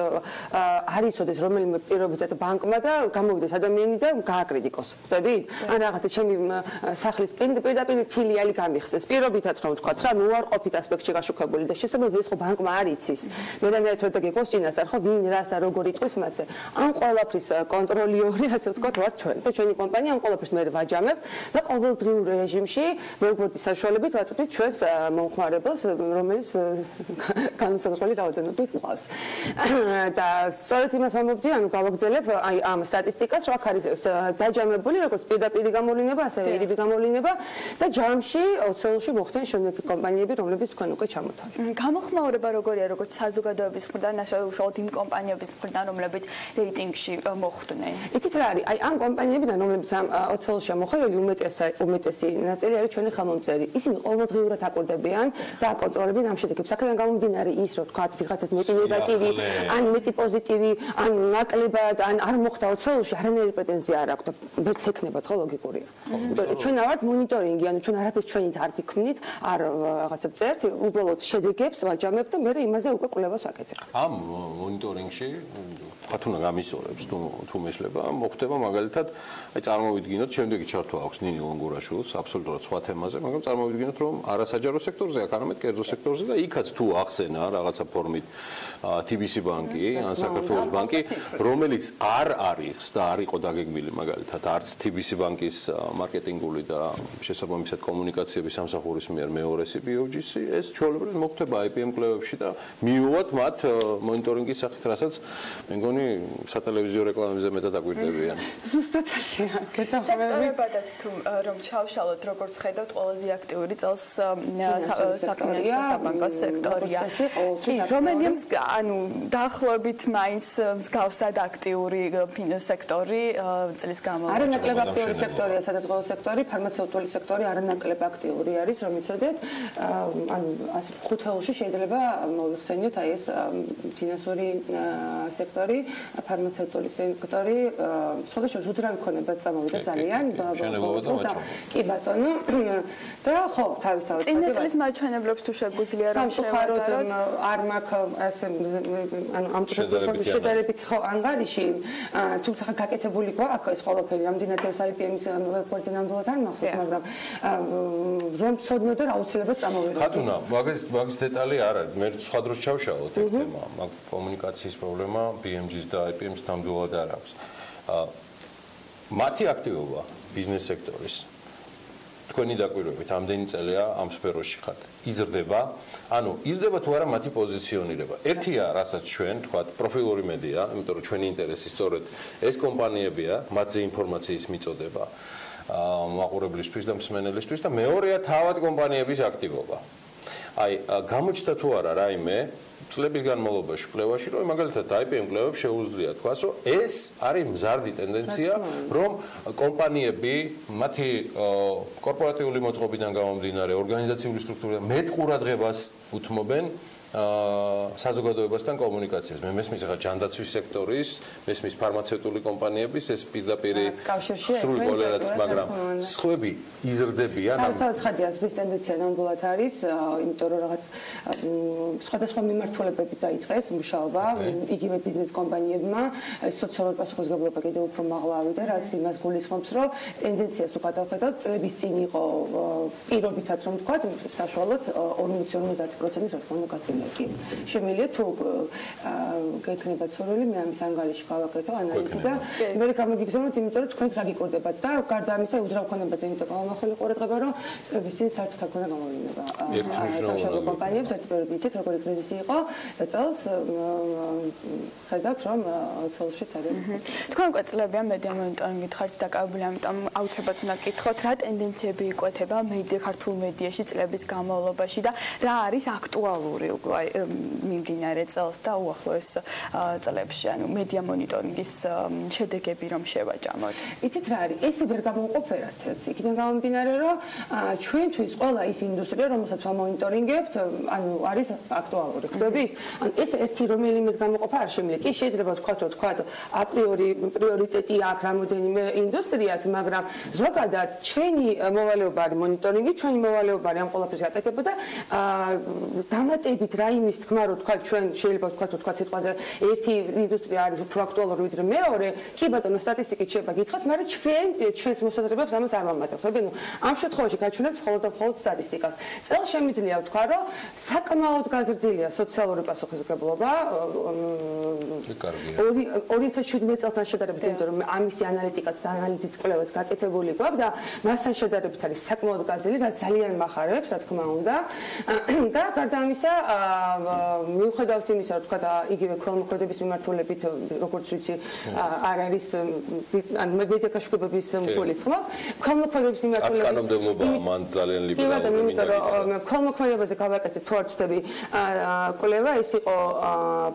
არ იცოდეს რომელიმე პირობითად ბანკმა და გამოვიდეს ადამიანი და გააკრიტიკოს. ხვდებით? ან რაღაცა ჩემი სახლის პირდაპირ ფილიალი გამიხსეს. პირობითად რომ ვთქვა, რა უარყოფით ასპექტში გაშუქებული და შესაძლოა ეს ხო ბანკმა არ იცის. მერანაირად ვერ დაგეკოს წინასწარ ხო ვინ რას და როგორ იტყვის მათზე. ამ ყველაფრის კონტროლიური ასე ვთქვათ ვართ ჩვენ. და ჩვენი კომპანია ამ ყველაფერს მე ვაჯამებ და ყოველდღიურ რეჟიმში ვებგვერდის საშუალებით ვაწვდით ჩვენს მომხმარებელს, რომელიც განსაზღვრელი რაოდენობით ყავს. და სწორედ იმას ვამბობდი, ანუ გავაგრძელებ აი ამ სტატისტიკას, რომ აქ არის დაჯამებული როგორც პირდაპირი გამოვლინება, ასევე ირიბი გამოვლინება და ჯამში ოცეულში მოხდნენ შემდეგი კომპანიები, რომლებიც თქვენ უკვე ჩამოთავთ. გამოხმაურება როგორია, როგორც საზოგადოების მხრიდან, ასე უშუალოდ იმ კომპანიების მხრიდან, რომლებიც რეიტინგში მოხვდნენ? იცით რა არის? აი ამ კომპანიებიდან, რომლებიც ამ ოცეულში მოხვედრილი უმეტესი ნაწილი არის ჩვენი ხელმომწერი. ისინი ყოველდღიურად აკვირდებიან და აკონტროლებენ ამ შედეგებს. აქედან გამომდინარე ის, რომ თქვა ვიღაცას მეტი ნეგატივი, ან მეტი პოზიტივი, ან ნაკლებად, ან არ მოხდა ოცეულში, არანაირი პრეტენზია არ აქვს და მეც ექნებათ ხო ლოგიკურია. იმიტომ რომ ჩვენ ავართ მონიტორინგი, ანუ ჩვენ არაფერს ჩვენით არ ვიქმნით, არ რაღაცა წერთ, უბრალოდ შედეგებს ვაჯამებ და მე იმაზე უკვე კვლევას ვაკეთებ. ამ მონიტორინგში ხათუნა გამისწორებს თუ მეშლება, მოხდება მაგალითად, აი წარმოვიდგინოთ, შემდეგი ჩართვა აქვს ნინი ლონგურაშვილს აბსოლუტურად სხვა თემაზე, მაგრამ წარმოვიდგინოთ, რომ არასაჯარო სექტორზე, აქ არამედ კერძო სექტორზე და იქაც თუ ახსენა რაღაცა ფორმით TBC ბანკი, ან საქართველოს ბანკი, რომელიც არ არის და არ იყო დაგეგმილი მაგალითად არც TBC ბანკის მარკეტინგული და შესაბამისად კომუნიკაციების სამსახურის მიერ მეორესი BOGC, ეს ჩვეულებრივ მოხდება IPM კვლევებში და მიუვათ მათ მონიტორინგის სახით, რასაც მე მგონი სატელევიზიო რეკლამებზე მეტად აკვირდებიან. ზუსტად ასე. სექტორებადაც თუ რომ ჩავშალოთ, როგორც ხედავთ, ყველაზე აქტიური წელს საქმიანი საბანკო სექტორია. რომელიც ანუ დაახლოებით მაინც მსგავსად აქტიური სექტორი წლის განმავლობაში. არანაკლებ აქტიური სექტორია, სადაზღვევო სექტორი, ფარმაცევტული სექტორი არანაკლებ აქტიური არის, რომ იცოდეთ, ანუ ასე ხუთეულში შეიძლება მოიხსენიოთ აი ეს ფინანსური სექტორი, ფარმაცევტული სექტორი, სხვადასხვა უძრავი ქონება წამოვიდა ძალიან კი ბატონო და ხო თავისთავად წინა წლის მაჩვენებლებს თუ შეგვიძლია რომ შევარდაროთ არ მაქვს ასე ანუ ამ პროცესებში შედარებით ხო ანგარიში თუმცა ხა გაკეთებული გვაქვს ეს ყველაფერი რამდენადაც IPM-ის ვებგვერდზე ნამდვილად არ მახსოვს მაგრამ რომ ცოდნოდე რა აუცილებლად წამოვიდეთ ხათუნა მაგის დეტალი არ არის მე სხვა დროს ჩავშალოთ ეს თემა მაგ კომუნიკაციის პრობლემა BMG-ს და IPM-ს ნამდვილად არ აქვს მათი აქტივობა ბიზნეს სექტორის თქვენი დაკვირვებით ამდენი წელია ამ სფეროში ხართ იზრდება ანუ იზრდება თუ არა მათი პოზიციონირება ერთია რასაც ჩვენ თქვათ პროფილური მედია იმიტომ რომ ჩვენი ინტერესი სწორედ ეს კომპანიებია მათზე ინფორმაციის მიწოდება მაყურებლისთვის და მსმენელისთვის და მეორეა თავად კომპანიების აქტივობა აი გამოჩნდა თუ არა რაიმე წლების განმავლობაში კვლევაში რომ მაგალითად IPM კვლევებს შეუძლია თქვას რომ ეს არის მზარდი ტენდენცია რომ კომპანიები მათი კორპორატიული მოწყობიდან გამომდინარე ორგანიზაციული სტრუქტურიდან მეტ ყურადღებას უთმობენ საზოგადოებასთან კომუნიკაციას. მე მესმის ახლა ჯანდაცვის სექტორის, მესმის ფარმაცევტული კომპანიების ეს პირდაპირ სრული კოლერაცია, მაგრამ სხვები იზრდებიან. თავისთავად ცხადია, ზღვის ტენდენცია ნამდვილად არის, იმიტომ რომ რაღაც სხვადასხვა მიმართულებებით დაიწყეს მუშაობა იგივე ბიზნეს კომპანიებმა, სოციალური პასუხისმგებლობა კიდევ უფრო მაღლა ავიდა, რაც იმას გულისხმობს, რომ ტენდენციას თუ გადავხედავთ, წლების წინ იყო პირობითად რომ ვთქვათ, საშუალოდ 40-50%-ის რა თქმა უნდა გასწრება. შემიძლია თუ გექნებათ სურვილი მე ამის ანგარიში გავაკეთო ანალიზი და მე გამიგიგზავნოთ იმიტომ რომ თქვენს გაგიკურდებათ და გარდა ამისა უძრავ ქონებაზე იმიტომ გამომახული ყურადღება რომ წლების წინ საერთოდ არ ქონდა გამოვლინება სამშობლო კომპანიებს ერთგვარად იცით როგორი კრიზისი იყო და წელს ხედავთ რომ ცელშიც არის. თქვენ უკვე წლებია მედია მონიტორინგით ხართ დაკავებული, ამიტომ აუცილებლად უნდა გკითხოთ, რა ტენდენციები იკვეთება ქართულ მედიაში წლების განმავლობაში და რა არის აქტუალური მიმდინარე წელს და უახლოეს წლებში, ანუ მედია მონიტორინგის შედეგები რომ შევაჭამოთ. იცით რა არის? ეს ვერ გამოვყოფერათ. იქიდან გამომდინარე, რომ ჩვენთვის ყველა ის ინდუსტრია, რომელსაც ვამონიტორინგებთ, ანუ არის აქტუალური. ხვდები? ანუ ეს ერთი რომელიმეს გამოყოფა არ შემიძლია. კი შეიძლება ვთქვათ, რომ აპრიორი პრიორიტეტი აქვს რამოდენიმე ინდუსტრიას, მაგრამ ზოგადად ჩვენი მოვალეობა არის მონიტორინგი, ჩვენი მოვალეობა არის ამ ყველაფრის გაკეთება და დამატებით რა იმის თქმა რომ თქვა ჩვენ შეიძლება ვთქვათ სიტყვაზე ერთი ინდუსტრია არის უფრო აქტუალური ვიდრე მეორე, კი ბატონო სტატისტიკით შეიძლება გითხრათ, მაგრამ ჩვენს მოსაზრებებს ამას არ ვამატებთ. ანუ ამ შემთხვევაში გაჩვენებთ მხოლოდ და მხოლოდ სტატისტიკას. წელს შემიძლია ვთქვა, რომ საკმაოდ გაზრდილია სოციალური პასუხისმგებლობა 2017 წელთან შედარებით, იმიტომ რომ ამისი ანალიტიკაც და ანალიზიც კვლევაც გაკეთებული გვაქვს და მასთან შედარებით არის საკმაოდ გაზრდილი, რაც ძალიან მახარებს, რა თქმა უნდა. და გარდა ამისა, მიუხედავად იმისა, რომ თქვა იგივე ქველმოქმედების მიმართულებით, როგორც ვიცი, არ არის ან მედიაკაშუქებების გულისხმობა, ქველმოქმედების მიმართულებით კანონმდებლობა მან ძალიან ლიბერალური იმიტომ რომ ქველმოქმედებაზე გავაკეთეთ თუ არ ვწდები კვლევა, ეს იყო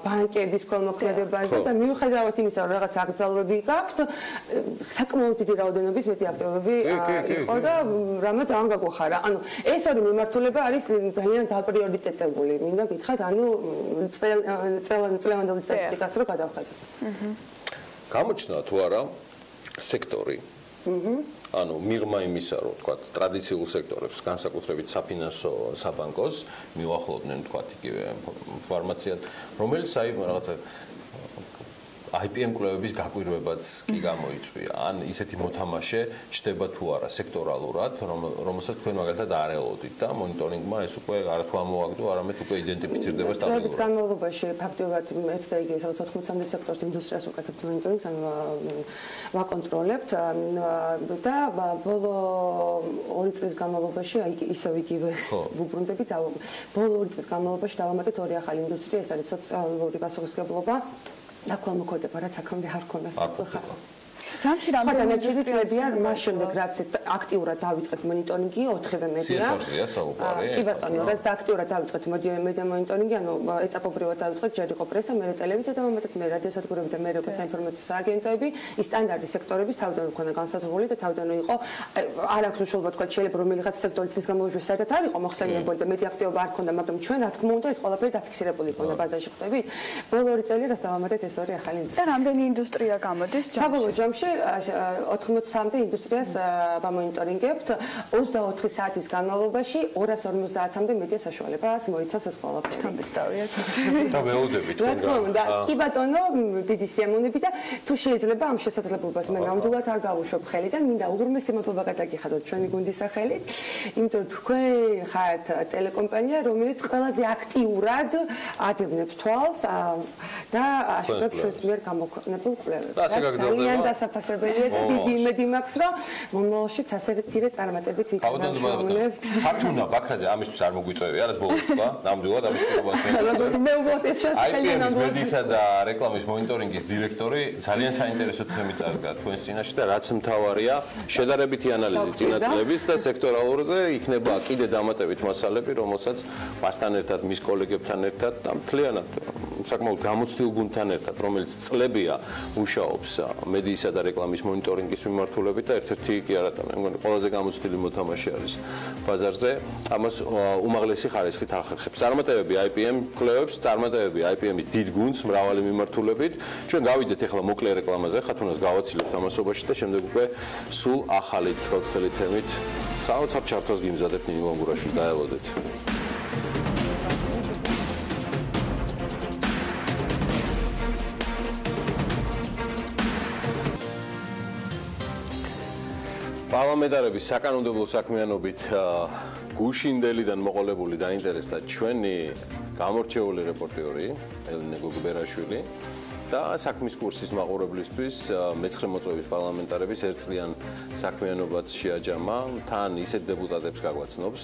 ბანკების ქველმოქმედებაზე და მიუხედავად იმისა, რომ რაღაც აკრძალვები გაქვთ, საკმაოდ დიდი რაოდენობის მეტი აქტივობები იყო და რამაც ძალიან გაგვახარა. ანუ ეს ორი მიმართულება არის ძალიან დაპრიორიტეტებული. მინდა გითხრათ, ანუ წლევანდელი სტატისტიკას რო გადავხედოთ. გამოჩნდა თუ არა სექტორი. ანუ მიღმა იმისა, რომ თქვა ტრადიციულ სექტორებს, განსაკუთრებით საფინანსო საბანკოს მიუახლოვდნენ თქვა იგივე ინფორმაციად, რომელიც აი რაღაცა IPM კვლევების გაკვირვებაც კი გამოიწვია. ან ისეთი მოთამაშე ჩდება თუ არა სექტორალურად, რომელსაც თქვენ მაგალითად არ ელოდით და მონიტორინგმა ეს უკვე არათუ ამოაგდო, არამედ უკვე იდენტიფიცირდება სტაბილურად. წლების განმავლობაში ფაქტობრივად ერთ და იგივე 80-მდე სექტორს ინდუსტრიას ვაკეთებთ მონიტორინგს, ანუ ვაკონტროლებთ და ბოლო 2 წლის განმავლობაში ისევ იგივე ვუბრუნდებით, ბოლო 2 წლის განმავლობაში დავამატეთ 2 ახალი ინდუსტრია, ეს არის სოციალური პასუხისმგებლობა და ქველმოქმედება, რაც აქამდე არ ჰქონდა საწყო. ჯამში რამდენი ინდუსტრიებია, მას შემდეგ რაც აქტიურად დავიწყეთ მონიტორინგი, 4-ვე მედია. CSR-ზეა საუბარი. კი ბატონო, რაც აქტიურად დავიწყეთ მედია მონიტორინგი, ანუ ეტაპობრივად დავიწყეთ, ჯერ იყო პრესა, მერე ტელევიზია და მომეტად მე რადიოსადგურები და მერე უკვე საინფორმაციო აგენტოები, ის სტანდარტი სექტორების თავიდან მქონდა განსაზღვრული და თავიდან იყო არ აქვს უშუალოდ თქვა, შეიძლება რომელიღაც სექტორი წლის განმავლობაში საერთოდ არ იყო მოხსენიებული და მეტი აქტივობა არ ჰქონდა, მაგრამ ჩვენ რა თქმა უნდა ეს ყველაფერი დაფიქსირებული ჰქონდა ბაზაში, ხვდებით? ბოლო 2 წელი რაც დავამატეთ ეს 2 ახალი ინდუსტრია. და რამდენი ინდუსტრია გამოდის ჯამში? საბოლოო ჯამში 83 ინდუსტრიას ვამონიტორინგებთ 24 საათის განმავლობაში 250-მდე მედია საშუალებას მოიცავს ეს ყველაფერი. თამბეჭდავიათ. და ველოდებით თქვენ და კი ბატონო, დიდი სიამოვნები და თუ შეიძლება ამ შესაძლებლობას მე ნამდვილად არ გავუშვებ ხელიდან, მინდა უღრმესი მადლობა გადაგიხადოთ ჩვენი გუნდის სახელით, იმიტომ რომ თქვენ ხართ ტელეკომპანია, რომელიც ყველაზე აქტიურად ადევნებს თვალს და აშუქებს ჩვენს მიერ გამოქვეყნებულ კვლევებს. ძალიან დასაფასებელია და დიდი იმედი მაქვს, რომ მომავალშიც ასეთივე წარმატებით ვიკავებთ. ხართუნა ბაქრაძე ამისთვის არ მოგვიწევია, რაც ბოლოს თქვა, ნამდვილად ამის პირობაზე. მე უბრალოდ ეს შესაძლებელი IPM-ის მედიისა და რეკლამის მონიტორინგის დირექტორი ძალიან საინტერესო თემი წარდგა თქვენს წინაშე და რაც მთავარია, შედარებითი ანალიზი წინა წლების და სექტორალურზე იქნება კიდე დამატებით მასალები, რომელსაც მასთან ერთად, მის კოლეგებთან ერთად და მთლიანად საკმაოდ გამოცდილ გუნდთან ერთად, რომელიც წლებია მუშაობს მედიისა და რეკლამის მონიტორინგის მიმართულებით და ერთ-ერთი კი არა, მე მგონი ყველაზე გამოცდილი მოთამაშე არის ბაზარზე. ამას უმაღლესი ხარისხით ახერხებს. წარმატებები IPM კვლევებს, წარმატებები IPM-ის დიდ გუნდს მრავალი მიმართულებით. ჩვენ გავიდეთ ახლა მოკლე რეკლამაზე, ხათუნას გავაცილებთ ამასობაში და შემდეგ უკვე სულ ახალი ცხელცხელი თემით საოცარ ჩართვას გიმზადებთ ნინო გურაშვილი, დაელოდეთ. პარლამენტარების საკანონმდებლო საქმიანობით გუშინდელიდან მოყოლებული დაინტერესდა ჩვენი გამორჩეული რეპორტიორი ელენე გოგბერაშვილი და საქმის კურსის მაყურებლისთვის მეცხრე მოწვევის პარლამენტარების ერთწლიან საქმიანობაც შეაჯამა. თან ისეთ დეპუტატებს გაგვაცნობს,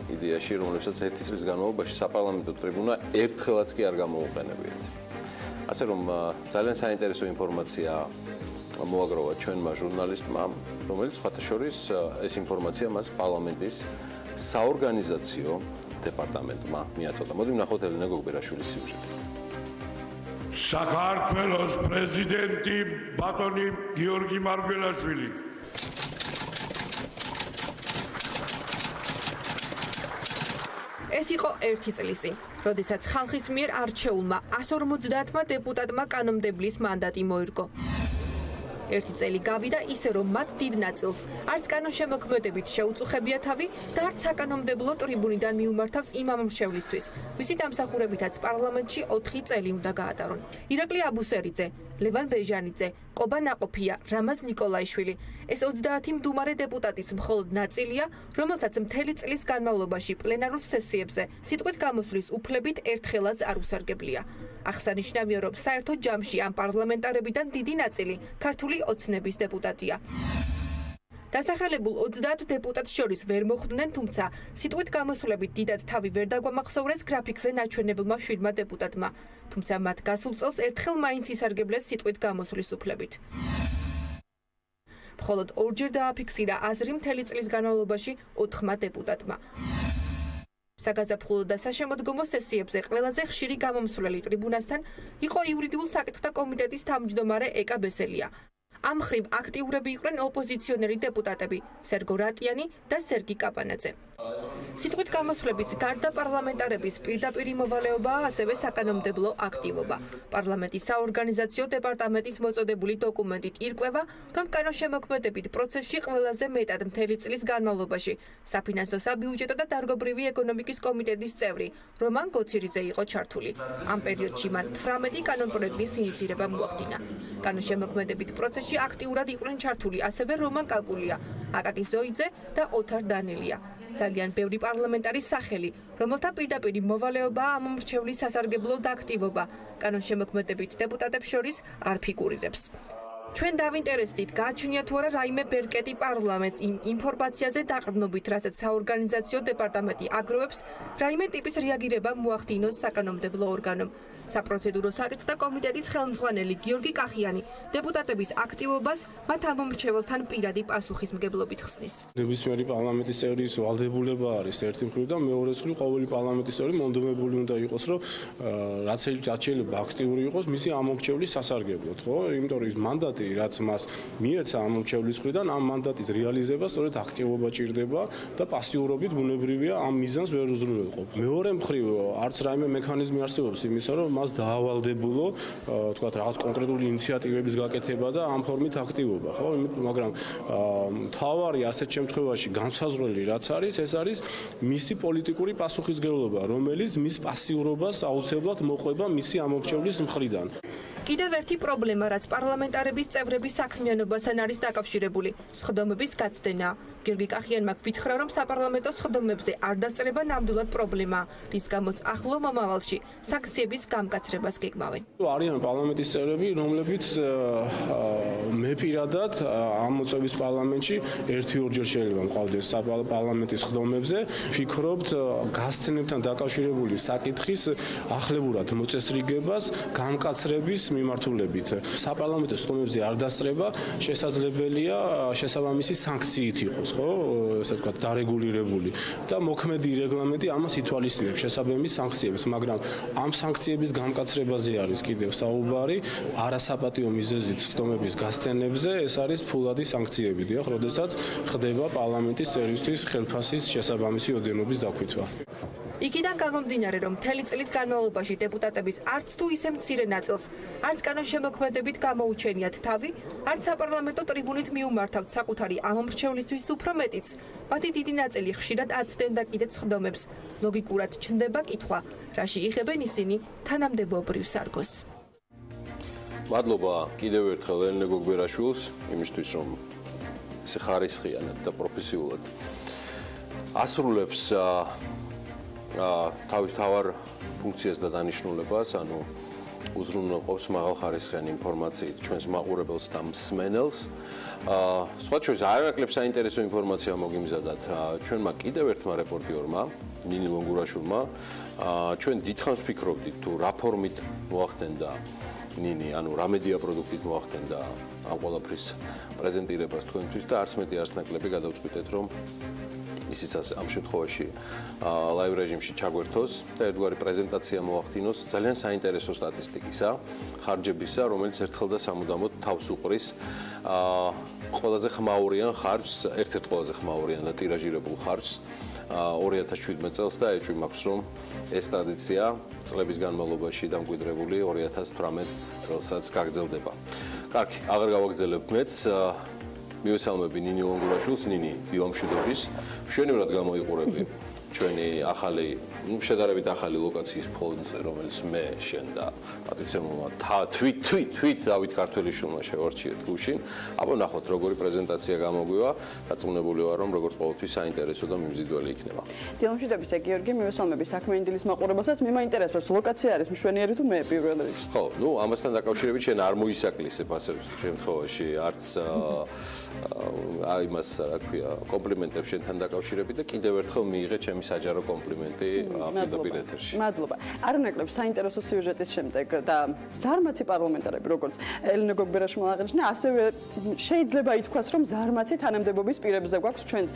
იდეაში, რომელსაც 1 წლის განმავლობაში საპარლამენტო ტრიბუნა ერთხელაც კი არ გამოუყენებიათ. ასე რომ ძალიან საინტერესო ინფორმაცია მოაგროვა ჩვენმა ჟურნალისტმა, რომელიც სხვათა შორის ეს ინფორმაცია მას პარლამენტის საორგანიზაციო დეპარტამენტმა მიაწოდა. მოდი ვნახოთ ელენე გოგბერაშვილის სიუჟეტი. საქართველოს პრეზიდენტი ბატონი გიორგი მარგველაშვილი. ეს იყო 1 წლისი, როდესაც ხალხის მიერ არჩეულმა 150-მა დეპუტატმა კანონმდებლის მანდატი მოირგო. 1 წელი გავიდა ისე, რომ მათ დიდ ნაწილს არც კანონშემოქმედებით შეუწუხებია თავი და არც საკანონმდებლო ტრიბუნიდან მიუმართავს იმ ამომრჩევლისთვის, ვისი დამსახურებითაც პარლამენტში 4 წელი უნდა გაატარონ. ირაკლი აბუსერიძე, ლევან ბეჟანიძე, კობა ნაყოფია, რამაზ ნიკოლაიშვილი. ეს 30 მდუმარე დეპუტატის მხოლოდ ნაწილია, რომელთაც მთელი წლის განმავლობაში პლენარულ სესიებზე სიტყვით გამოსვლის უფლებით ერთხელაც არ უსარგებლია. აღსანიშნავია, რომ საერთო ჯამში ამ პარლამენტარებიდან დიდი ნაწილი ქართული ოცნების დეპუტატია. დასახელებულ 30 დეპუტატს შორის ვერ მოხვდნენ, თუმცა სიტყვით გამოსვლებით დიდად თავი ვერ დაგვამახსოვრეს გრაფიკზე ნაჩვენებულმა 7 დეპუტატმა, თუმცა მათ გასულ წელს ერთხელ მაინც ისარგებლეს სიტყვით გამოსვლის უფლებით. მხოლოდ ორჯერ დააფიქსირა აზრი მთელი წლის განმავლობაში 4 დეპუტატმა. საგაზაფხულო და საშემოდგომო სესიებზე ყველაზე ხშირი გამომსვლელი ტრიბუნასთან იყო იურიდიულ საკითხთა კომიტეტის თავმჯდომარე ეკა ბესელია. ამ ხრივ აქტიურები იყვნენ ოპოზიციონერი დეპუტატები სერგო რატიანი და სერგი კაპანაძე. სიტყვით გამოსვლების გარდა პარლამენტარების პირდაპირი მოვალეობაა ასევე საკანონმდებლო აქტივობა. პარლამენტის საორგანიზაციო დეპარტამენტის მოწოდებული დოკუმენტით ირკვევა, რომ კანონშემოქმედებით პროცესში ყველაზე მეტად მთელი წლის განმავლობაში საფინანსო, საბიუჯეტო და დარგობრივი ეკონომიკის კომიტეტის წევრი რომან გოცირიძე იყო ჩართული. ამ პერიოდში მან 18 კანონპროექტის ინიცირება მოახდინა. კანონშემოქმედებით პროცესში აქტიურად იყვნენ ჩართული ასევე რომან კაკულია, აკაკი ზოიძე და ოთარ დანელია. ძალიან ბევრი პარლამენტარის სახელი, რომელთა პირდაპირი მოვალეობაა ამომრჩევლის სასარგებლო დაქტივობა, კანონშემოქმედებით დეპუტატებს შორის არ ფიგურირებს. ჩვენ დავინტერესდით, გააჩნია თუ არა რაიმე ბერკეტი პარლამენტს იმ ინფორმაციაზე დაყრდნობით, რასაც საორგანიზაციო დეპარტამენტი აგროვებს, რაიმე ტიპის რეაგირება მოახდინოს საკანონმდებლო ორგანომ. საპროცედურო საკითხთა კომიტეტის ხელმძღვანელი გიორგი კახიანი დეპუტატების აქტივობას მათ ამომრჩეველთან პირადი პასუხისმგებლობით ხსნის. ნებისმიერი პარლამენტის წევრის ვალდებულება არის ერთი მხრივ და მეორე მხრივ ყოველი პარლამენტის წევრი მონდომებული უნდა იყოს, რომ რაც შეიძლება აქტიური იყოს მისი ამომრჩევლის სასარგებლოდ, ხო? იმიტომ რომ ის მანდატი, რაც მას მიეცა ამომრჩევლის მხრიდან, ამ მანდატის რეალიზება სწორედ აქტივობა ჭირდება და პასიურობით ბუნებრივია ამ მიზანს ვერ უზრუნველყოფ. მეორე მხრივ არც რაიმე მექანიზმი არსებობს იმისა, რომ მას დაავალდებულო, თქვათ, რაღაც კონკრეტული ინიციატივების გაკეთება და ამ ფორმით აქტივობა, ხო? მაგრამ თავარი ასეთ შემთხვევაში განსაზღვრელი რაც არის, ეს არის მისი პოლიტიკური პასუხისმგებლობა, რომელიც მის პასიურობას აუცილებლად მოყვება მისი ამომრჩევლის მხრიდან. კიდევ ერთი პრობლემა, რაც პარლამენტარების წევრების საქმიანობასთან არის დაკავშირებული, სხდომების გაცდენა. გიორგი კახიანმა გვითხრა, რომ საპარლამენტო სხდომებზე არ დასწრება ნამდვილად პრობლემა, რის გამოც ახლო მომავალში სანქციების გამკაცრებას გეგმავენ. არიან პარლამენტის წევრები, რომლებიც მე პირადად ამ მოწვევის პარლამენტში 1-2 შეიძლება მყავდეს პარლამენტის სხდომებზე, ფიქრობთ გასცდენებთან დაკავშირებული საკითხის ახლებურად მოწესრიგებას, გამკაცრების მიმართულებით. საპარლამენტო სხდომებზე არ დასწრება შესაძლებელია შესაბამისი სანქციით იყოს, ხო, ესე ვთქვათ, დარეგულირებული და მოქმედი რეგლამენტი ამას ითვალისწინებს შესაბამის სანქციებს, მაგრამ ამ სანქციების გამკაცრებაზე არის კიდევ საუბარი, არასაპატიო მიზეზით სხდომების გასცდენებზე, ეს არის ფულადი სანქციები, დიახ, როდესაც ხდება პარლამენტის წევრისთვის ხელფასის შესაბამისი ოდენობის დაქვითვა. იქიდან გამომდინარე, რომ მთელი წლის განმავლობაში დეპუტატების არც თუ ისე მცირე ნაწილს, არც კანონშემოქმედებით გამოუჩენიათ თავი, არც საპარლამენტო ტრიბუნით მიუმართავთ საკუთარი ამომრჩევლისთვის უფრო მეტიც, მათი დიდი ნაწილი ხშირად აცდენ და კიდეც სხდომებს. ლოგიკურად ჩნდება კითხვა, რაში იღებენ ისინი თანამდებობრივ სარგოს. მადლობა კიდევ ერთხელ ელენე გოგბერაშვილს იმისთვის, რომ ესე ხარისხიანად და პროფესიულად ასრულებს თავის თავარ ფუნქციას და დანიშნულებას, ანუ უზრუნველყოფს მაღალხარისხიანი ინფორმაციით ჩვენს მაყურებელს და მსმენელს. სხვა შორის არანაკლებ საინტერესო ინფორმაცია მოგიმზადათ ჩვენმა კიდევ ერთმა რეპორტიორმა, ნინი ლონგურაშვილმა. ჩვენ დიდხანს ვფიქრობდით თუ რა ფორმით მოახდენდა ნინი, ანუ რა მედია პროდუქტით მოახდენდა ამ ყველაფრის პრეზენტირებას თქვენთვის და არც მეტი არც ნაკლები გადავწყვიტეთ, რომ ისიც ამ შემთხვევაში ლაივ რეჟიმში ჩაგვერთოს და ერთგვარი პრეზენტაცია მოახდინოს ძალიან საინტერესო სტატისტიკისა, ხარჯებისა, რომელიც ერთხელ და სამუდამოდ თავს უყრის ყველაზე ხმაურიან ხარჯს, ერთ-ერთ ყველაზე ხმაურიან და ტირაჟირებულ ხარჯს 2017 წელს და ეჭვი მაქვს, რომ ეს ტრადიცია წლების განმავლობაში დამკვიდრებული 2018 წელსაც გაგრძელდება. კარგი, აღარ გავაგრძელებ მეც. მივესალმები ნინი ლონგურაშვილს, ნინი დილამშვიდობის. მშვენივრად გამოიყურები ჩვენი ახალი, შედარებით ახალი ლოკაციის ფონზე, რომელიც მე შენ და პატრიცემმა თვით დავით ქართველიშვილმა შევარჩიეთ გუშინ. აბა ნახოთ როგორი პრეზენტაცია გამოგვივა, დარწმუნებული ვარ რომ როგორც ყოველთვის საინტერესო და მიმზიდველი იქნება. დილამშვიდობის გიორგი, მივესალმები საქმიანი დილის მაყურებელსაც. მე მაინტერესებს ლოკაცია არის მშვენიერი თუ მე პირველ რიგში. ხო, ნუ ამასთან დაკავშირებით შენ არ მოისაკლისებ ასე შემთხვევაში არც იმას რა ქვია კომპლიმენტებს შენთან დაკავშირებით და კიდევ ერთხელ მიიღე ჩემი საჯარო კომპლიმენტი პირდაპირ ეთერში. მადლობა. არანაკლებ საინტერესო სიუჟეტის შემდეგ და ზარმაცი პარლამენტარები, როგორც ელენე გოგბერაშვილმა აღნიშნა, ასევე შეიძლება ითქვას, რომ ზარმაცი თანამდებობის პირებზე გვაქვს ჩვენს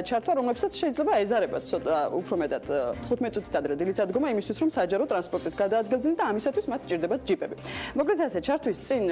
ჩართვა, რომლებსაც შეიძლება ეზარებათ ცოტა უფრო მეტად 15 წუთით ადრე დილით ადგომა იმისთვის, რომ საჯარო ტრანსპორტით გადაადგილდნენ და ამისათვის მათ ჭირდებათ ჯიპები. მოკლედ ასე ჩართვის წინ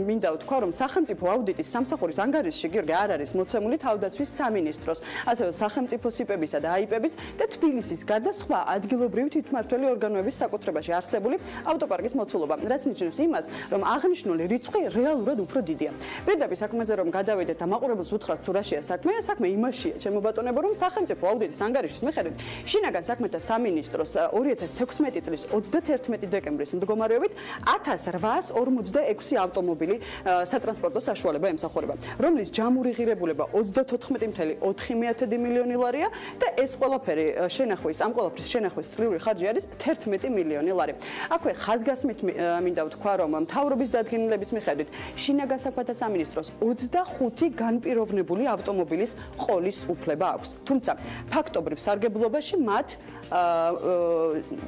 მინდა ვთქვა, რომ სახელმწიფო აუდიტის სამსახურის ანგარიშში გიორგი არ არის მოცემული თავდაცვის სამინისტროს, ასევე სახელმწიფო სიპებისა და აიპების და თბილისის გარდა სხვა ადგილობრივი თვითმმართველი ორგანოების საკუთრებაში არსებული ავტოპარკის მოცულობა, რაც ნიშნავს იმას, რომ აღნიშნული რიცხვი რეალურად უფრო დიდია. პირდაპირ საქმეზე რომ გადავიდეთ და მაყურებელს უთხრათ თუ რაშია საქმე, საქმე იმაშია, ჩემო ბატონებო, რომ სახელმწიფო აუდიტის ანგარიშის მიხედვით შინაგან საქმეთა სამინისტროს 2016 წლის 31 დეკემბრის მდგომარეობით 1846 ავტომობილი სატრანსპორტო საშუალება ემსახურება, რომლის ჯამური ღირებულება 34.4 მილიონი ლარია და ეს ყველაფერი შენახვის, ამ ყველაფრის შენახვის წლიური ხარჯი არის 11 მილიონი ლარი. აქვე ხაზგასმით მინდა ვთქვა, რომ მთავრობის დადგენილების მიხედვით შინაგან საქმეთა სამინისტროს 25 განპირობებული ავტომობილის ყოლის უფლება აქვს. თუმცა ფაქტობრივ სარგებლობაში მათ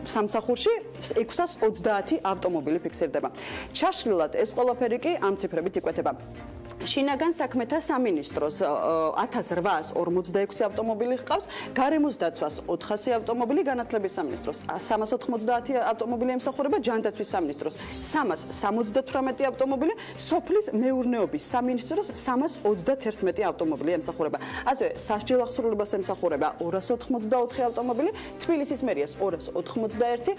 სამსახურში 630 ავტომობილი ფიქსირდება. ჩაშლილად ეს ყველაფერი კი ამ ციფრებით იკვეთება. შინაგან საქმეთა სამინისტროს 1846 ავტომობილი ჰყავს, გარემოს დაცვას 400 ავტომობილი, განათლების სამინისტროს 390 ავტომობილი ემსახურება, ჯანდაცვის სამინისტროს 378 ავტომობილი, სოფლის მეურნეობის სამინისტროს 331 ავტომობილი ემსახურება. ასევე სასჯელ აღსრულებას ემსახურება 284 ავტომობილი, თბილისის მერიას 291,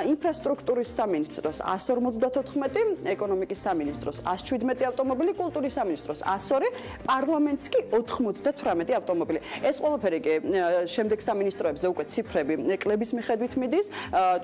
ინფრასტრუქტურის სამინისტროს 154, ეკონომიკის სამინისტროს 117 ავტომობილი, კულტურის სამინისტროს 102, პარლამენტს კი 98 ავტომობილი. ეს ყველაფერი კი შემდეგ სამინისტროებზე უკვე ციფრები კლების მიხედვით მიდის.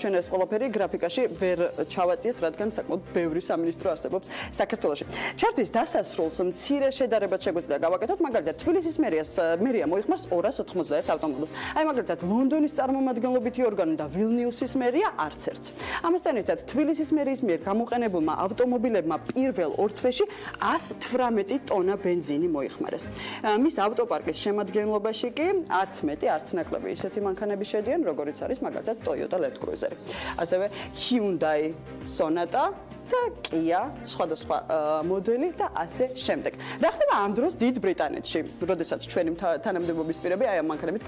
ჩვენ ეს ყველაფერი გრაფიკაში ვერ ჩავატიეთ, რადგან საკმაოდ ბევრი სამინისტრო არსებობს საქართველოში. ჩართვის დასასრულს მცირე შედარებად შეგვიძლია გავაკეთოთ, მაგალითად თბილისის მერია მოიხმარს 291 ავტომობილს. აი მაგალითად ლონდონის წარმომადგენლობითი ორგანო და ვილნიუსის მერია არც ერთს. ამასთან ერთად თბილისის მერიის მიერ გამოყენებულმა ავტომობილებმა პირველ ორ თვეში 118 ტონა ბენზინი მოიხმარეს. მის ავტოპარკის შემადგენლობაში კი არც მეტი, არც ნაკლები ისეთი მანქანები შედიან, როგორიც არის მაგალითად Toyota Land Cruiser. ასევე Hyundai Sonata და Kia სხვადასხვა მოდელი და ასე შემდეგ. რა ხდება ამ დროს დიდ ბრიტანეთში, როდესაც ჩვენი თანამდებობის პირები აი ამ მანქანებით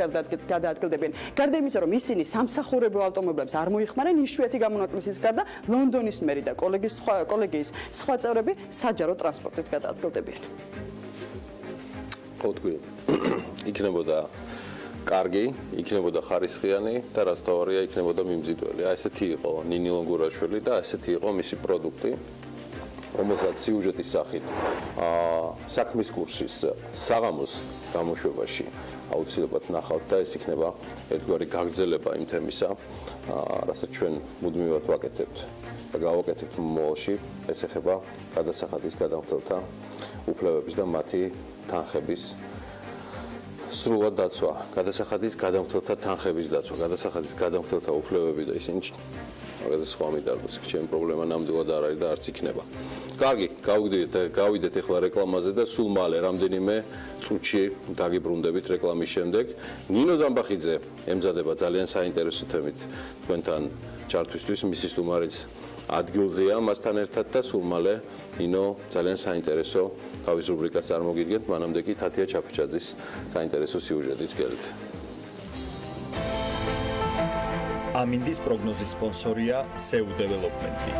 გადაადგილდებიან. გარდა იმისა, რომ ისინი სამსახურებელ ავტომობილებს არ მოიხმარენ, იშვიათი გამონაკლისის გარდა ლონდონის მერი და კოლეგიის სხვა წევრები საჯარო ტრანსპორტით გადაადგილდებიან. ყოველგვარი იქნებოდა კარგი, იქნებოდა ხარისხიანი და რაც თავარია იქნებოდა მიმზიდველი. აი ესეთი იყო ნინი ლონგურაშვილი და ესეთი იყო მისი პროდუქტი, რომელსაც სიუჟეტის სახით საქმის კურსის საღამოს გამოშვებაში აუცილებლად ნახავთ და ეს იქნება ერთგვარი გაგრძელება იმ თემისა, რასაც ჩვენ მუდმივად ვაკეთებთ და გავაკეთებთ მომავალში. ეს ეხება გადასახადის გადამხდელთა უფლებების და მათი თანხების სრულად დაცვა, გადასახადის გადამხდელთა თანხების დაცვა, გადასახადის გადამხდელთა უფლებები და ისინი მაგაზე სხვა მიდარბოს. ჩემი პრობლემა ნამდვილად არ არის და არც იქნება. კარგი, გავიდეთ ახლა რეკლამაზე და სულ მალე რამდენიმე წუთში დაგიბრუნდებით რეკლამის შემდეგ. ნინო ზამბახიძე ემზადება ძალიან საინტერესო თემით თქვენთან ჩართვისთვის, მისი სტუმარიც ადგილზეა მასთან ერთად და სულ მალე ნინო ძალიან საინტერესო თავის რუბრიკას წარმოგიდგენთ, მანამდე კი თათია ჩაფიჩაძის საინტერესო სიუჟეტიც გელით. ამინდის პროგნოზის სპონსორია SEU დეველოპმენტი.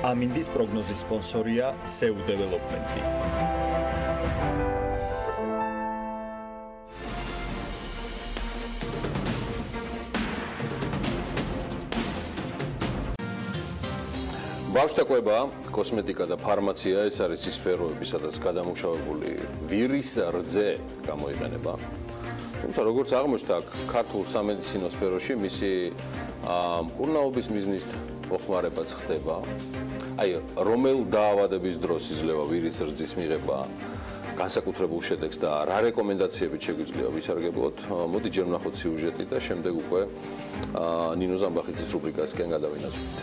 ამინდის პროგნოზის სპონსორია SEU დეველოპმენტი. ბავშვთაკვება, კოსმეტიკა და ფარმაცია ეს არის ის სფეროები, სადაც გადამუშავებული ვირის რძე გამოიყენება. თუმცა როგორც აღმოჩნდა, ქართულ სამედიცინო სფეროში მისი მკურნალობის მიზნით მოხმარებაც ხდება. აი, რომელ დაავადების დროს იძლევა ვირის რძის მიღება განსაკუთრებულ შედეგს და რა რეკომენდაციებით შეგვიძლია ვისარგებლოთ, მოდი ჯერ ვნახოთ სიუჟეტი და შემდეგ უკვე ნინო ზამბახიძის რუბრიკასკენ გადავინაცვლით.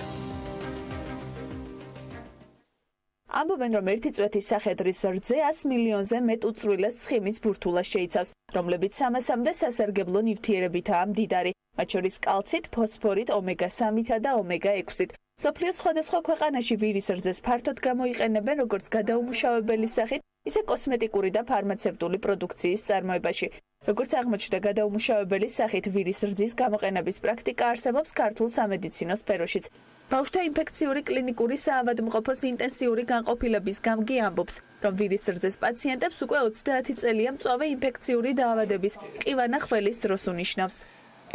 ამბობენ, რომ ერთი წვეთის სახედრის რძე 100 მილიონზე მეტ უწვრილეს ცხიმის ბურთულას შეიცავს, რომლებიც 300-მდე სასარგებლო ნივთიერებითაა მდიდარი, მათ შორის კალცით, ფოსფორით, ომეგა-3-ით და ომეგა-6-ით. სოფლიოს სხვადასხვა ქვეყანაში ვირის რძეს ფართოდ გამოიყენებენ როგორც გადაუმუშავებელი სახით, ისე კოსმეტიკური და ფარმაცევტული პროდუქციის წარმოებაში. როგორც აღმოჩნდა, გადაუმუშავებელი სახით ვირის რძის გამოყენების პრაქტიკა არსებობს ქართულ სამედიცინო სფეროშიც. ბავშვთა ინფექციური კლინიკური საავადმყოფოს ინტენსიური განყოფილების გამგი ამბობს, რომ ვირის რძეს პაციენტებს უკვე 30 წელია მწვავე ინფექციური დაავადების ყივანა ხველის დროს უნიშნავს.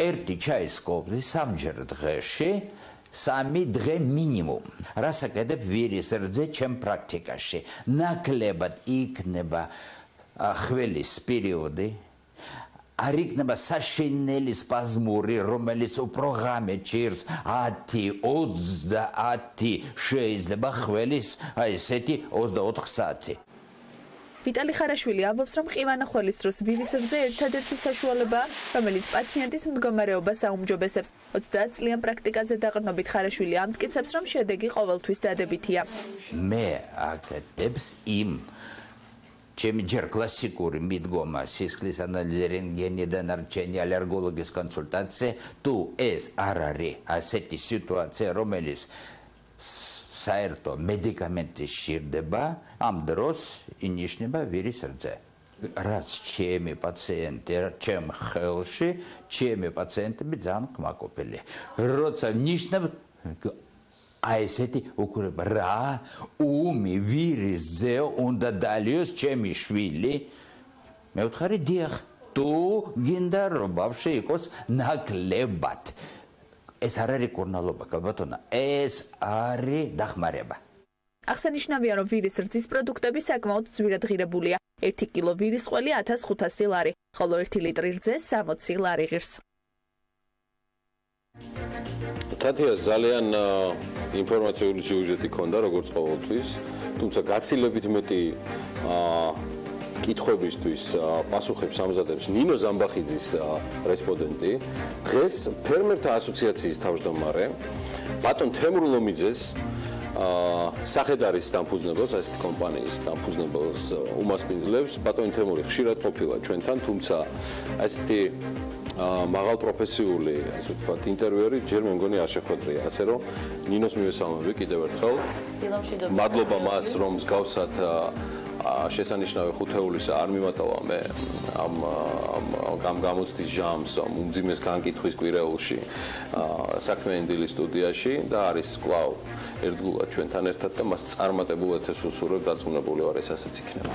ერთი ჩაის კოპლი სამჯერ დღეში 3 დღე მინიმუმ. რასაკეთებ ვირის რძე ჩემ პრაქტიკაში? ნაკლებად იქნება ხველის პერიოდი, არ იქნება საშინელი სპაზმური, რომელიც უფრო ღამე ჭირს 10-20 შეიძლება ხველის აი ესეთი 24 საათი. ვიტალი ხარაშვილი ამბობს, რომ ყივანა ხველის დროს ვირის რძე ერთადერთი საშუალებაა, რომელიც პაციენტის მდგომარეობას აუმჯობესებს. 30 წლიან პრაქტიკაზე დაყრდნობით ხარაშვილი ამტკიცებს, რომ შედეგი ყოველთვის დადებითია. მე აკეთებს იმ ჩემი ჯერ კლასიკური მიდგომა, სისხლის ანალიზი, რენტგენი და ნარჩენი ალერგოლოგის კონსულტაცია, თუ ეს არ არის ასეთი სიტუაცია, რომელიც საერთო მედიკამენტი სჭირდება, ამ დროს ინიშნება ვირის რძე. რაც ჩემი პაციენტი, ჩემ ხელში, ჩემი პაციენტები ძალიან კმაყოფილი. როცა ნიშნებ აი ესეთი უკრება რა უმი ვირის რძე უნდა დალიოს ჩემი შვილი. მე ვთხარი დიახ, თუ გინდა რომ ბავშვი იყოს ნაკლებად. ეს არ არის კურნალობა, კალბატონა, ეს არის დახმარება. აღსანიშნავია, რომ ვირის რძის პროდუქტები საკმაოდ ძვირად ღირებულია. 1 კილო ვირის ყველი 1500 ლარი, ხოლო 1 ლიტრი რძე 60 ლარი ღირს. თათიას ძალიან ინფორმაციული სიუჟეტი ჰქონდა, როგორც ყოველთვის, თუმცა გაცილებით მეტი კითხვებისთვის პასუხებს ამზადებს ნინო ზამბახიძის რესპონდენტი, დღეს ფერმერთა ასოციაციის თავმჯდომარე, ბატონ თემურ ლომიძეს სახედარის დამფუძნებელს, ასეთი კომპანიის დამფუძნებელს უმასპინძლებს. ბატონი თემური ხშირად ყოფილა ჩვენთან, თუმცა ასეთი მაღალ პროფესიული, ასე ვთქვათ, ინტერვიუერი ჯერ მე მგონი არ შეხვედრია, ასე რომ ნინოს მივესალმები კიდევ ერთხელ. მადლობა მას, რომ მსგავსად შესანიშნავი ხუთეულისა არ მიმატავა მე ამ გამოცდის ჟამს, უმძიმეს განკითხვის კვირეულში საქმიანი დილის სტუდიაში და არის კვლავ ერთგულად ჩვენთან ერთად და მას წარმატებულ ეთერს უსურვებ, დარწმუნებული ვარ, ეს ასეც იქნება.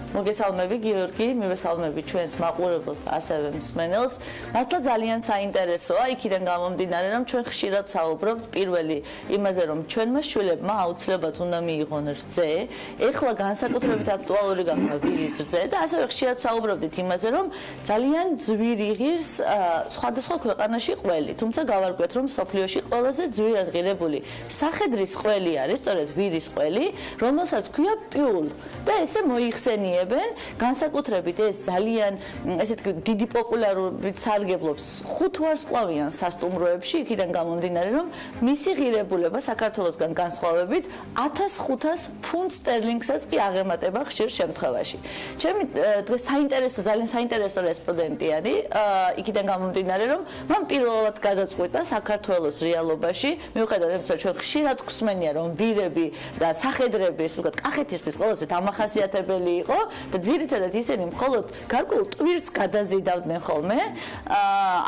მოგესალმები გიორგი, მივესალმები ჩვენს მაყურებელს და ასევე მსმენელს. მართლა ძალიან საინტერესოა იქიდან გამომდინარე, რომ ჩვენ ხშირად საუბრობთ პირველი იმაზე, რომ ჩვენმა შვილებმა აუცილებლად უნდა მიიღონ რძე, ეხლა განსაკუთრებით აქტუალური გახდა ვირის რძე და ასევე ხშირად საუბრობდით იმაზე, რომ ძალიან ძვირი ღირს სხვადასხვა ქვეყანაში ყველი, თუმცა გავარკვიეთ, რომ სოფლიოში ყველაზე ძვირად ღირებული სახედრის ყველი არის, სწორედ ვირის ყველი, რომელსაც ქვია პიულ და ესე მოიხსენიებენ, განსაკუთრებით ეს ძალიან ესეთ დიდი პოპულარობით სარგებლობს ხუთვარსკვლავიან სასტუმროებში, იქიდან გამომდინარე, რომ მისი ღირებულება საქართველოსგან განსხვავებით 1500 ფუნტ სტერლინგსაც კი აღემატება ხშირ შემთხვევაში. ჩემი დღეს ძალიან საინტერესო რესპონდენტი არის, იქიდან გამომდინარე, რომ მან პირველად გადაწყვიტა საქართველოს რეალობაში, მიუხედავად იმისა, ჩვენ ხშირად გვსმენია, რომ ვირები და სახედრები, ესე ვთქვათ, კახეთისთვის ყველაზე დამახასიათებელი იყო და ძირითადად ისინი მხოლოდ გარკვეულ ტვირთს გადაზიდავდნენ ხოლმე,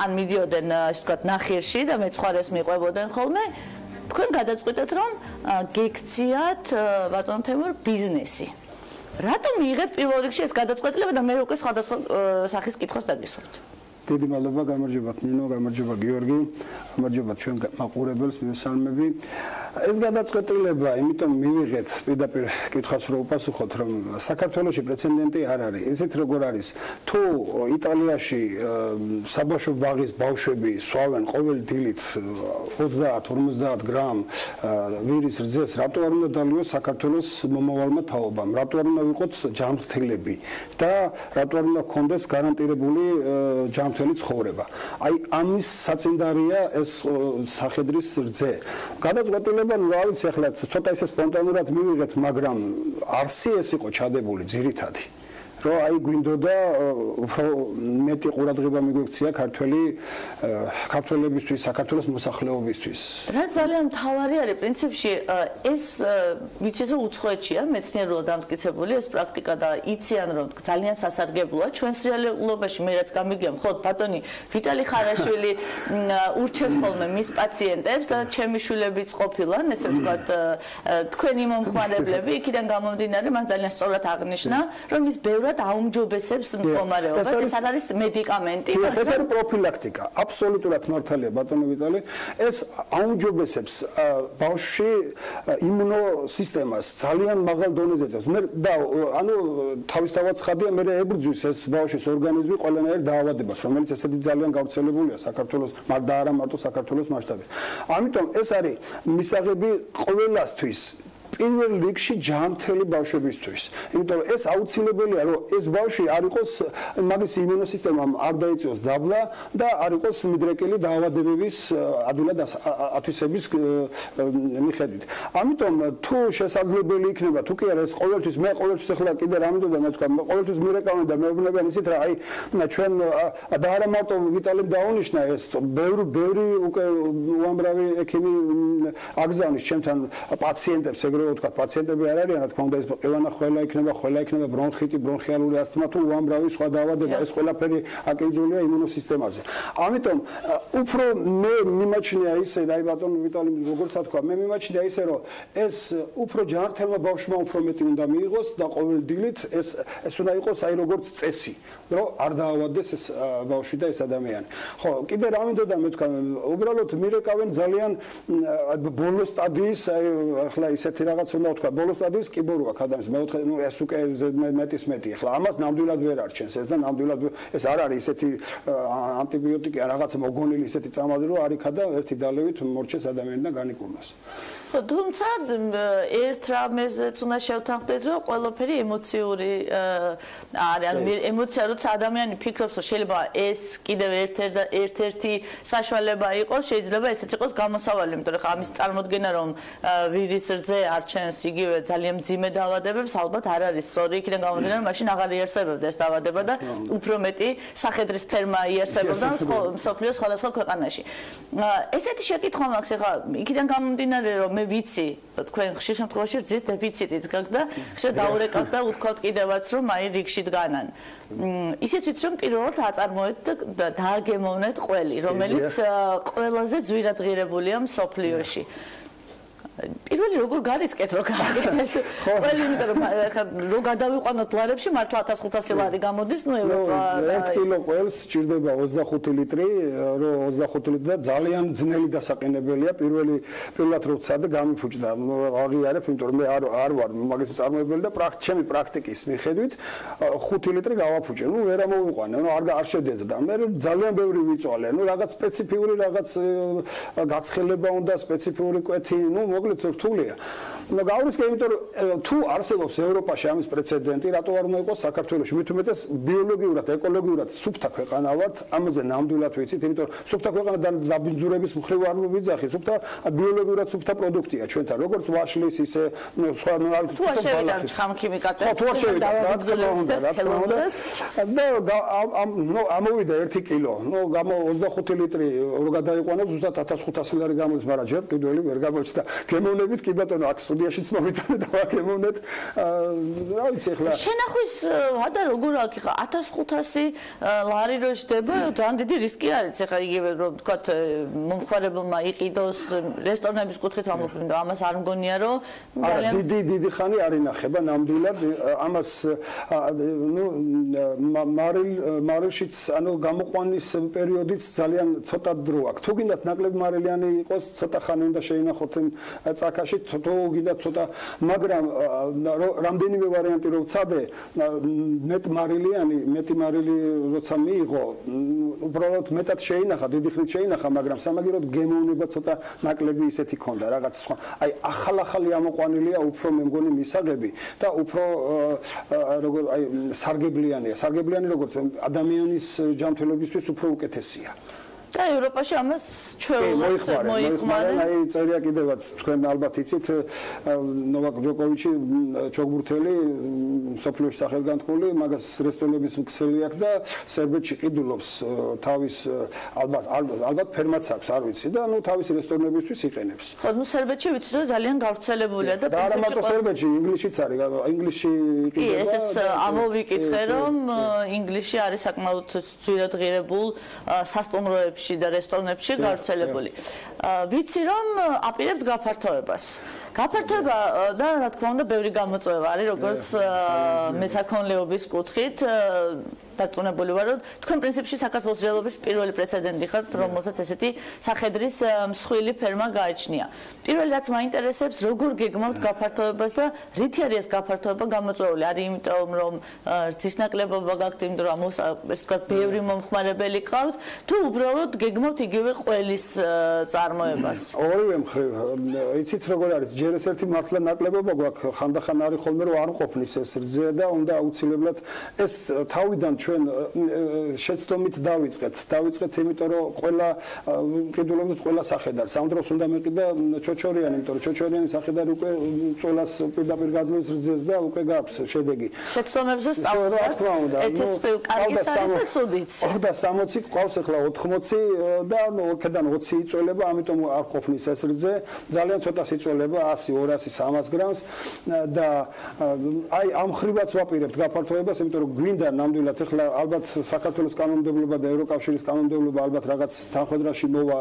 ან მიდიოდნენ, ასე ვთქვათ, ნახირში და მეცხვარეს მიყვებოდნენ ხოლმე. თქვენ გადაწყვიტეთ, რომ გექციათ ბატონ თემურ ბიზნესი. რატომ მიიღეთ პირველ რიგში ეს გადაწყვეტილება და მე უკვე სხვადასხვა სახის კითხვას დაგისურვებთ? დიდი მადლობა, გამარჯობათ ნინო, გამარჯობა გიორგი, გამარჯობა ჩვენ მაყურებელს, მივესალმები. ეს გადაწყვეტილება, იმიტომ მივიღეთ პირდაპირ კითხვას რომ უპასუხოთ, რომ საქართველოში პრეცედენტი არ არის. ისეთ როგორ არის, თუ იტალიაში საბავშვო ბაღის ბავშვები სვავენ ყოველ დილით 30-50 გრამ ვირის რძეს, რატო არ უნდა დალიოს საქართველოს მომავალმა თაობამ? რატო არ უნდა ვიყოთ ჯანმრთელები და რატო არ უნდა გქონდეს გარანტირებული ჯანმრთელი ცხოვრება? აი ამის საწინდარია ეს სახედრის რძე. გადაწყვეტილება რა ვიცი, ახლა ცოტა ისე სპონტანურად მივიღეთ, მაგრამ არსი ეს იყო ჩადებული ძირითადი. რომ აი გვინდოდა უფრო მეტი ყურადღება მიგვექცია ქართველებისთვის, საქართველოს მოსახლეობისთვის. რა ძალიან მთავარი არის პრინციპში ეს ვიცით რომ უცხოეთშია მეცნიერულად დამტკიცებული ეს პრაქტიკა და იციან რომ ძალიან სასარგებლოა ჩვენს რეალობაში მე რაც გამიგია მხოლოდ ბატონი ვიტალი ხარაშვილი ურჩევს ხოლმე მის პაციენტებს და ჩემი შვილებიც ყოფილან ესე ვთქვათ თქვენი მომხმარებლები იქიდან გამომდინარე მან ძალიან სწორად აღნიშნა რომ ის ბევრად აუმჯობესებს მდგომარეობას ეს არის მედიკამენტი ეს არის პროფილაქტიკა აბსოლუტურად მართალია ბატონო ვიტალი ეს აუმჯობესებს ბავშვში იმუნოსისტემას ძალიან მაღალ დონეზე წევს მე და ანუ თავისთავად ცხადია მე ებრძვის ეს ბავშვის ორგანიზმი ყველანაირ დაავადებას რომელიც ესეთი ძალიან გავრცელებულია საქართველოს და არა მარტო საქართველოს მასშტაბით ამიტომ ეს არის მისაღები ყველასთვის პირველ რიგში ჯანმრთელი ბავშვებისთვის. იმიტომ რომ ეს აუცილებელია, რომ ეს ბავშვი არ იყოს მაგის იმუნოსისტემამ არ დაიწიოს დაბლა და არ იყოს მიდრეკილი დაავადებების ადვილად ათვისების მიხედვით. ამიტომ თუ შესაძლებელი იქნება, თუ კი არა ეს ყოველთვის მე ყოველთვის ახლა კიდე რამოდენობა მე თქვა, ყოველთვის მირეკავენ და მეუბნებიან ისეთ რა აი ჩვენ და არა მარტო ვიტალიმ დაუნიშნა ეს ბევრი უკვე უამრავი ექიმი აგზავნის ჩემთან პაციენტებს ეგრევე ვთქვათ პაციენტები არ არიან რა თქმა უნდა ეს ყველანა ყველა იქნება ბრონხიტი ბრონხიალური ასთმა თუ უამრავი სხვა დაავადება ეს ყველაფერი აკინძულია იმუნოსისტემაზე ამიტომ უფრო მე მიმაჩნია ისე და აი ბატონო ვიტალი როგორც თქვა მე მიმაჩნია ისე რომ ეს უფრო ჯანმრთელმა ბავშვმა უფრო მეტი უნდა მიიღოს და ყოველ დილით ეს უნდა იყოს აი როგორც წესი რომ არ დაავადდეს ეს ბავშვი და ეს ადამიანი ხო კიდე რა მინდოდა მე თქვა უბრალოდ მირეკავენ ძალიან ბოლო სტადიის აი ახლა ისეთი რაღაც უნდა ვთქვა, ბოლოს სტადიის კიბორუა ადამიანს, მეოთხე ეს უკვე მეტის მეტი. ახლა ამას ნამდვილად ვერ არჩენს ეს და ნამდვილად ეს არ არის ისეთი ანტიბიოტიკი, რაღაც მოგონილი ისეთი წამალი, რომ არ იქა და ერთი დალევით მორჩეს ადამიანი და განიკურნოს. თუმცა ერთ რამეზეც უნდა შევთანხმდეთ, რომ ყველაფერი ემოციური არის, ანუ ემოცია, როცა ადამიანი ფიქრობს, რომ შეიძლება ეს კიდევ ერთ-ერთი საშუალება იყოს, შეიძლება ესეც იყოს გამოსავალი, იმიტომ რომ ამის წარმოქმნა, რომ ვირის რძე არჩენს იგივე ძალიან მძიმე დაავადებებს, ალბათ არ არის სწორი, იქიდან გამომდინარე, რომ მაშინ აღარ იარსებებდა ეს დაავადება და უფრო მეტი სახედრის ფერმა იარსებობდა მსოფლიოს სხვადასხვა ქვეყანაში. ესეთი შეკითხვა მაქვს, ახლა იქიდან გამომდინარე, რომ მე ვიცი, თქვენ ხშირ შემთხვევაში რძის დეფიციტიც გაქვთ და ხშირ დაურეკავთ და უთქვათ კიდევაც, რომ აი რიგში დგანან. ისიც ვიცი, რომ პირველად აწარმოეთ და დააგემოვნეთ ყველი, რომელიც ყველაზე ძვირადღირებულია მსოფლიოში. პირველი როგორ გარისკეთ რო გააკეთეს ყველი იმიტომ რომ ახლა რო გადავიყვანოთ ლარებში მართლა 1500 ლარი გამოდის ნუ ევროპა 1 კილო ყველს სჭირდება 25 ლიტრი რო 25 ლიტრი და ძალიან ძნელი დასაყენებელია პირველად რო ვცადე გამიფუჭდა აღიარებ იმიტომ რომ მე არ ვარ მაგის მწარმოებელი და ჩემი პრაქტიკის მიხედვით 5 ლიტრი გავაფუჭე ნუ ვერ ამოვიყვანე ნუ არ შედედა მე ძალიან ბევრი ვიწვალე ნუ რაღაც სპეციფიური რაღაც გაცხელება უნდა სპეციფიური კვეთი ნუ რთულია. გავრისკე, იმიტომ რომ თუ არსებობს ევროპაში ამის პრეცედენტი, რატო არ უნდა იყოს საქართველოში? მით უმეტეს ბიოლოგიურად, ეკოლოგიურად სუფთა ქვეყანა ვართ, ამაზე ნამდვილად ვიცით, იმიტომ რომ სუფთა ქვეყანა დაბინძურების მხრივ არ ვიძახი, სუფთა ბიოლოგიურად სუფთა პროდუქტია ჩვენთან, როგორც ვაშლის, ისე სხვა თუ არ შევიდა ხამქიმიკატებს, თუ არ შევიდა, რა თქმა უნდა. და ამოვიდა 1 კილო, ნუ გამო 25 ლიტრი რო გადაიყვანოთ, ზუსტად 1500 ლარი გამოდის, მაგრამ ჯერ პირველი ვერ გამოჩნდა. გემოვნებით კი ბატონო აქ სტუდიაშიც მოვიტანე და ვაკემოვნეთ რა ვიცი ახლა შენახვის ვადა როგორ აქვს ხა 1500 ლარი რო შდება ძალიან დიდი რისკი არის ახლა იგივე რომ ვთქვათ მომხმარებელმა იყიდოს რესტორნების კუთხით ამოფრინდა ამას არ მგონია რომ ძალიან დიდი ხანი არ ინახება ნამდვილად ამას ნუ მარილშიც ანუ გამოყვანის პერიოდიც ძალიან ცოტა დრო აქვს თუ გინდათ ნაკლები მარილიანი იყოს ცოტა ხანი უნდა შეინახოთ წაკაში თუ გინდა ცოტა მაგრამ რამდენიმე ვარიანტი რო ვცადე მეტი მარილი როცა მიიღო უბრალოდ მეტად შეინახა დიდი ხნით შეინახა მაგრამ სამაგიეროდ გემოვნება ცოტა ნაკლები ისეთი ქონდა რაღაც სხვა აი ახალი ამოყვანილია უფრო მე მგონი მისაღები და უფრო როგორ აი სარგებლიანი როგორც ადამიანის ჯანმრთელობისთვის უფრო უკეთესია და ევროპაში ამას ჩვეულად მოიხმარენ. აი წერია კიდევაც თქვენ ალბათ იცით ნოვაკ ჯოკოვიჩი ჩოგბურთელი სოფლიოში სახელგანთქმული მაგას რესტორნების მკცელი აქვს და სერბეთში ყიდულობს თავის ალბათ ფერმაც აქვს არ ვიცი და ნუ თავის რესტორნებისთვის იყენებს. ხო ნუ სერბეთში ვიცი რომ ძალიან გავრცელებულია და არა მარტო სერბეთში ინგლისშიც არის ინგლისში კი ესეც ამოვიკითხე რომ ინგლისში არის საკმაოდ ძვირადღირებულ სასტუმროებში და რესტორნებში გავრცელებული. ვიცი რომ აპირებთ გაფართოებას. გაფართოება და რა თქმა უნდა ბევრი გამოწვევა არის როგორც მესაქონლეობის კუთხით დარწმუნებული ვარ რომ თქვენ პრინციპში საქართველოს რეალობის პირველი პრეცედენტი ხართ რომელსაც ესეთი სახედრის მსხვილი ფერმა გააჩნია. პირველი რაც მაინტერესებს როგორ გეგმავთ გაფართოებას და რითი არის ეს გაფართოება გამოწვეული? არის იმიტომ რომ რძის ნაკლებობა გაქვთ იმიტომ რომ ესე ვთქვათ ბევრი მომხმარებელი ყავთ თუ უბრალოდ გეგმავთ იგივე ყველის წარმოებას? ორივე მხრივ იცით როგორ არის ჯერ ერთი მართლა ნაკლებობა გვაქვს ხანდახან არის ხოლმე რომ არ ყოფნის ეს რძე და უნდა აუცილებლად ეს თავიდან ჩვენ შეცდომით დავიწყეთ იმიტომ რომ ყველა ყიდულობთ ყველა სახედარს ამ დროს უნდა მეყიდა ჩოჩორიანი იმიტომ რომ ჩოჩორიანი სახედარი უკვე წოლას პირდაპირ გაძლევს რძეს და უკვე გაქვს შედეგი შეცდომებზე სწავლობთ ეს კარგი არის და ცუდიც 60 ყავს ახლა 80 და ორქედან 20 იწოლება ამიტომ არ ყოფნის ეს რძე ძალიან ცოტა იწოლება 100 200 300 გრამს და აი ამ ხრივაც ვაპირებთ გაფართოებას იმიტომ რომ გვინდა ნამდვილად ახლა ალბათ საქართველოს კანონმდებლობა და ევროკავშირის კანონმდებლობა ალბათ რაღაც თანხმდრაში მოვა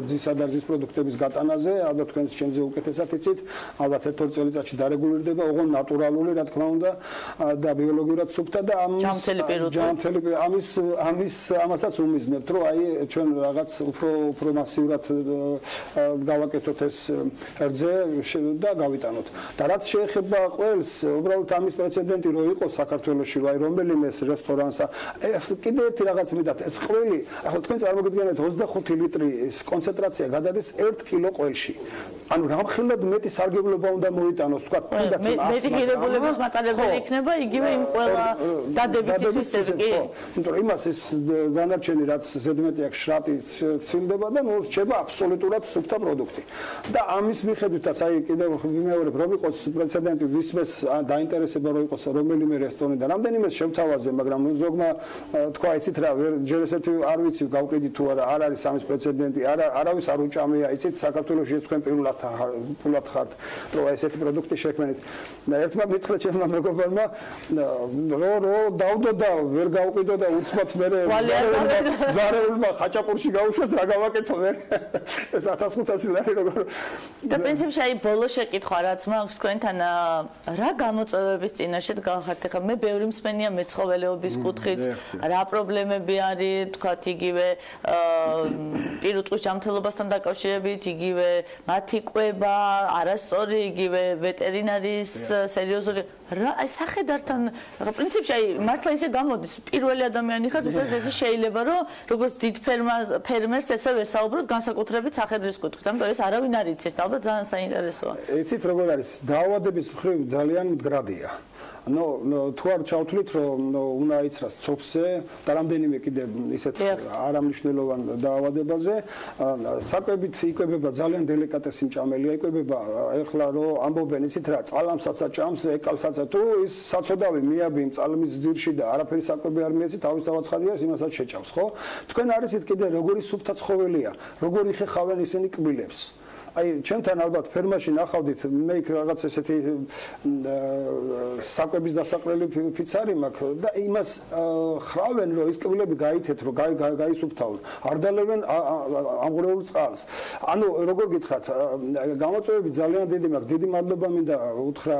რძისა და რძის პროდუქტების გატანაზე ალბათ თქვენს ჩემზე უკეთესად იცით ალბათ ერთ-ორ წელიწადში დარეგულირდება ოღონდ ნატურალური რა თქმა უნდა და ბიოლოგიურად სუფთა და ამასაც უმიზნებთ რომ აი ჩვენ რაღაც უფრო მასიურად გავაკეთოთ ეს რძე და გავიტანოთ. და რაც შეეხება ყველს, უბრალოდ ამის პრეცედენტი რო იყოს საქართველოში, აი რომელიმე რესტორანსა, კიდე ერთი რაღაც მიდათ, ეს ყველი, ახლა თქვენ წარმოგიდგენთ 25 ლიტრის კონცენტრაცია გადადის 1 კილო ყველში. ანუ რამხელად მეტი სარგებლობა უნდა მოიტანოს, თქვა, თუნდაც მეტი ღირებულების მატარებელი იქნება იგივე იმ ყველა დადებითი თვისები კი? იმიტომ რომ იმას ის დანარჩენი რაც ზედმეტი აქვს შრატი ცილდება და ნუ რჩება აბსოლუტურად სუფთა პროდუქტი. და ამის მიხედვითაც აი კიდევ ვიმეორებ რომ იყოს პრეცედენტი ვისმეს დაინტერესება რომ იყოს რომელიმე რესტორანი და რამდენიმე შევთავაზე, მაგრამ ნუ ზოგმა თქვა იცით რა ჯერ ესეთი არ ვიცი გავყიდი თუ არა არ არის ამის პრეცედენტი არავის არ უჭამია იცით საქართველოში ეს თქვენ პირველად ხართ რომ ესეთი პროდუქტი შექმნით და ერთმა მითხრა ჩემმა მეგობარმა რო დავდო და ვერ გავყიდო და უცბად მე ზარეულმა ხაჭაპურში გაუშვეს რა გავაკეთო მე ეს 1500 ლარი როგორ და პრინციპში აი ბოლო შეკითხვა რაც მაქვს თქვენთან რა გამოწვევების წინაშე დგახართ ახლა მე ბევრი მსმენია მეცხოველეობის კუთხით რა პრობლემები არის თქვათ იგივე პირუტყვის ჯანმრთელობასთან დაკავშირებით იგივე მათი კვება არასწორი იგივე ვეტერინარის სერიოზული რა აი სახედართან პრინციპში აი მართლა ისე გამოდის პირველი ადამიანი ხარ ვისაც ესე შეიძლება რომ როგორც დიდ ფერმერს ესე ვესაუბროთ განსაკუთრებით სახედრის კუთხით ამიტომ ეს არავინ არ იცის და ალბათ ძალიან საინტერესოა იცით როგორ არის დაავადების მხრივ ძალიან მდგრადია თუ არ ჩავთვლით რომ უნდა იცრას ცოფზე და რამდენიმე კიდე ისეთ არამნიშვნელოვან დაავადებაზე საკვებით იკვებება ძალიან დელიკატესი მჭამელია იკვებება ეხლა რომ ამბობენ იცით რა წალამსაც აჭამს ეკალსაც თუ ის საწოდავი მიაბი წალმის ძირში და არაფერი საკვები არ მიეცი თავის დავაცხადია იმასაც შეჭავს ხო თქვენ არიცით კიდე როგორი სუფთა ცხოველია როგორი ხეხავენ ისინი კბილებს აი ჩემთან ალბათ ფერმაში ნახავდით მე იქ რაღაც ესეთი საკვების დასაყრელი ფიცარი მაქვს და იმას ხრავენ რომ ის კბილები გაითეთ რომ გაისუფთავონ არ დალევენ ამღვრეულ წყალს ანუ როგორ გითხრათ გამოწვევები ძალიან დიდი მაქვს დიდი მადლობა მინდა უთხრა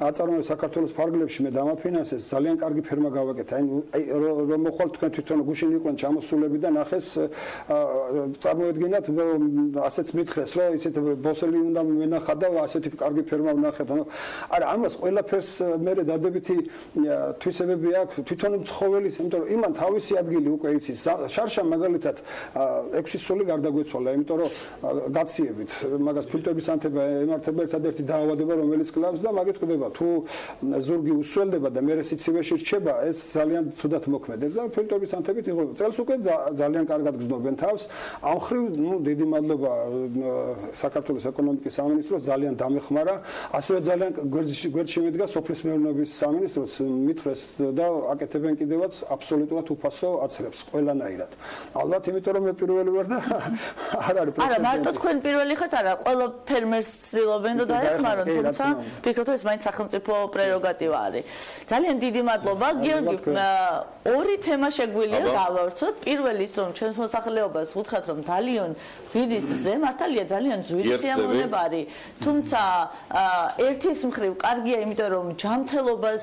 აწარმოე საქართველოს ფარგლებში მე დამაფინანსეს ძალიან კარგი ფერმა გავაკეთე აი რომ მოხვალ თქვენ თვითონ გუშინ იყვნენ ჩამოსულები და ნახეს წარმოედგინათ ასეც მითხრეს რომ ბოსელი უნდა მენახა და ასეთი კარგი ფერმა ვნახეთ. არა, ამას ყველაფერს მე დადებითი თვისებები აქვს თვითონ ცხოველის, იმიტომ რომ იმან თავისი ადგილი უკვე იცის. შარშა მაგალითად 6 სული გარდაგვეცვალა, იმიტომ რომ გაციებით მაგას ფილტვების ანთება ემართება ერთადერთი დაავადება, რომელიც კლავს და მაგით ყდება. თუ ზურგი უსველდება და მერე სიცივეში რჩება, ეს ძალიან ცუდად მოქმედებს და ფილტვების ანთებით იღებება. წელს უკვე ძალიან კარგად გრძნობენ თავს. ამ ხრივ, დიდი მადლობა საქართველოს ეკონომიკის სამინისტროს ძალიან დამეხმარა, ასევე ძალიან გვერდში მიდგა სოფლის მეურნეობის სამინისტროს მითხრეს და აკეთებენ კიდევაც აბსოლუტურად უფასო აცრებს ყველანაირად. ალბათ იმიტომ რომ მე პირველი ვარ და არ არის პროცენტი. არა, მარტო თქვენ პირველი ხართ, არა, ყველა ფერმერს ცდილობენ რომ დაეხმარონ, თუმცა ვფიქრობ, ეს მაინც სახელმწიფო პრეროგატივა არის. ძალიან დიდი მადლობა, გიორგი. ორი თემა შეგვიძლია გავავრცოთ. პირველი ის რომ ჩვენს მოსახლეობას ვუთხრათ რომ ძალიან ვირის რძე მართალია ძალიან ძვირი სიამოვნება არის, თუმცა ერთის მხრივ კარგია, იმიტომ რომ ჯანმრთელობას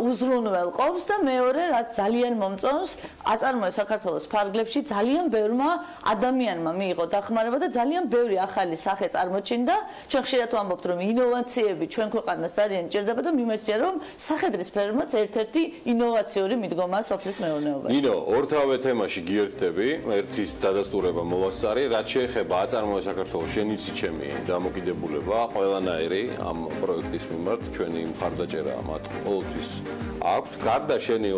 უზრუნველყოფს და მეორე რაც ძალიან მომწონს, აწარმოეს საქართველოს ფარგლებში ძალიან ბევრმა ადამიანმა მიიღო დახმარება და ძალიან ბევრი ახალი სახე წარმოჩინდა. ჩვენ ხშირად ვამბობთ რომ ინოვაციები ჩვენ ქვეყანას ძალიან ჭირდება და მიმეცია რომ სახედრის ფერმაც ერთ-ერთი ინოვაციური მიდგომაა სოფლის მეურნეობაში. ნინო, ორთავე თემაში გიერთდები, ერთის დადასტურება მოვასწარი, რაც შეეხება აწარმოე საქართველოს შენიცი ჩემი დამოკიდებულება ყველანაირი ამ პროექტის მიმართ ჩვენი მხარდაჭერა მათ ყოველთვის აქვთ. გარდა შენი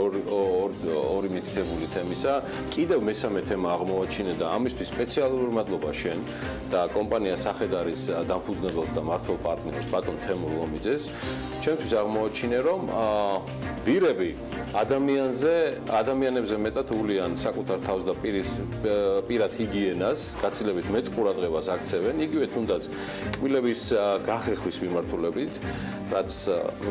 ორი მითითებული თემისა, კიდევ მესამე თემა აღმოაჩინე და ამისთვის სპეციალური მადლობა შენ და კომპანია სახედარის დამფუძნებელს და მმართველ პარტნიორს ბატონ თემურ ლომიძეს. ჩვენთვის აღმოაჩინე რომ ვირები ადამიანებზე მეტად უვლიან საკუთარ თავს და პირად ჰიგიენას, გაცილებით მეტ ყურადღებას აქცევენ, იგივე თუნდაც კბილების გახეხვის მიმართულებით, რაც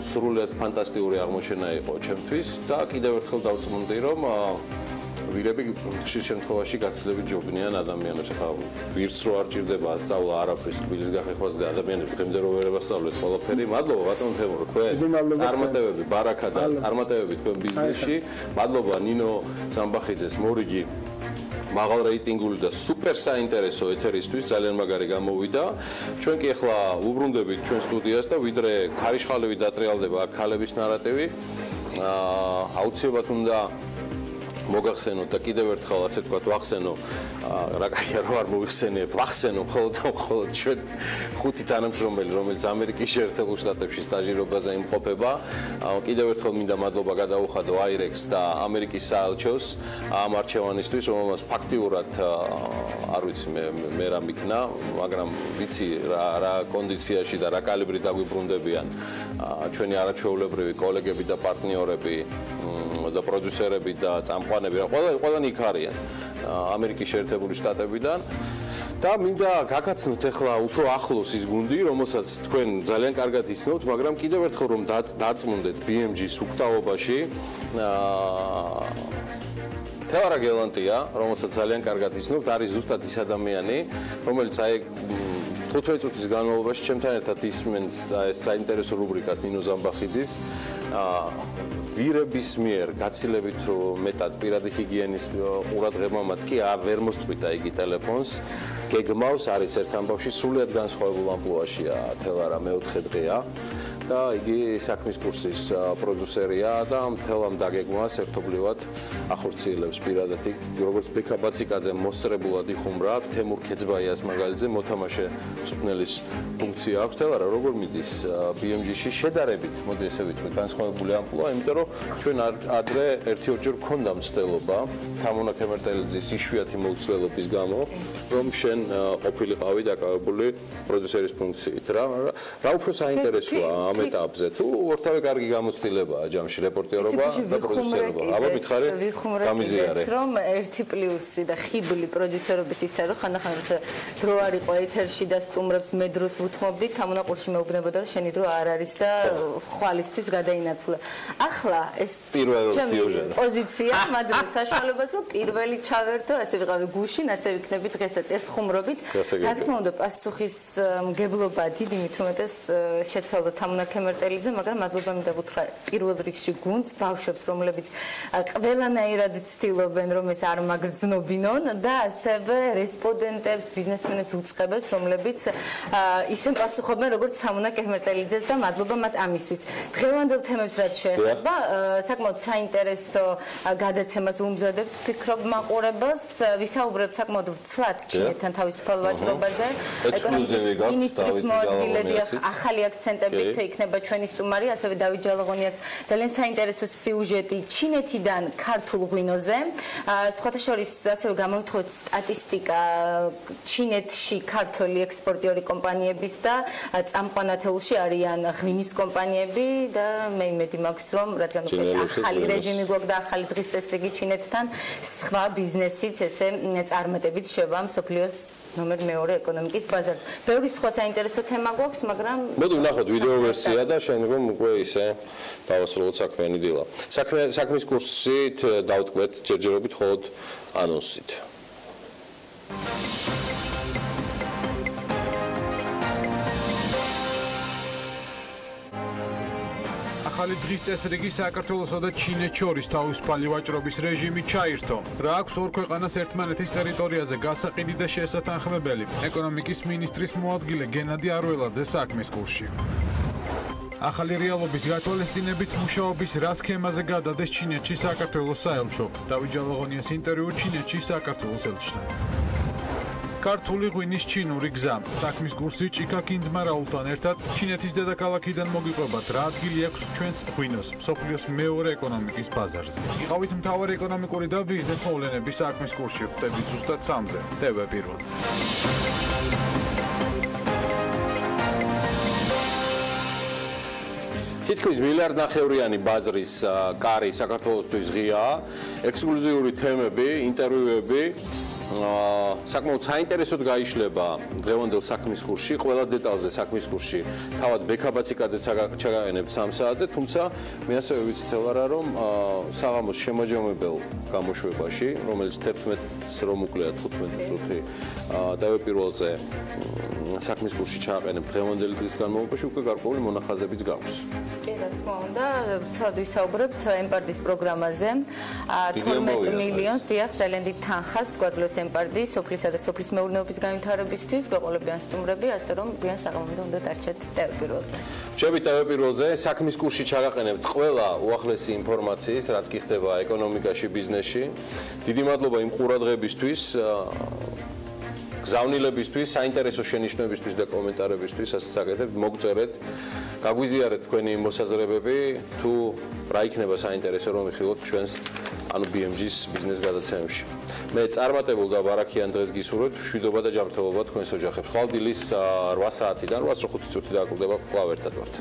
სრულიად ფანტასტიკური აღმოჩენა იყო ჩემთვის და კიდევ ერთხელ დავწმუნდი, რომ ვირები ხშირ შემთხვევაში გაცილებით ჯობნიან ადამიანებს. ხა ვირს რო არ ჭირდება ასწავლა არაფრის კბილის გახეხვას და ადამიანებს დღემდე რო ვერ ევასწავლეთ ყველაფერი. მადლობა ბატონ თემურო, თქვენ წარმატებები, ბარაკა და წარმატებები თქვენ ბიზნესში. მადლობა ნინო სამბახიძეს მორიგი მაღალ რეიტინგული და სუპერ საინტერესო ეთერისთვის ძალიან მაგარი გამოვიდა. ჩვენ კი ახლა უბრუნდებით ჩვენ სტუდიას და ვიდრე ქარიშხალები დატრიალდება აქ ქალების ნარატივი, აუცილებლად უნდა მოგახსენოთ და კიდევ ერთხელ ასე თქვა ვახსენო, რა კაია რო არ მოიხსენიებ, ვახსენო მხოლოდ ჩვენ ხუთი თანამშრომელი, რომელიც ამერიკის შეერთებულ შტატებში სტაჟირობაზე იმყოფება. კიდევ ერთხელ მინდა მადლობა გადაუხადო აირექს და ამერიკის საელჩოს ამ არჩევანისთვის, რომელმაც ფაქტიურად არ ვიცი მე რა მიქნა, მაგრამ ვიცი რა კონდიციაში და რა კალიბრი დაგვიბრუნდებიან ჩვენი არაჩვეულებრივი კოლეგები და პარტნიორები და პროდიუსერები და წამყვანები, ყველანი იქ არიან ამერიკის შეერთებული შტატებიდან და მინდა გაგაცნოთ ახლა უფრო ახლოს ის გუნდი, რომელსაც თქვენ ძალიან კარგად იცნობთ, მაგრამ კიდევ ერთხელ რომ დაწმუნდეთ BMG-ს უკტაობაში თეორა გელანტია, რომელსაც ძალიან კარგად იცნობთ, არის ზუსტად ის ადამიანი, რომელიც აი 15 წუთის განმავლობაში ჩემთან ერთად ისმენს ეს საინტერესო რუბრიკას ნინო ზამბახიძის ვირების მიერ გაცილებით მეტად პირადი ჰიგიენის ყურადღებამაც კი ვერ მოსწვიდა იგი ტელეფონს, გეგმავს, არის ერთ ამბავში სრულიად განსხვავებულ ამპლუაშია თელარა მეოთხე დღეა და იგი საქმის კურსის პროდიუსერია და მთელ ამ დაგეგმვას ერთობლივად ახორციელებს პირადად, როგორც ბექა ბაციკაძე მოსწრებულად იხუმრა, თემურ ქეძბაიას მაგალითზე მოთამაშე მწვრთნელის ფუნქცია აქვს თელარა, როგორ მიდის BMG-ში შედარებით, მოდი ესე ვიტყვი, განსხვავებული ამპლუა, იმიტომ რომ ჩვენ ადრე ერთი-ორჯერ გქონდა მცდელობა თამონა ქემერტელიძის იშვიათი მოცულობის გამო, რომ შენ ყოფილიყავი დაკავებული პროდიუსერის ფუნქციით. რა უფრო საინტერესოა ამ ეტაპზე? თუ ორთავე კარგი გამოცდილებაა ჯამში რეპორტიორობა და პროდიუსერობა. აბა მითხარი, გამიზიარე. რომ 1+ და ხიბლი პროდიუსერობის ისა რომ ხანდახან როცა დრო არ იყო ეთერში და სტუმრებს მე დროს ვუთმობდი, თამონა ყურში მეუბნებოდა რომ შენი დრო არ არის და ხვალისთვის გადაინაცვლა. ახლა ეს ჩემი პოზიცია მაძლევს საშუალებას რომ პირველი ჩავერთო, ასე ვიყავი გუშინ, ასე ვიქნები დღესაც ეს ხუმრობით. რა თქმა უნდა, პასუხისმგებლობა დიდი მით უმეტეს შეცვალა თამონა ქემერტელიძე, მაგრამ მადლობა მინდა ვუთხრა პირველ რიგში გუნდს, ბავშვებს, რომლებიც ყველანაირად ცდილობენ რომ ეს არ მაგრძნობინონ და ასევე რესპონდენტებს, ბიზნესმენებს უწყებებს, რომლებიც ისე პასუხობენ როგორც თამონა ქემერტელიძეს და მადლობა მათ ამისთვის. დღევანდელ თემებს რაც შეეხება, საკმაოდ საინტერესო გადაცემას ვუმზადებთ, ფიქრობ მაყურებელს, ვისაუბრებთ საკმაოდ ვრცლად ჩინეთთან თავისუფალ ვაჭრობაზე, ეკონომიკის მინისტრის მოადგილედი ახალი აქცენტებით იქნება ჩვენი სტუმარი, ასევე დავით ჯალაღონიას ძალიან საინტერესო სიუჟეტი ჩინეთიდან ქართულ ღვინოზე. სხვათა შორის ასევე გამოვთხოვეთ სტატისტიკა ჩინეთში ქართული ექსპორტიორი კომპანიების და წამყვან ათეულში არიან ღვინის კომპანიები და მე იმედი მაქვს რომ რადგან უკვე ახალი რეჟიმი გვაქვს და ახალი დღის წესრიგი ჩინეთთან, სხვა ბიზნესიც ესე წარმატებით შევა მსოფლიოს ნომერ მეორე ეკონომიკის ბაზარზე. ბევრი სხვა საინტერესო თემა გვაქვს, მაგრამ მოდი ვნახოთ ვიდეო ვერსია და შემდგომ უკვე ისე დავასრულოთ საქმიანი დილა. საქმის კურსით დავტყვეთ ჯერჯერობით მხოლოდ ანონსით. ახალი დღის წესრიგი საქართველოსა და ჩინეთს შორის თავისუფალი ვაჭრობის რეჟიმი ჩაირთო. რა აქვს ორ ქვეყანას ერთმანეთის ტერიტორიაზე გასაყიდი და შესათანხმებელი. ეკონომიკის მინისტრის მოადგილე გენადი არველაძე საქმის კურსში. ახალი რეალობის გათვალისწინებით მუშაობის რა სქემაზე გადადეს ჩინეთში საქართველოს საელჩო. დავით ჯალაღონიას ინტერვიუ ჩინეთში საქართველოს ელჩთან. ქართული ღვინის ჩინური გზა. საქმის კურსი ჭიქა კინძმარაულთან ერთად ჩინეთის დედაქალაქიდან მოგიყვებათ რა ადგილი აქვს ჩვენს ღვინოს მსოფლიოს მეორე ეკონომიკის ბაზარზე. იყავით მთავარი ეკონომიკური და ბიზნეს მოვლენების საქმის კურსში. ხვდებით ზუსტად 3-ზე. TV პირველზე. თითქმის მილიარდნახევრიანი ბაზრის კარი საქართველოსთვის ღიაა. ექსკლუზიური თემები, ინტერვიუები საკმაოდ საინტერესოდ გაიშლება დღევანდელ საქმის კურსში, ყველა დეტალზე საქმის კურსში თავად ბექაბაციკაძეც ჩაგაყენებთ 3 საათზე, თუმცა მე ასევე ვიცითელარა, რომ საღამოს შემაჯამებელ გამოშვებაში, რომელიც 11-ს რომ უკლია 15 წუთი დავეპირველზე საქმის კურსში ჩააყენებთ დღევანდელი დღის განმავლობაში უკვე გარკვეული მონახაზებიც გაქვს. კი, რა თქმა უნდა, ცოტა ვისაუბრებთ ემპარდის პროგრამაზე. 12 მილიონს დიახ, ძალიან დიდ თანხას გვაძლევს ემპარდი სოფლისა და სოფლის მეურნეობის განვითარებისთვის, გვეყოლებიან სტუმრები, ასე რომ გვიან საღამომდე უნდა დარჩეთ დავეპირველზე. შევით დავეპირველზე, საქმის კურსში ჩაგაყენებთ ყველა უახლესი ინფორმაციის, რაც კი ხდება ეკონომიკაში, ბიზნესში. დიდი მადლობა იმ ყურადღებისთვის. გზავნილებისთვის, საინტერესო შენიშვნებისთვის და კომენტარებისთვის, ასაც აკეთებთ, მოგწერეთ, გაგვიზიარეთ თქვენი მოსაზრებები, თუ რა იქნება საინტერესო რომ მიხილოთ ჩვენს, ანუ BMG-ს ბიზნეს გადაცემებში. მე წარმატებულ და ბარაქიან დღეს გისურვებთ, მშვიდობა და ჯანმრთელობა თქვენს ოჯახებს. ხვალ დილის 8 საათიდან 8:05 წუთი დააკვირდება, კვლავ ერთად ვართ.